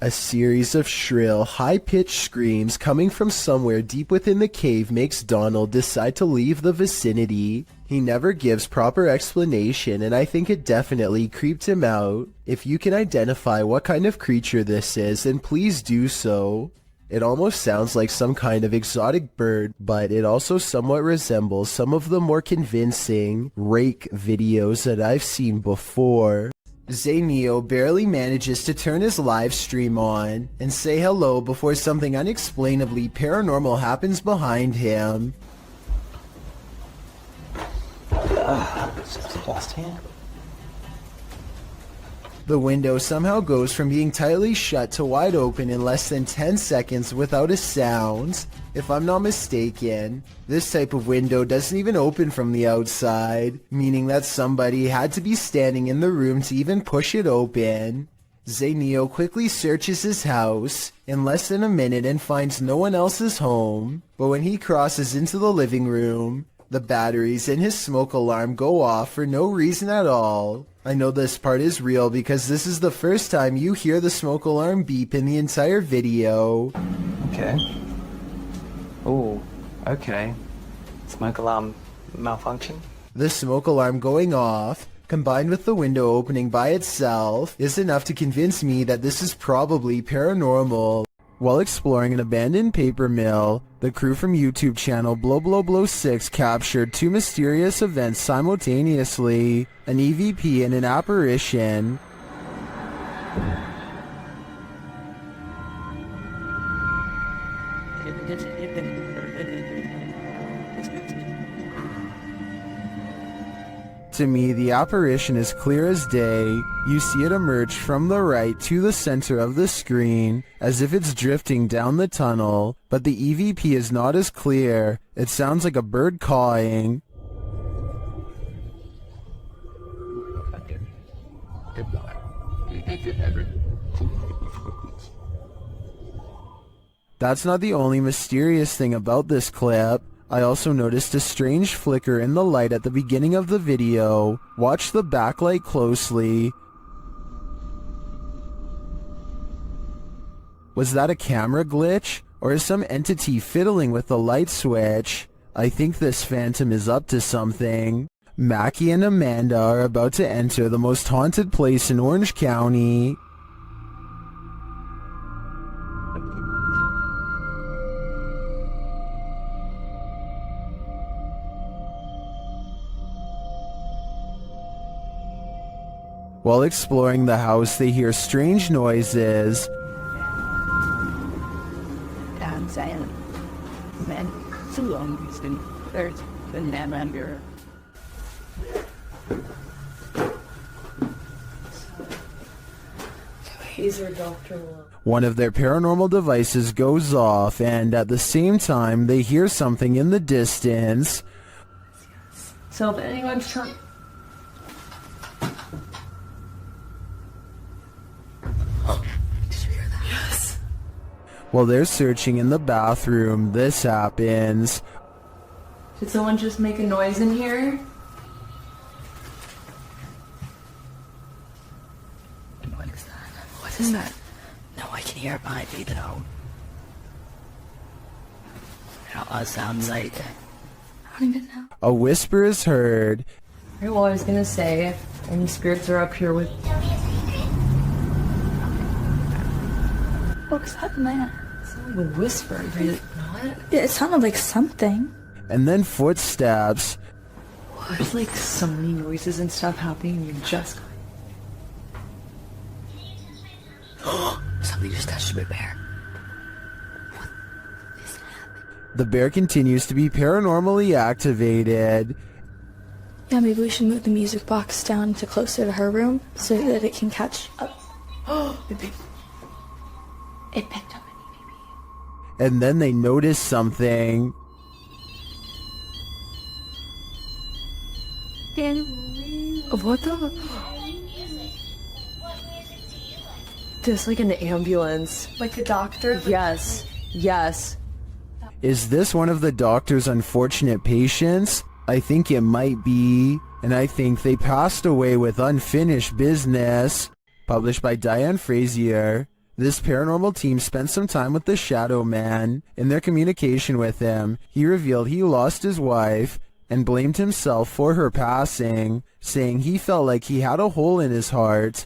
A series of shrill, high-pitched screams coming from somewhere deep within the cave makes Donald decide to leave the vicinity. He never gives proper explanation, and I think it definitely creeped him out. If you can identify what kind of creature this is, then please do so. It almost sounds like some kind of exotic bird, but it also somewhat resembles some of the more convincing rake videos that I've seen before. Zayneo barely manages to turn his live stream on and say hello before something unexplainably paranormal happens behind him. The window somehow goes from being tightly shut to wide open in less than 10 seconds without a sound. If I'm not mistaken, this type of window doesn't even open from the outside, meaning that somebody had to be standing in the room to even push it open. Zayneo quickly searches his house in less than a minute and finds no one else is home, but when he crosses into the living room, the batteries in his smoke alarm go off for no reason at all. I know this part is real because this is the first time you hear the smoke alarm beep in the entire video. Okay. Oh, okay. Smoke alarm malfunction? The smoke alarm going off, combined with the window opening by itself, is enough to convince me that this is probably paranormal. While exploring an abandoned paper mill, the crew from YouTube channel Blow6 captured two mysterious events simultaneously, an EVP and an apparition. To me, the apparition is clear as day. You see it emerge from the right to the center of the screen, as if it's drifting down the tunnel, but the EVP is not as clear. It sounds like a bird cawing. That's not the only mysterious thing about this clip. I also noticed a strange flicker in the light at the beginning of the video. Watch the backlight closely. Was that a camera glitch? Or is some entity fiddling with the light switch? I think this phantom is up to something. Mackie and Amanda are about to enter the most haunted place in Orange County. While exploring the house, they hear strange noises. I'm saying, man, so long it's been there's been that around here. One of their paranormal devices goes off, and at the same time, they hear something in the distance. So if anyone's trying... Yes. While they're searching in the bathroom, this happens. Did someone just make a noise in here? What is that? What is that? No, I can hear it behind me though. It sounds like... I don't even know. A whisper is heard. Okay, well, I was gonna say, if any spirits are up here with... What was that, man? Someone whispered, did it not? Yeah, it sounded like something. And then footsteps. There's like so many noises and stuff happening, and you just... Somebody just touched my bear. The bear continues to be paranormally activated. Yeah, maybe we should move the music box down to closer to her room so that it can catch up. It picked up. And then they notice something. What the... There's like an ambulance. Like a doctor? Yes. Yes. Is this one of the doctor's unfortunate patients? I think it might be. And I think they passed away with unfinished business. Published by Diane Frazier. This paranormal team spent some time with the Shadow Man. In their communication with him, he revealed he lost his wife and blamed himself for her passing, saying he felt like he had a hole in his heart.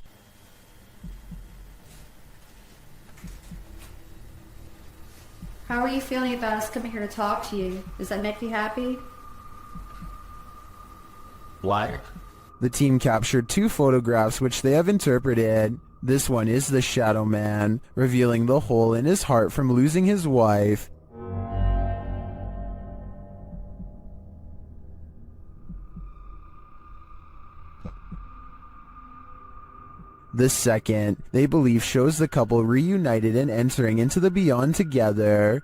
How are you feeling about us coming here to talk to you? Does that make you happy? Why? The team captured 2 photographs which they have interpreted. This one is the Shadow Man, revealing the hole in his heart from losing his wife. The second, they believe, shows the couple reunited and entering into the beyond together.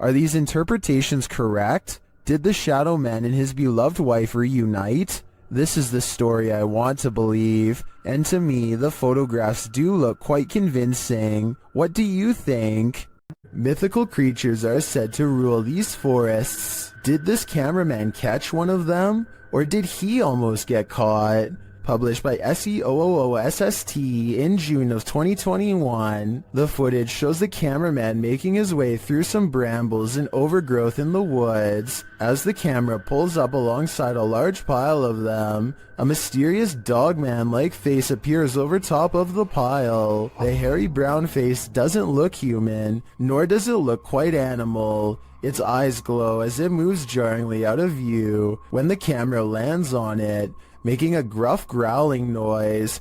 Are these interpretations correct? Did the Shadow Man and his beloved wife reunite? This is the story I want to believe, and to me, the photographs do look quite convincing. What do you think? Mythical creatures are said to rule these forests. Did this cameraman catch one of them? Or did he almost get caught? Published by SEOOOSST in June of 2021, the footage shows the cameraman making his way through some brambles and overgrowth in the woods. As the camera pulls up alongside a large pile of them, a mysterious dogman-like face appears over top of the pile. The hairy brown face doesn't look human, nor does it look quite animal. Its eyes glow as it moves jarringly out of view when the camera lands on it, making a gruff growling noise.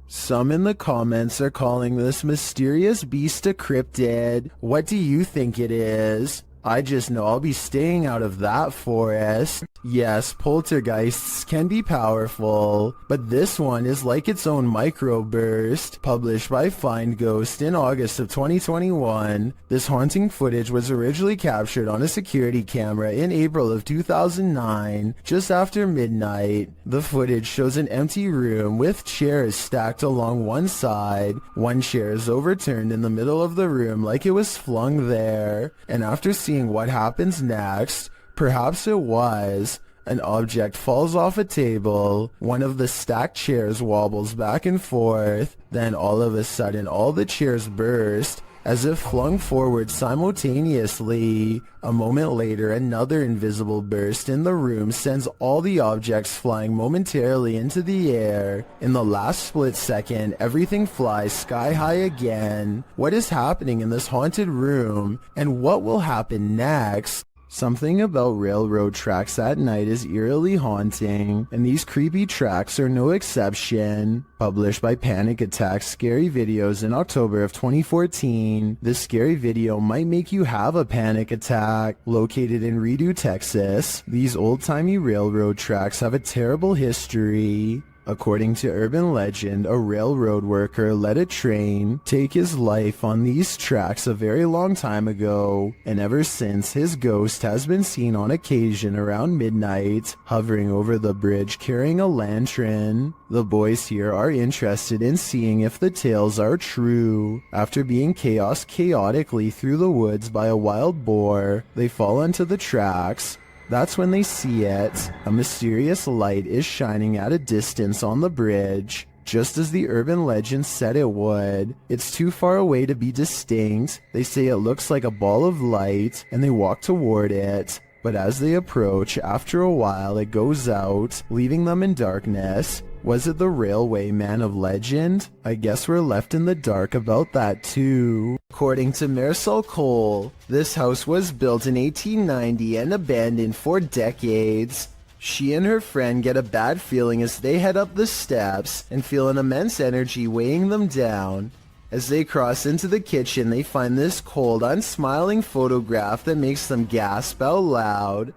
Some in the comments are calling this mysterious beast a cryptid. What do you think it is? I just know I'll be staying out of that forest. Yes, poltergeists can be powerful, but this one is like its own microburst. Published by Find Ghost in August of 2021, this haunting footage was originally captured on a security camera in April of 2009, just after midnight. The footage shows an empty room with chairs stacked along one side. One chair is overturned in the middle of the room like it was flung there, and after seeing what happens next, perhaps it was An object falls off a table, one of the stacked chairs wobbles back and forth, then all of a sudden all the chairs burst, as if flung forward simultaneously. A moment later, another invisible burst in the room sends all the objects flying momentarily into the air. In the last split second, everything flies sky high again. What is happening in this haunted room, and what will happen next? Something about railroad tracks at night is eerily haunting, and these creepy tracks are no exception. Published by Panic Attack Scary Videos in October of 2014, this scary video might make you have a panic attack. Located in Redo, Texas, these old-timey railroad tracks have a terrible history. According to urban legend, a railroad worker let a train take his life on these tracks a very long time ago, and ever since his ghost has been seen on occasion around midnight, hovering over the bridge carrying a lantern. The boys here are interested in seeing if the tales are true. After being chaotically through the woods by a wild boar, they fall onto the tracks. That's when they see it. A mysterious light is shining at a distance on the bridge, just as the urban legend said it would. It's too far away to be distinct. They say it looks like a ball of light, and they walk toward it. But as they approach, after a while it goes out, leaving them in darkness. Was it the railway man of legend? I guess we're left in the dark about that too. According to Marisol Cole, this house was built in 1890 and abandoned for decades. She and her friend get a bad feeling as they head up the steps and feel an immense energy weighing them down. As they cross into the kitchen, they find this cold, unsmiling photograph that makes them gasp out loud.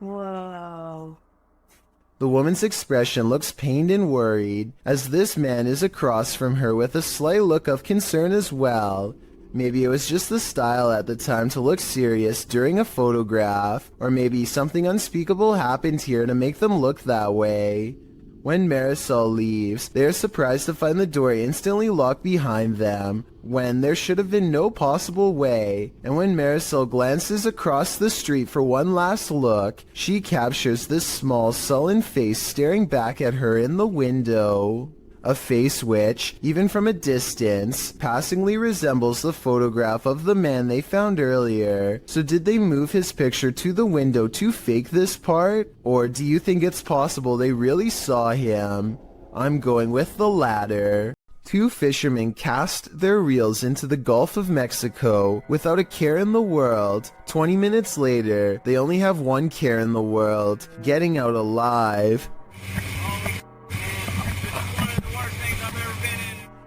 Wow. The woman's expression looks pained and worried, as this man is across from her with a slight look of concern as well. Maybe it was just the style at the time to look serious during a photograph, or maybe something unspeakable happened here to make them look that way. When Marisol leaves, they are surprised to find the door instantly locked behind them, when there should have been no possible way. And when Marisol glances across the street for one last look, she captures this small, sullen face staring back at her in the window. A face which, even from a distance, passingly resembles the photograph of the man they found earlier. So did they move his picture to the window to fake this part? Or do you think it's possible they really saw him? I'm going with the latter. Two fishermen cast their reels into the Gulf of Mexico without a care in the world. 20 minutes later, they only have one care in the world: getting out alive.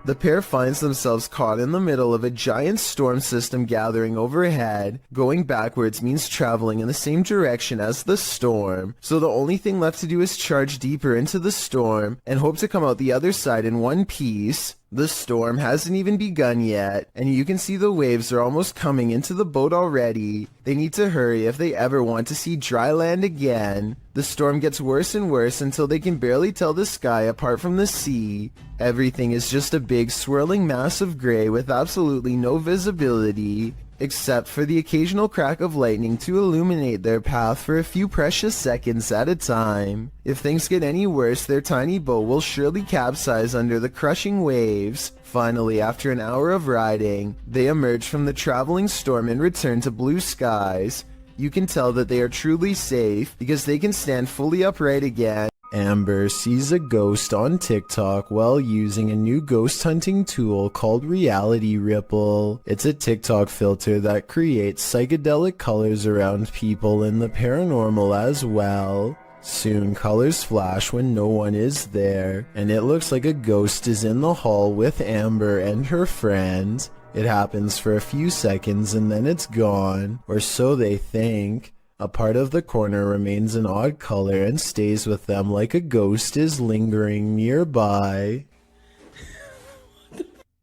The pair finds themselves caught in the middle of a giant storm system gathering overhead. Going backwards means traveling in the same direction as the storm, so the only thing left to do is charge deeper into the storm and hope to come out the other side in one piece. The storm hasn't even begun yet, and you can see the waves are almost coming into the boat already. They need to hurry if they ever want to see dry land again. The storm gets worse and worse until they can barely tell the sky apart from the sea. Everything is just a big swirling mass of gray with absolutely no visibility, except for the occasional crack of lightning to illuminate their path for a few precious seconds at a time. If things get any worse, their tiny boat will surely capsize under the crushing waves. Finally, after an hour of riding, they emerge from the traveling storm and return to blue skies. You can tell that they are truly safe because they can stand fully upright again. Amber sees a ghost on TikTok while using a new ghost hunting tool called Reality Ripple. It's a TikTok filter that creates psychedelic colors around people and the paranormal as well. Soon colors flash when no one is there, and it looks like a ghost is in the hall with Amber and her friend. It happens for a few seconds and then it's gone, or so they think. A part of the corner remains an odd color and stays with them like a ghost is lingering nearby.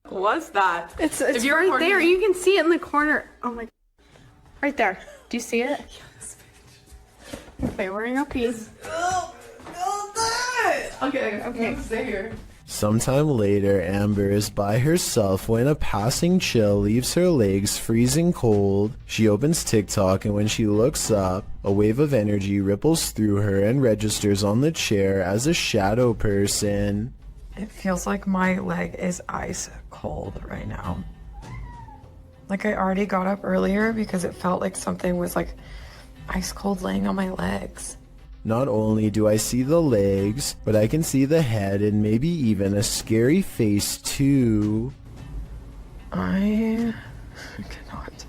What's that? It's If you're right recording- there. You can see it in the corner. Oh my. Right there. Do you see it? Yes. Okay, we're in a piece. Okay, Okay. stay here. Sometime later, Amber is by herself when a passing chill leaves her legs freezing cold. She opens TikTok, and when she looks up, a wave of energy ripples through her and registers on the chair as a shadow person. It feels like my leg is ice cold right now. Like I already got up earlier because it felt like something was like ice cold laying on my legs. Not only do I see the legs, but I can see the head and maybe even a scary face too. I cannot.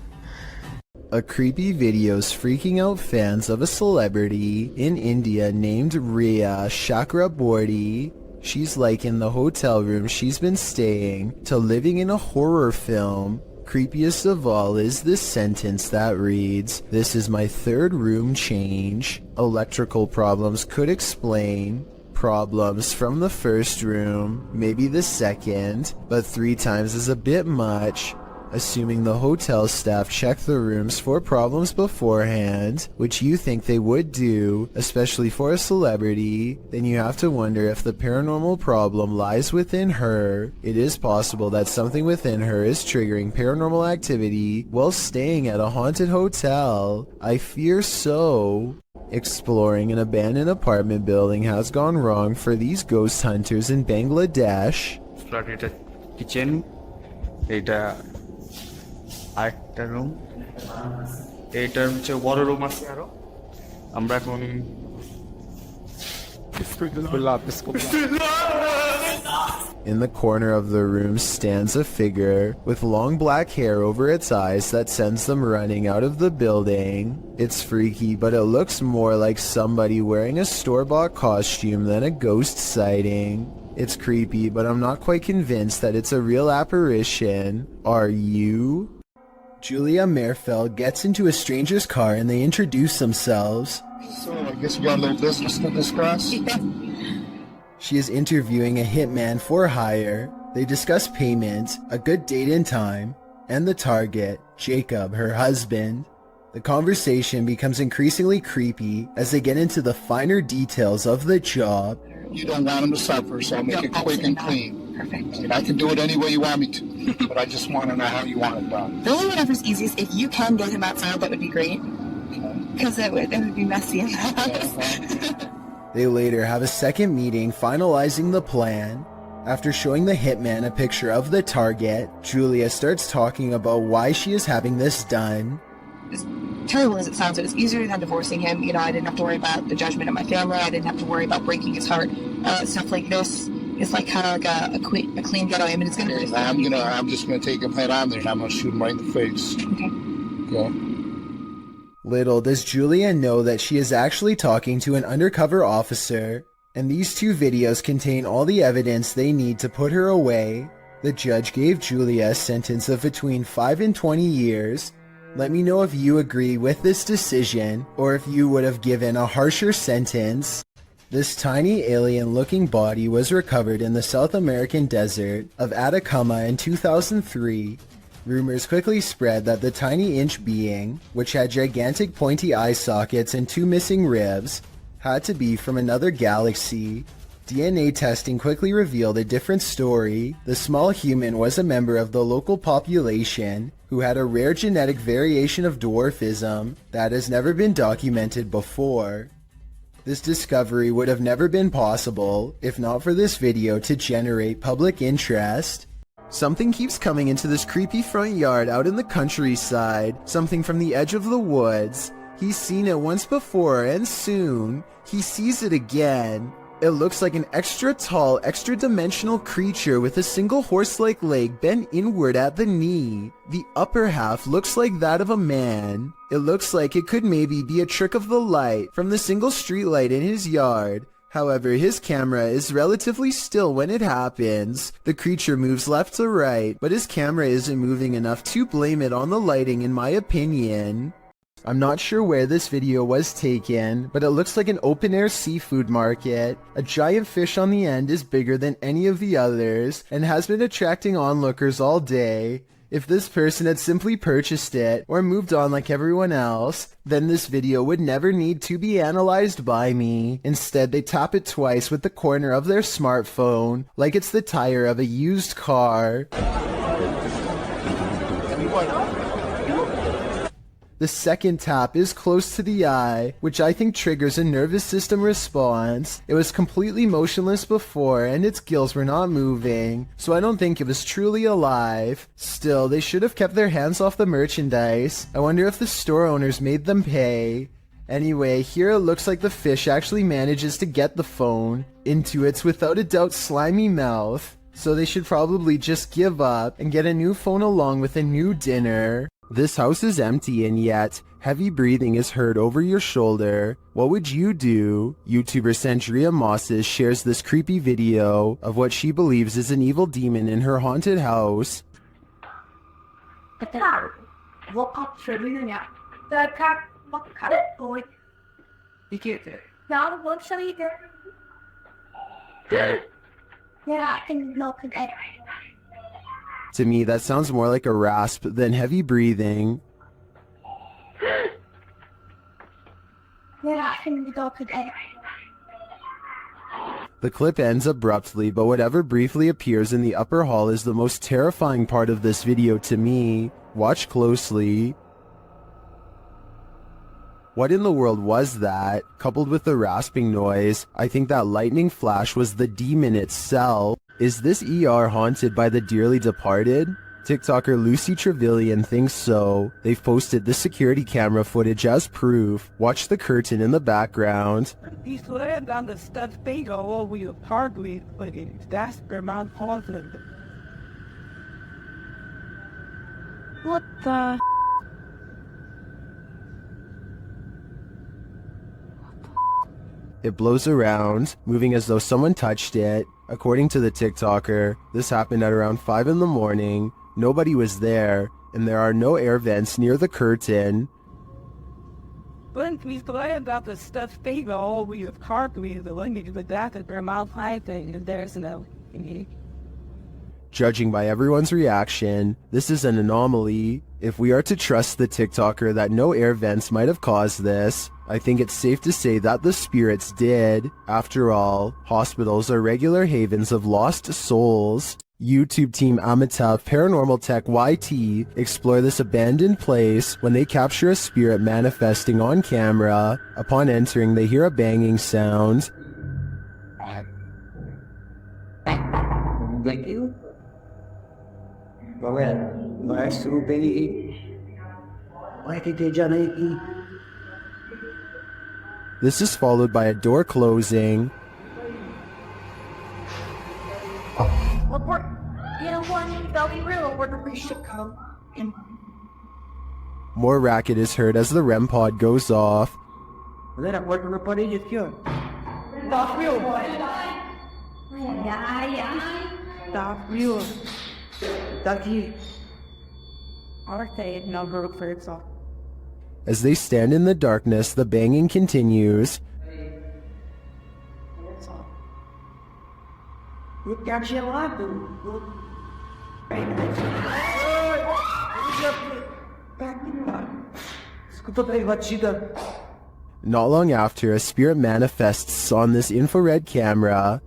A creepy video's freaking out fans of a celebrity in India named Rhea Chakraborty. She's likened the hotel room she's been staying to living in a horror film. Creepiest of all is this sentence that reads, "This is my third room change. Electrical problems could explain. Problems from the first room, maybe the second, but 3 times is a bit much." Assuming the hotel staff checked the rooms for problems beforehand, which you think they would do, especially for a celebrity, then you have to wonder if the paranormal problem lies within her. It is possible that something within her is triggering paranormal activity while staying at a haunted hotel. I fear so. Exploring an abandoned apartment building has gone wrong for these ghost hunters in Bangladesh. Kitchen, আরেকটা room, এইটার হচ্ছে বড় room আছে আরো। আমরা এখন In the corner of the room stands a figure with long black hair over its eyes that sends them running out of the building. It's freaky, but it looks more like somebody wearing a store-bought costume than a ghost sighting. It's creepy, but I'm not quite convinced that it's a real apparition. Are you? Julia Merfeld gets into a stranger's car and they introduce themselves. So, I guess we got a little business to discuss. She is interviewing a hitman for hire. They discuss payment, a good date and time, and the target, Jacob, her husband. The conversation becomes increasingly creepy as they get into the finer details of the job. You don't want him to suffer, so I'll make it quick and clean. Perfect. And I can do it any way you want me to, but I just want to know how you want it done. Really, whatever's easiest. If you can get him outside, that would be great. Because it would be messy in the house. They later have a second meeting finalizing the plan. After showing the hitman a picture of the target, Julia starts talking about why she is having this done. As terrible as it sounds, it was easier than divorcing him. You know, I didn't have to worry about the judgment of my family. I didn't have to worry about breaking his heart. Stuff like this is like kind of like a clean getaway. I mean, it's gonna. I'm just gonna take him head on there, and I'm gonna shoot him right in the face. Okay. Okay. Little does Julia know that she is actually talking to an undercover officer, and these 2 videos contain all the evidence they need to put her away. The judge gave Julia a sentence of between 5 and 20 years. Let me know if you agree with this decision, or if you would have given a harsher sentence. This tiny alien-looking body was recovered in the South American desert of Atacama in 2003. Rumors quickly spread that the tiny inch being, which had gigantic pointy eye sockets and 2 missing ribs, had to be from another galaxy. DNA testing quickly revealed a different story. The small human was a member of the local population who had a rare genetic variation of dwarfism that has never been documented before. This discovery would have never been possible if not for this video to generate public interest. Something keeps coming into this creepy front yard out in the countryside, something from the edge of the woods. He's seen it once before, and soon, he sees it again. It looks like an extra tall, extra-dimensional creature with a single horse-like leg bent inward at the knee. The upper half looks like that of a man. It looks like it could maybe be a trick of the light from the single streetlight in his yard. However, his camera is relatively still when it happens. The creature moves left to right, but his camera isn't moving enough to blame it on the lighting in my opinion. I'm not sure where this video was taken, but it looks like an open-air seafood market. A giant fish on the end is bigger than any of the others and has been attracting onlookers all day. If this person had simply purchased it or moved on like everyone else, then this video would never need to be analyzed by me. Instead, they tap it twice with the corner of their smartphone like it's the tire of a used car. The second tap is close to the eye, which I think triggers a nervous system response. It was completely motionless before, and its gills were not moving, so I don't think it was truly alive. Still, they should have kept their hands off the merchandise. I wonder if the store owners made them pay. Anyway, here it looks like the fish actually manages to get the phone into its without a doubt slimy mouth, so they should probably just give up and get a new phone along with a new dinner. This house is empty and yet heavy breathing is heard over your shoulder. What would you do? YouTuber Sandria Mosses shares this creepy video of what she believes is an evil demon in her haunted house. To me, that sounds more like a rasp than heavy breathing. The clip ends abruptly, but whatever briefly appears in the upper hall is the most terrifying part of this video to me. Watch closely. What in the world was that? Coupled with the rasping noise, I think that lightning flash was the demon itself. Is this ER haunted by the dearly departed? TikToker Lucy Trevelyan thinks so. They've posted the security camera footage as proof. Watch the curtain in the background. He's laying on the stuff thing all over your hardly, but that's the amount haunted. What the? It blows around, moving as though someone touched it. According to the TikToker, this happened at around 5 in the morning. Nobody was there, and there are no air vents near the curtain. When he's laying on the stuff thing all over your hardly, the language, but that's the amount haunted, and there's no. Judging by everyone's reaction, this is an anomaly. If we are to trust the TikToker that no air vents might have caused this, I think it's safe to say that the spirits did. After all, hospitals are regular havens of lost souls. YouTube team Amitav Paranormal Tech YT explore this abandoned place when they capture a spirit manifesting on camera. Upon entering, they hear a banging sound. Thank you. This is followed by a door closing. More racket is heard as the REM pod goes off. As they stand in the darkness, the banging continues. Not long after, a spirit manifests on this infrared camera.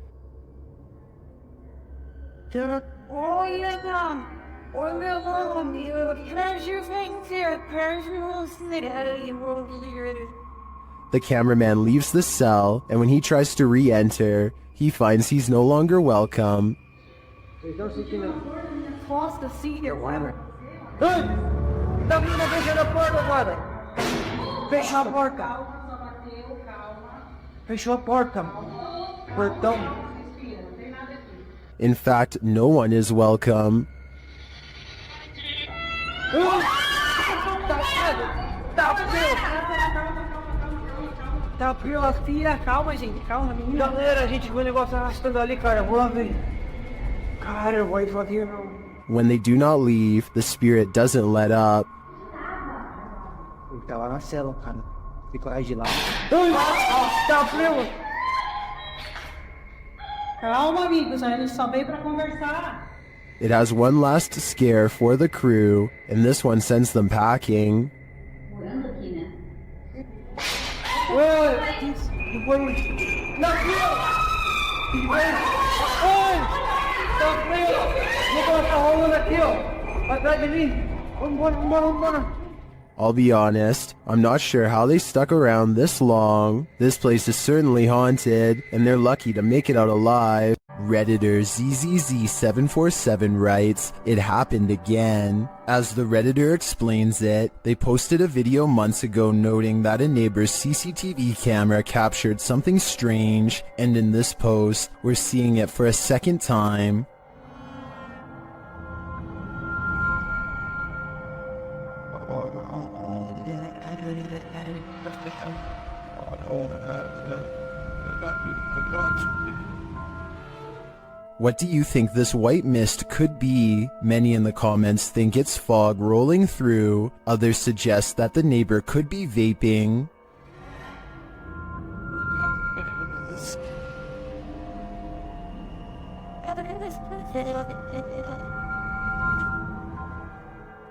The cameraman leaves the cell, and when he tries to re-enter, he finds he's no longer welcome. In fact, no one is welcome. Calma, gente, calma, menina. Galera, a gente viu o negócio arrastando ali, cara. Vou ver. Cara, eu vou ir devagar, não. When they do not leave, the spirit doesn't let up. Ele tá lá na cela, cara. Fica lá de lá. Tá frio. Calma, amigos. A gente só veio pra conversar. It has one last scare for the crew, and this one sends them packing. I'll be honest, I'm not sure how they stuck around this long. This place is certainly haunted, and they're lucky to make it out alive. Redditor ZZZ747 writes, "It happened again." As the Redditor explains it, they posted a video months ago noting that a neighbor's CCTV camera captured something strange, and in this post, we're seeing it for a second time. What do you think this white mist could be? Many in the comments think it's fog rolling through. Others suggest that the neighbor could be vaping.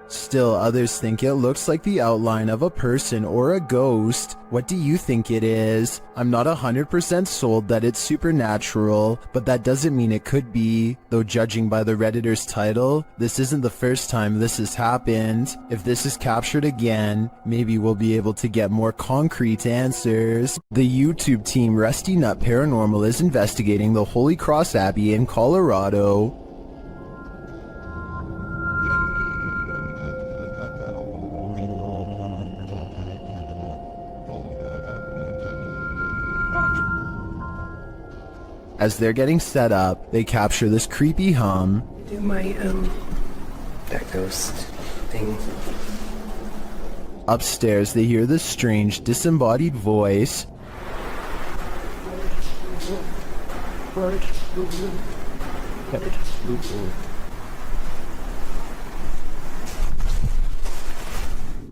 Still, others think it looks like the outline of a person or a ghost. What do you think it is? I'm not 100% sold that it's supernatural, but that doesn't mean it could be. Though judging by the Redditor's title, this isn't the first time this has happened. If this is captured again, maybe we'll be able to get more concrete answers. The YouTube team Rusty Nut Paranormal is investigating the Holy Cross Abbey in Colorado. As they're getting set up, they capture this creepy hum. Do my, that ghost thing. Upstairs, they hear this strange, disembodied voice.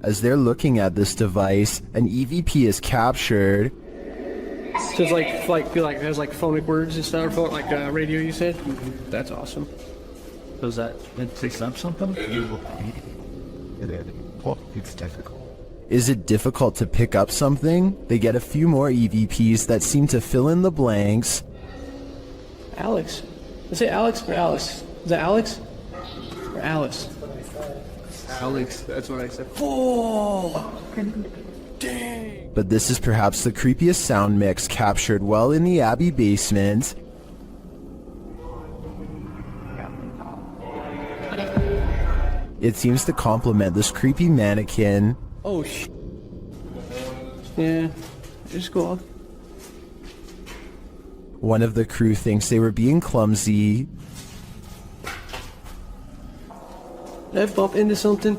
As they're looking at this device, an EVP is captured. So it's feel like there's like phonic words and stuff, like radio you said? That's awesome. Does that pick up something? It's difficult. Is it difficult to pick up something? They get a few more EVPs that seem to fill in the blanks. Alex. Is it Alex or Alice? Is that Alex? Or Alice? Alex, that's what I said. Oh! Dang! But this is perhaps the creepiest sound mix captured while in the Abbey basement. It seems to complement this creepy mannequin. Oh, yeah, just go off. One of the crew thinks they were being clumsy. Did I bump into something?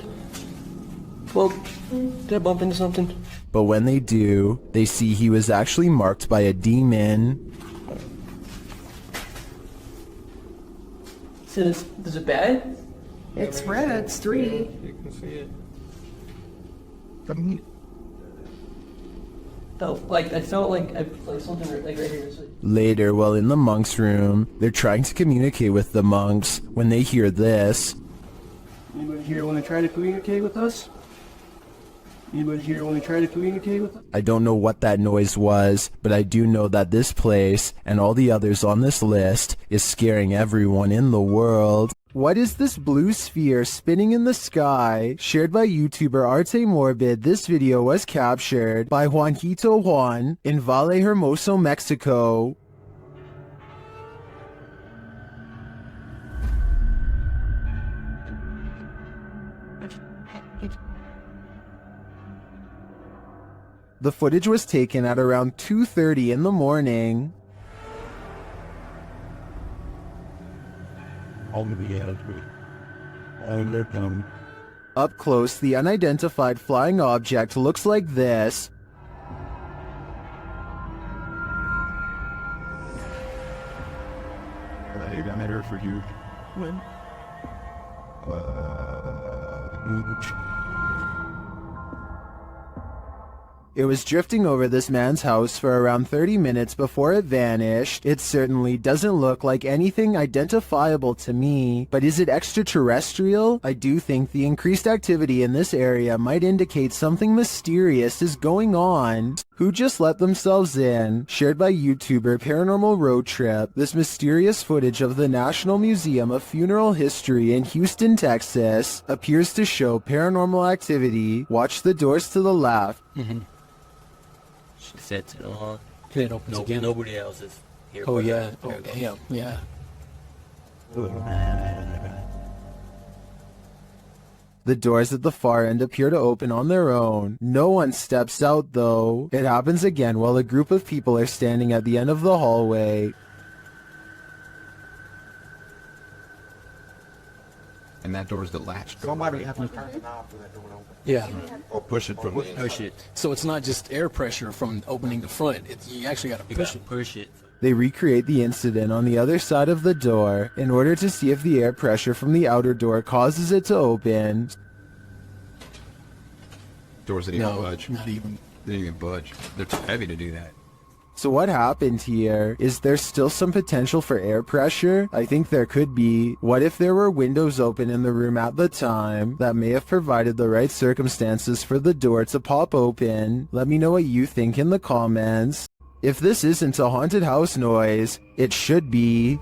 Did I bump into something? But when they do, they see he was actually marked by a demon. So is it bad? It's red, it's 3. You can see it. I felt like something right here. Later, while in the monks' room, they're trying to communicate with the monks when they hear this. Anybody here want to try to communicate with us? Anybody here want to try to communicate with us? I don't know what that noise was, but I do know that this place, and all the others on this list, is scaring everyone in the world. What is this blue sphere spinning in the sky? Shared by YouTuber Arte Morbid, this video was captured by Juanito Juan in Valle Hermoso, Mexico. The footage was taken at around 2:30 in the morning. Up close, the unidentified flying object looks like this. I got matter for you. When? It was drifting over this man's house for around 30 minutes before it vanished. It certainly doesn't look like anything identifiable to me, but is it extraterrestrial? I do think the increased activity in this area might indicate something mysterious is going on. Who just let themselves in? Shared by YouTuber Paranormal Road Trip, this mysterious footage of the National Museum of Funeral History in Houston, Texas, appears to show paranormal activity. Watch the doors to the left. She sets it on. It opens again. Nobody else is here. Oh, but yeah. her. Oh, yeah. Yeah. The doors at the far end appear to open on their own. No one steps out, though. It happens again while a group of people are standing at the end of the hallway. And that door's the latch door. Somebody have to turn the knob for that door to open. Yeah. Or push it from Push it. So it's not just air pressure from opening the front. You actually got to You push gotta it. push it. They recreate the incident on the other side of the door in order to see if the air pressure from the outer door causes it to open. doors that even No, budge. not even. They didn't even budge. They're too heavy to do that. So what happened here? Is there still some potential for air pressure? I think there could be. What if there were windows open in the room at the time that may have provided the right circumstances for the door to pop open? Let me know what you think in the comments. If this isn't a haunted house noise, it should be.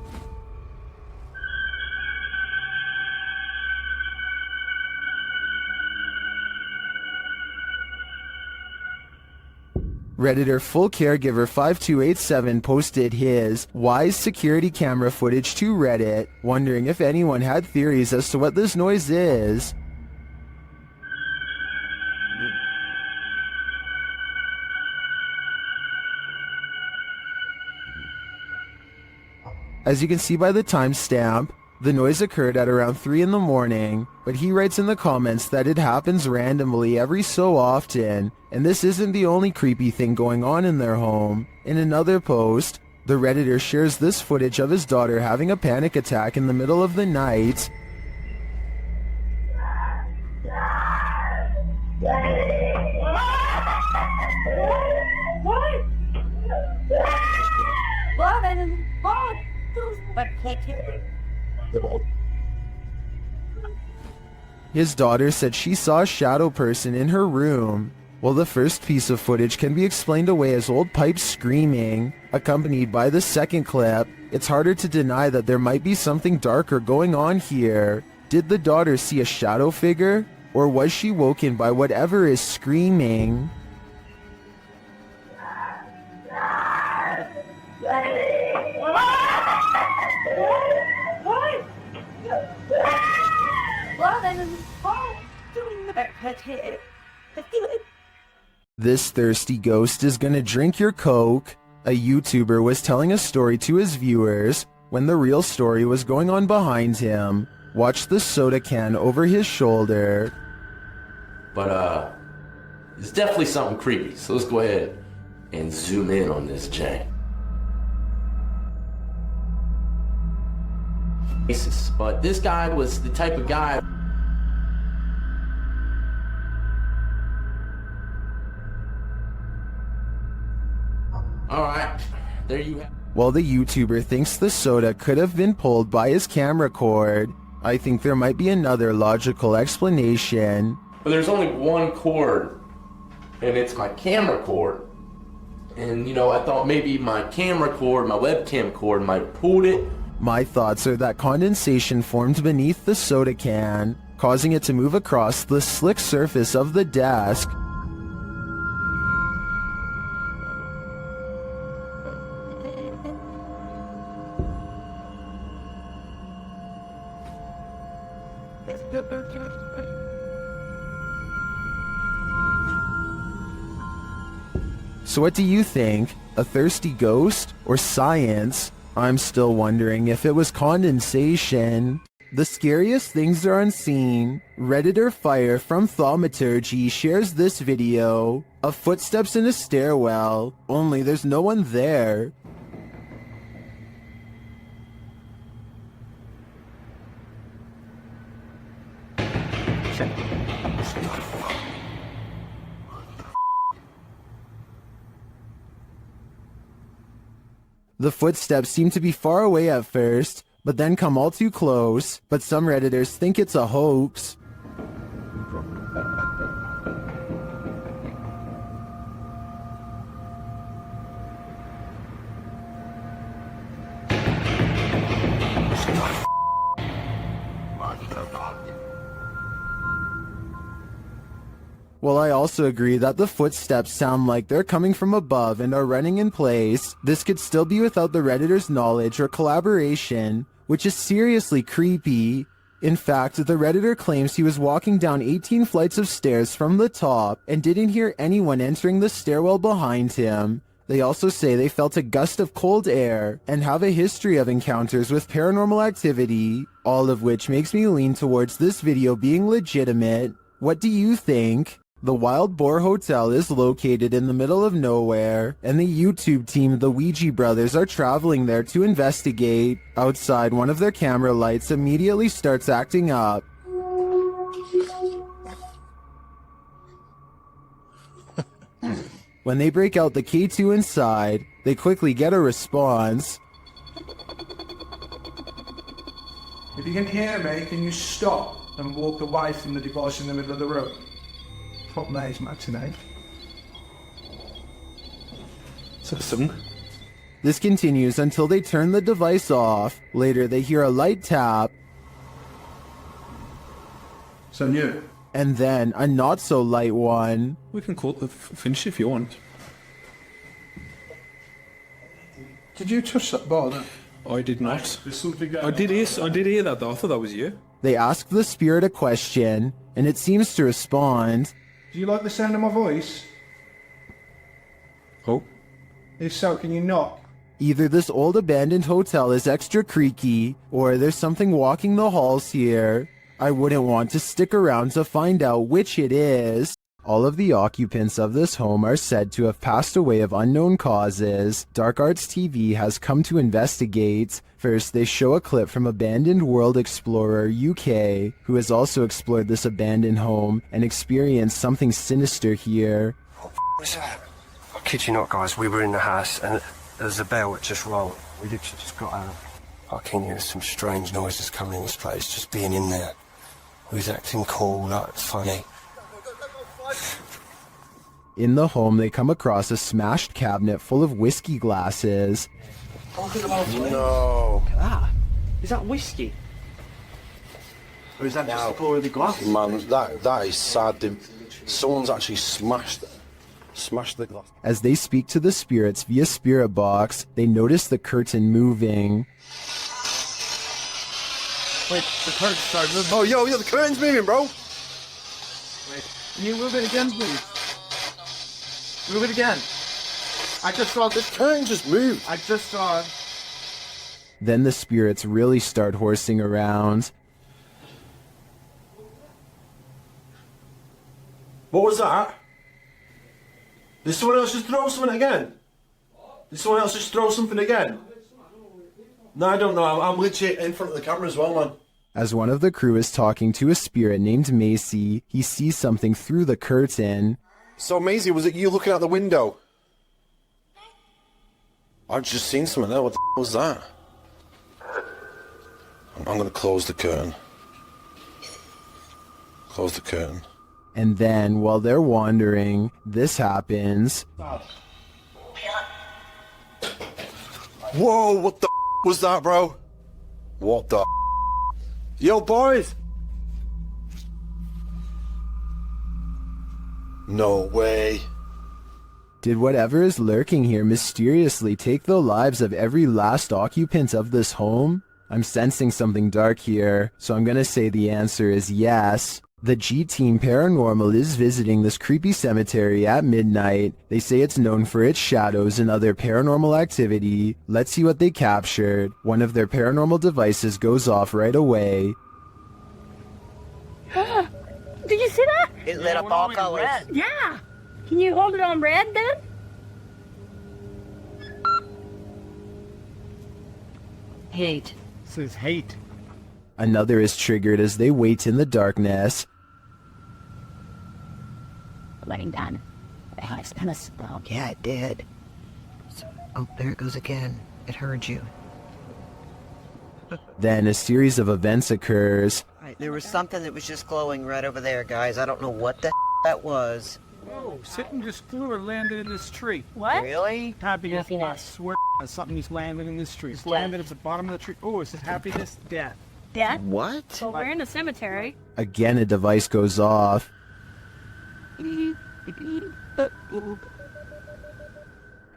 Redditor Full Caregiver 5287 posted his wise security camera footage to Reddit, wondering if anyone had theories as to what this noise is. As you can see by the timestamp, the noise occurred at around 3 in the morning, but he writes in the comments that it happens randomly every so often, and this isn't the only creepy thing going on in their home. In another post, the Redditor shares this footage of his daughter having a panic attack in the middle of the night. His daughter said she saw a shadow person in her room. While the first piece of footage can be explained away as old pipes screaming, accompanied by the second clip, it's harder to deny that there might be something darker going on here. Did the daughter see a shadow figure? Or was she woken by whatever is screaming? This thirsty ghost is gonna drink your Coke. A YouTuber was telling a story to his viewers when the real story was going on behind him. Watch the soda can over his shoulder. But, it's definitely something creepy, so let's go ahead and zoom in on this jank. But this guy was the type of guy. Alright, there you have. While the YouTuber thinks the soda could have been pulled by his camera cord, I think there might be another logical explanation. But there's only one cord, and it's my camera cord. And, you know, I thought maybe my camera cord, my webcam cord might have pulled it. My thoughts are that condensation formed beneath the soda can, causing it to move across the slick surface of the desk. So what do you think? A thirsty ghost or science? I'm still wondering if it was condensation. The scariest things are unseen. Redditor Fire from Thaumaturgy shares this video of footsteps in a stairwell, only there's no one there. The footsteps seem to be far away at first, but then come all too close, but some Redditors think it's a hoax. While I also agree that the footsteps sound like they're coming from above and are running in place, this could still be without the Redditor's knowledge or collaboration, which is seriously creepy. In fact, the Redditor claims he was walking down 18 flights of stairs from the top and didn't hear anyone entering the stairwell behind him. They also say they felt a gust of cold air and have a history of encounters with paranormal activity, all of which makes me lean towards this video being legitimate. What do you think? The Wild Boar Hotel is located in the middle of nowhere, and the YouTube team, the Ouija brothers, are traveling there to investigate. Outside, one of their camera lights immediately starts acting up. When they break out the K2 inside, they quickly get a response. If you can hear me, can you stop and walk away from the device in the middle of the room? Fuck me, it's matinee. It's a song. This continues until they turn the device off. Later, they hear a light tap. So new. And then a not so light one. We can call it the finish if you want. Did you touch that bar then? I did not. There's something going I did hear that though. I thought that was you. They ask the spirit a question, and it seems to respond. Do you like the sound of my voice? Oh. If so, can you knock? Either this old abandoned hotel is extra creaky, or there's something walking the halls here. I wouldn't want to stick around to find out which it is. All of the occupants of this home are said to have passed away of unknown causes. Dark Arts TV has come to investigate. First, they show a clip from Abandoned World Explorer UK, who has also explored this abandoned home and experienced something sinister here. What was that? I kid you not, guys, we were in the house and there was a bell that just rolled. We literally just got out. I can hear some strange noises coming in this place, just being in there. We was acting cool, like funny. In the home, they come across a smashed cabinet full of whiskey glasses. No. Ah, is that whiskey? Or is that just the colour of the glass? Man, that is sad. Someone's actually smashed the glass. As they speak to the spirits via spirit box, they notice the curtain moving. Wait, the curtain started moving. Oh, yo, the curtain's moving, bro. Wait, can you move it again, please? Move it again. I just saw this curtain just moved. I just saw it. Then the spirits really start horsing around. What was that? Did someone else just throw something again? Did someone else just throw something again? No, I don't know. I'm literally in front of the camera as well, man. As one of the crew is talking to a spirit named Macy, he sees something through the curtain. So, Maisie, was it you looking out the window? I've just seen something there. What the was that? I'm going to close the curtain. Close the curtain. And then, while they're wandering, this happens. Whoa, what the was that, bro? What the Yo, boys! No way. Did whatever is lurking here mysteriously take the lives of every last occupant of this home? I'm sensing something dark here, so I'm gonna say the answer is yes. The G-Team Paranormal is visiting this creepy cemetery at midnight. They say it's known for its shadows and other paranormal activity. Let's see what they captured. One of their paranormal devices goes off right away. Did you see that? It lit up all colors. Yeah. Can you hold it on red then? Hate. This is hate. Another is triggered as they wait in the darkness. Laying down. The house kind of spoke. Yeah, it did. Oh, there it goes again. It heard you. Then a series of events occurs. There was something that was just glowing right over there, guys. I don't know what the that was. Whoa, something just flew or landed in this tree. What? Really? Happiness. I swear something just landed in this tree. It's landed at the bottom of the tree. Oh, it says happiness, death. Death? What? Well, we're in a cemetery. Again, a device goes off. And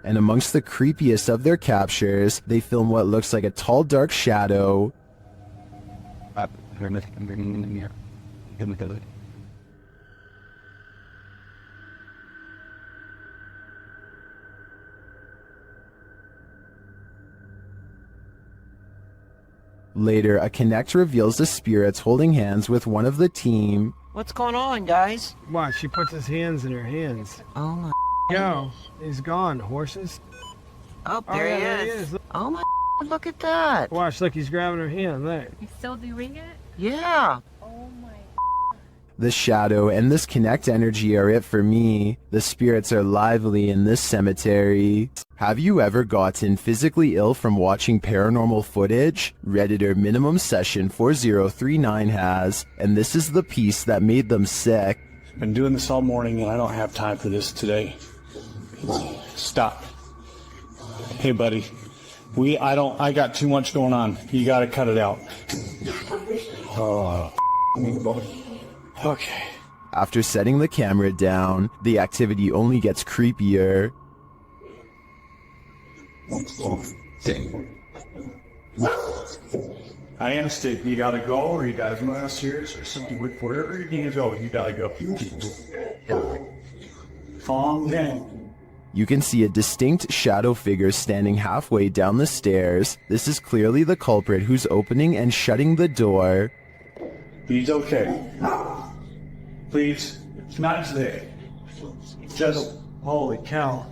amongst the creepiest of their captures, they film what looks like a tall, dark shadow. Later, a Connect reveals the spirits holding hands with one of the team. What's going on, guys? Watch, she puts his hands in her hands. Oh my. Yo, he's gone. Horses. Oh, there, yeah, he there is. Oh my. Look at that. Watch, look, he's grabbing her hand there. You still doing it? Yeah. Oh my. The shadow and this Connect energy are it for me. The spirits are lively in this cemetery. Have you ever gotten physically ill from watching paranormal footage? Redditor Minimum Session 4039 has, and this is the piece that made them sick. Been doing this all morning and I don't have time for this today. Stop. Hey buddy, I got too much going on. You gotta cut it out. Oh, okay. After setting the camera down, the activity only gets creepier. Dang. I understand. You gotta go, or you guys are serious, or something. Wherever you need to go, you gotta go. Calm down. You can see a distinct shadow figure standing halfway down the stairs. This is clearly the culprit who's opening and shutting the door. He's okay. Please, it's not today. Just, holy cow.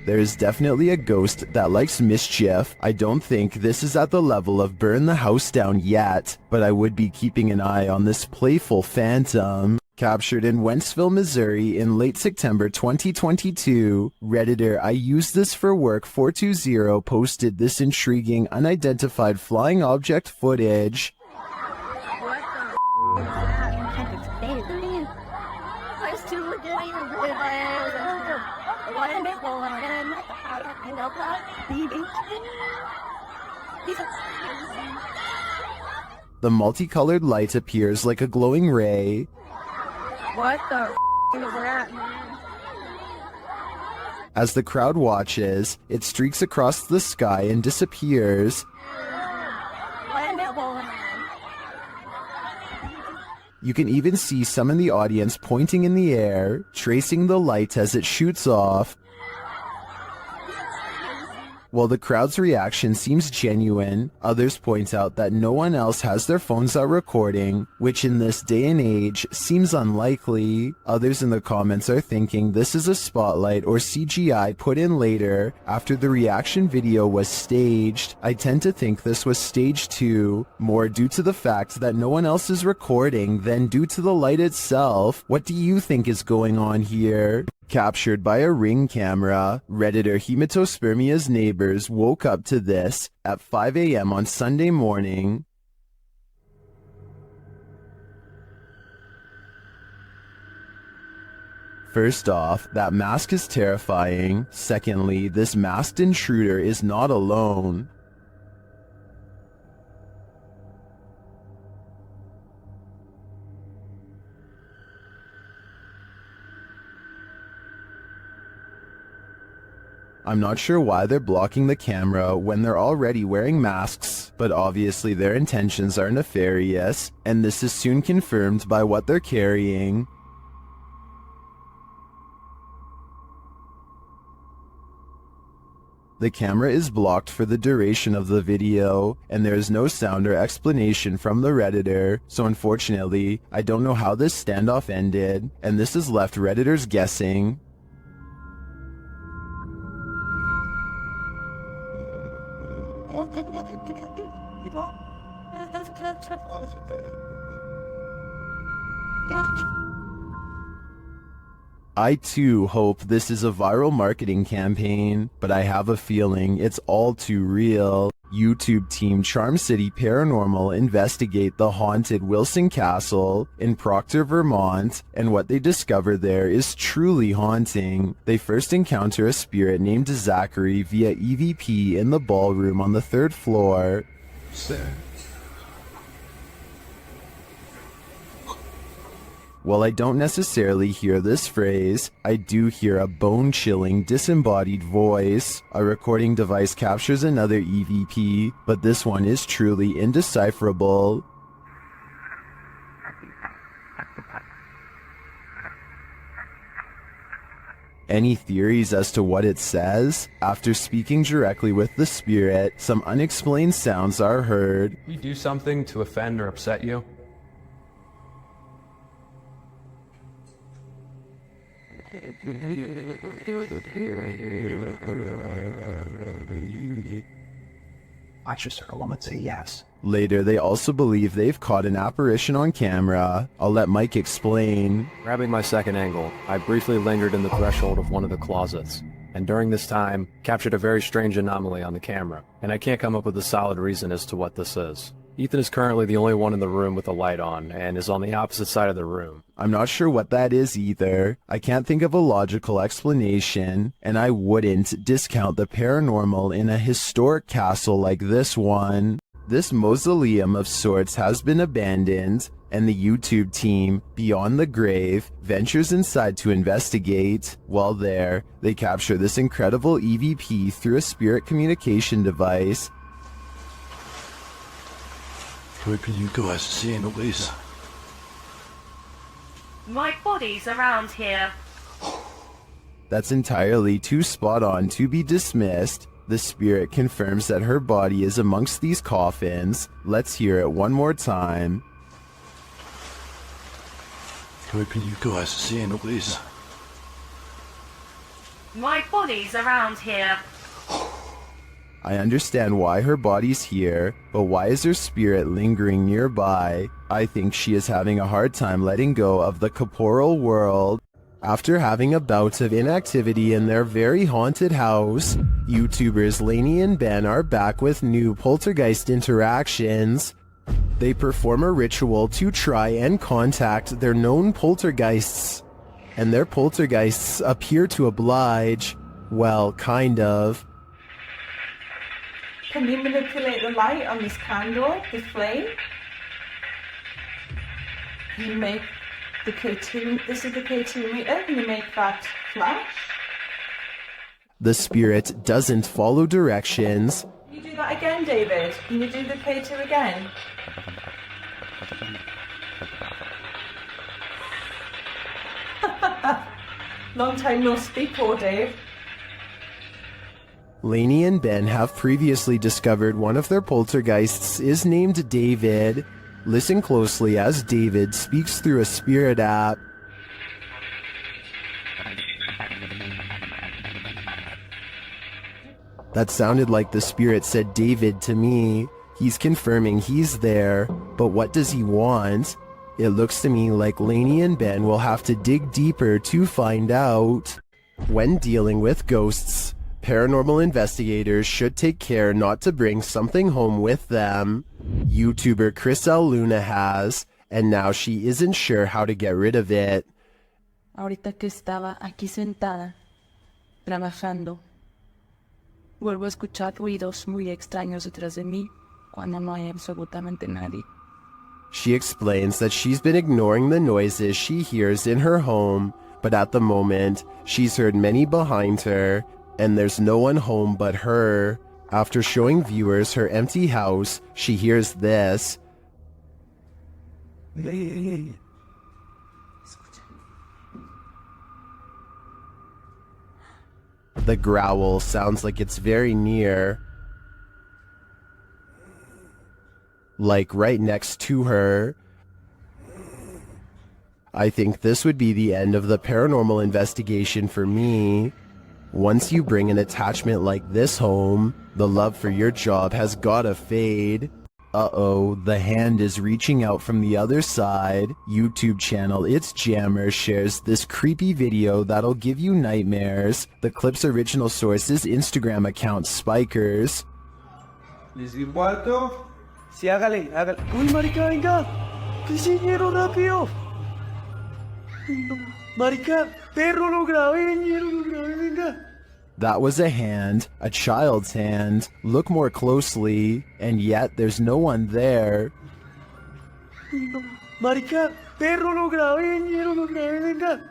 There is definitely a ghost that likes mischief. I don't think this is at the level of burn the house down yet, but I would be keeping an eye on this playful phantom. Captured in Wentzville, Missouri in late September 2022, Redditor I Use This For Work 420 posted this intriguing unidentified flying object footage. The multicolored light appears like a glowing ray. What the is that, man? As the crowd watches, it streaks across the sky and disappears. You can even see some in the audience pointing in the air, tracing the light as it shoots off. While the crowd's reaction seems genuine, others point out that no one else has their phones out recording, which in this day and age seems unlikely. Others in the comments are thinking this is a spotlight or CGI put in later after the reaction video was staged. I tend to think this was staged too, more due to the fact that no one else is recording than due to the light itself. What do you think is going on here? Captured by a Ring camera, Redditor Hematospermia's neighbors woke up to this at 5 a.m. on Sunday morning. First off, that mask is terrifying. Secondly, this masked intruder is not alone. I'm not sure why they're blocking the camera when they're already wearing masks, but obviously their intentions are nefarious, and this is soon confirmed by what they're carrying. The camera is blocked for the duration of the video, and there is no sound or explanation from the Redditor, so unfortunately, I don't know how this standoff ended, and this has left Redditors guessing. I too hope this is a viral marketing campaign, but I have a feeling it's all too real. YouTube team Charm City Paranormal investigate the haunted Wilson Castle in Proctor, Vermont, and what they discover there is truly haunting. They first encounter a spirit named Zachary via EVP in the ballroom on the 3rd floor. While I don't necessarily hear this phrase, I do hear a bone-chilling, disembodied voice. A recording device captures another EVP, but this one is truly indecipherable. Any theories as to what it says? After speaking directly with the spirit, some unexplained sounds are heard. We do something to offend or upset you? I just heard a woman say yes. Later, they also believe they've caught an apparition on camera. I'll let Mike explain. Grabbing my second angle, I briefly lingered in the threshold of one of the closets, and during this time, captured a very strange anomaly on the camera, and I can't come up with a solid reason as to what this is. Ethan is currently the only one in the room with a light on, and is on the opposite side of the room. I'm not sure what that is either. I can't think of a logical explanation, and I wouldn't discount the paranormal in a historic castle like this one. This mausoleum of sorts has been abandoned, and the YouTube team, Beyond the Grave, ventures inside to investigate. While there, they capture this incredible EVP through a spirit communication device. Where can you guys see Louise? My body's around here. That's entirely too spot on to be dismissed. The spirit confirms that her body is amongst these coffins. Let's hear it one more time. Where can you guys see Louise? My body's around here. I understand why her body's here, but why is her spirit lingering nearby? I think she is having a hard time letting go of the corporeal world. After having a bout of inactivity in their very haunted house, YouTubers Lainey and Ben are back with new poltergeist interactions. They perform a ritual to try and contact their known poltergeists, and their poltergeists appear to oblige. Well, kind of. Can you manipulate the light on this candle, this flame? You make the K2, this is the K2 meter, you make that flash. The spirit doesn't follow directions. Can you do that again, David? Can you do the K2 again? Long time no speak, poor Dave. Lainey and Ben have previously discovered one of their poltergeists is named David. Listen closely as David speaks through a spirit app. That sounded like the spirit said David to me. He's confirming he's there, but what does he want? It looks to me like Lainey and Ben will have to dig deeper to find out. When dealing with ghosts, paranormal investigators should take care not to bring something home with them. YouTuber Chris L. Luna has, and now she isn't sure how to get rid of it. Ahorita que estaba aquí sentada, trabajando, vuelvo a escuchar ruidos muy extraños detrás de mí cuando no hay absolutamente nadie. She explains that she's been ignoring the noises she hears in her home, but at the moment, she's heard many behind her, and there's no one home but her. After showing viewers her empty house, she hears this. The growl sounds like it's very near, like right next to her. I think this would be the end of the paranormal investigation for me. Once you bring an attachment like this home, the love for your job has gotta fade. Uh-oh, the hand is reaching out from the other side. YouTube channel It's Jammer shares this creepy video that'll give you nightmares. The clip's original source is Instagram account Spikers. Les cuarto. Sí, hágale. Uy, marica, venga. ¿Qué señero rápido? Marica, perro, lo grabé, venga. That was a hand, a child's hand. Look more closely, and yet there's no one there. Marica, perro, lo grabé, venga.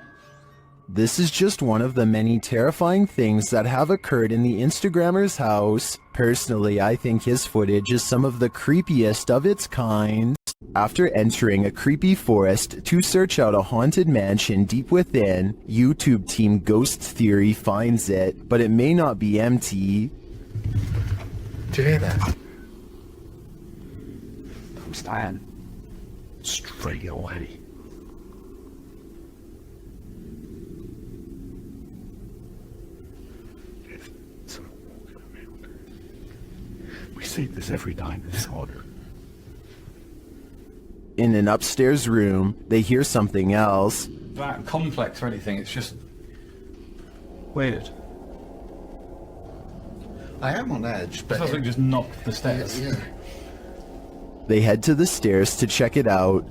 This is just one of the many terrifying things that have occurred in the Instagrammer's house. Personally, I think his footage is some of the creepiest of its kind. After entering a creepy forest to search out a haunted mansion deep within, YouTube team Ghost Theory finds it, but it may not be empty. Do you hear that? I'm staying straight away. There's someone walking around. We see this every time this harder. In an upstairs room, they hear something else. That complex or anything, it's just weird. I am on edge, but It sounds like just knocked the stairs. Yeah. They head to the stairs to check it out.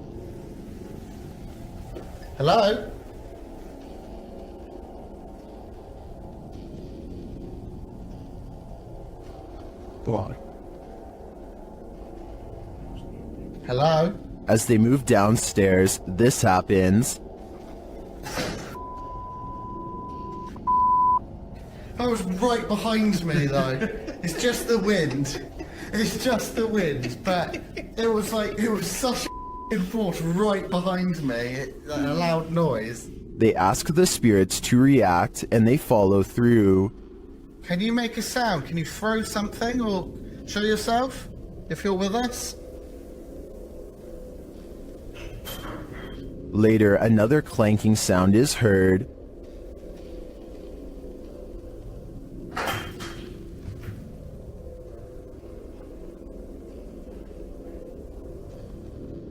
Hello? What? Hello? As they move downstairs, this happens. That was right behind me, though. It's just the wind. It's just the wind. But it was such a force right behind me. A loud noise. They ask the spirits to react, and they follow through. Can you make a sound? Can you throw something or show yourself if you're with us? Later, another clanking sound is heard.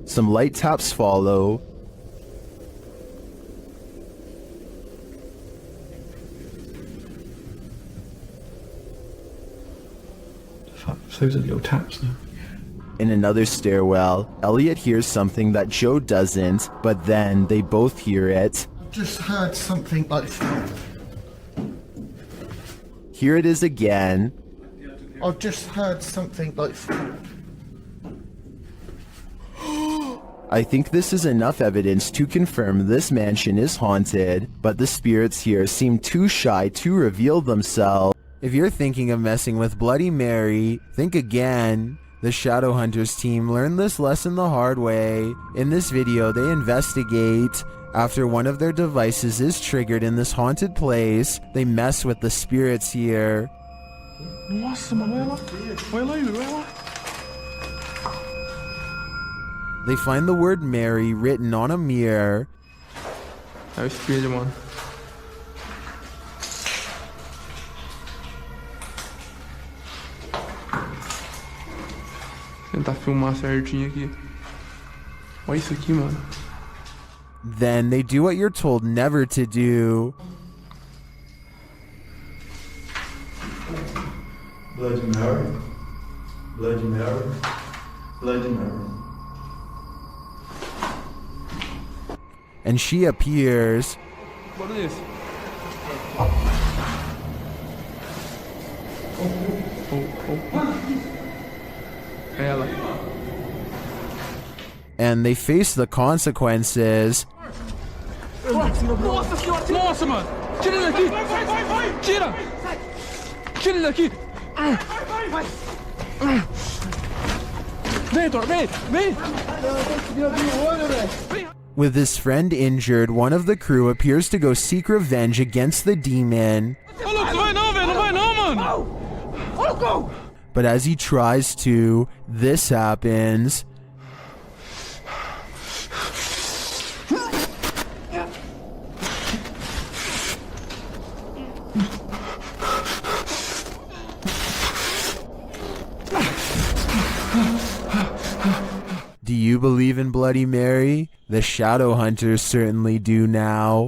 Some light taps follow. Fuck, so those are little taps now. In another stairwell, Elliot hears something that Joe doesn't, but then they both hear it. Just heard something like... Here it is again. I've just heard something like... I think this is enough evidence to confirm this mansion is haunted, but the spirits here seem too shy to reveal themselves. If you're thinking of messing with Bloody Mary, think again. The Shadowhunters team learned this lesson the hard way. In this video, they investigate. After one of their devices is triggered in this haunted place, they mess with the spirits here. They find the word Mary written on a mirror. Tentar filmar certinho aqui. Olha isso aqui, mano. Then they do what you're told never to do. Bloody Mary. Bloody Mary. Bloody Mary. And she appears. What is this? Ela. And they face the consequences. Nossa senhora! Nossa, mano! Tira ele daqui! Tira! Tira ele daqui! Vem, Thor! Vem! Vem! With his friend injured, one of the crew appears to go seek revenge against the demon. Ô, Lucas, não vai não, velho! Não vai não, mano! Ô, But as he tries to, this happens. Do you believe in Bloody Mary? The shadow hunters certainly do now.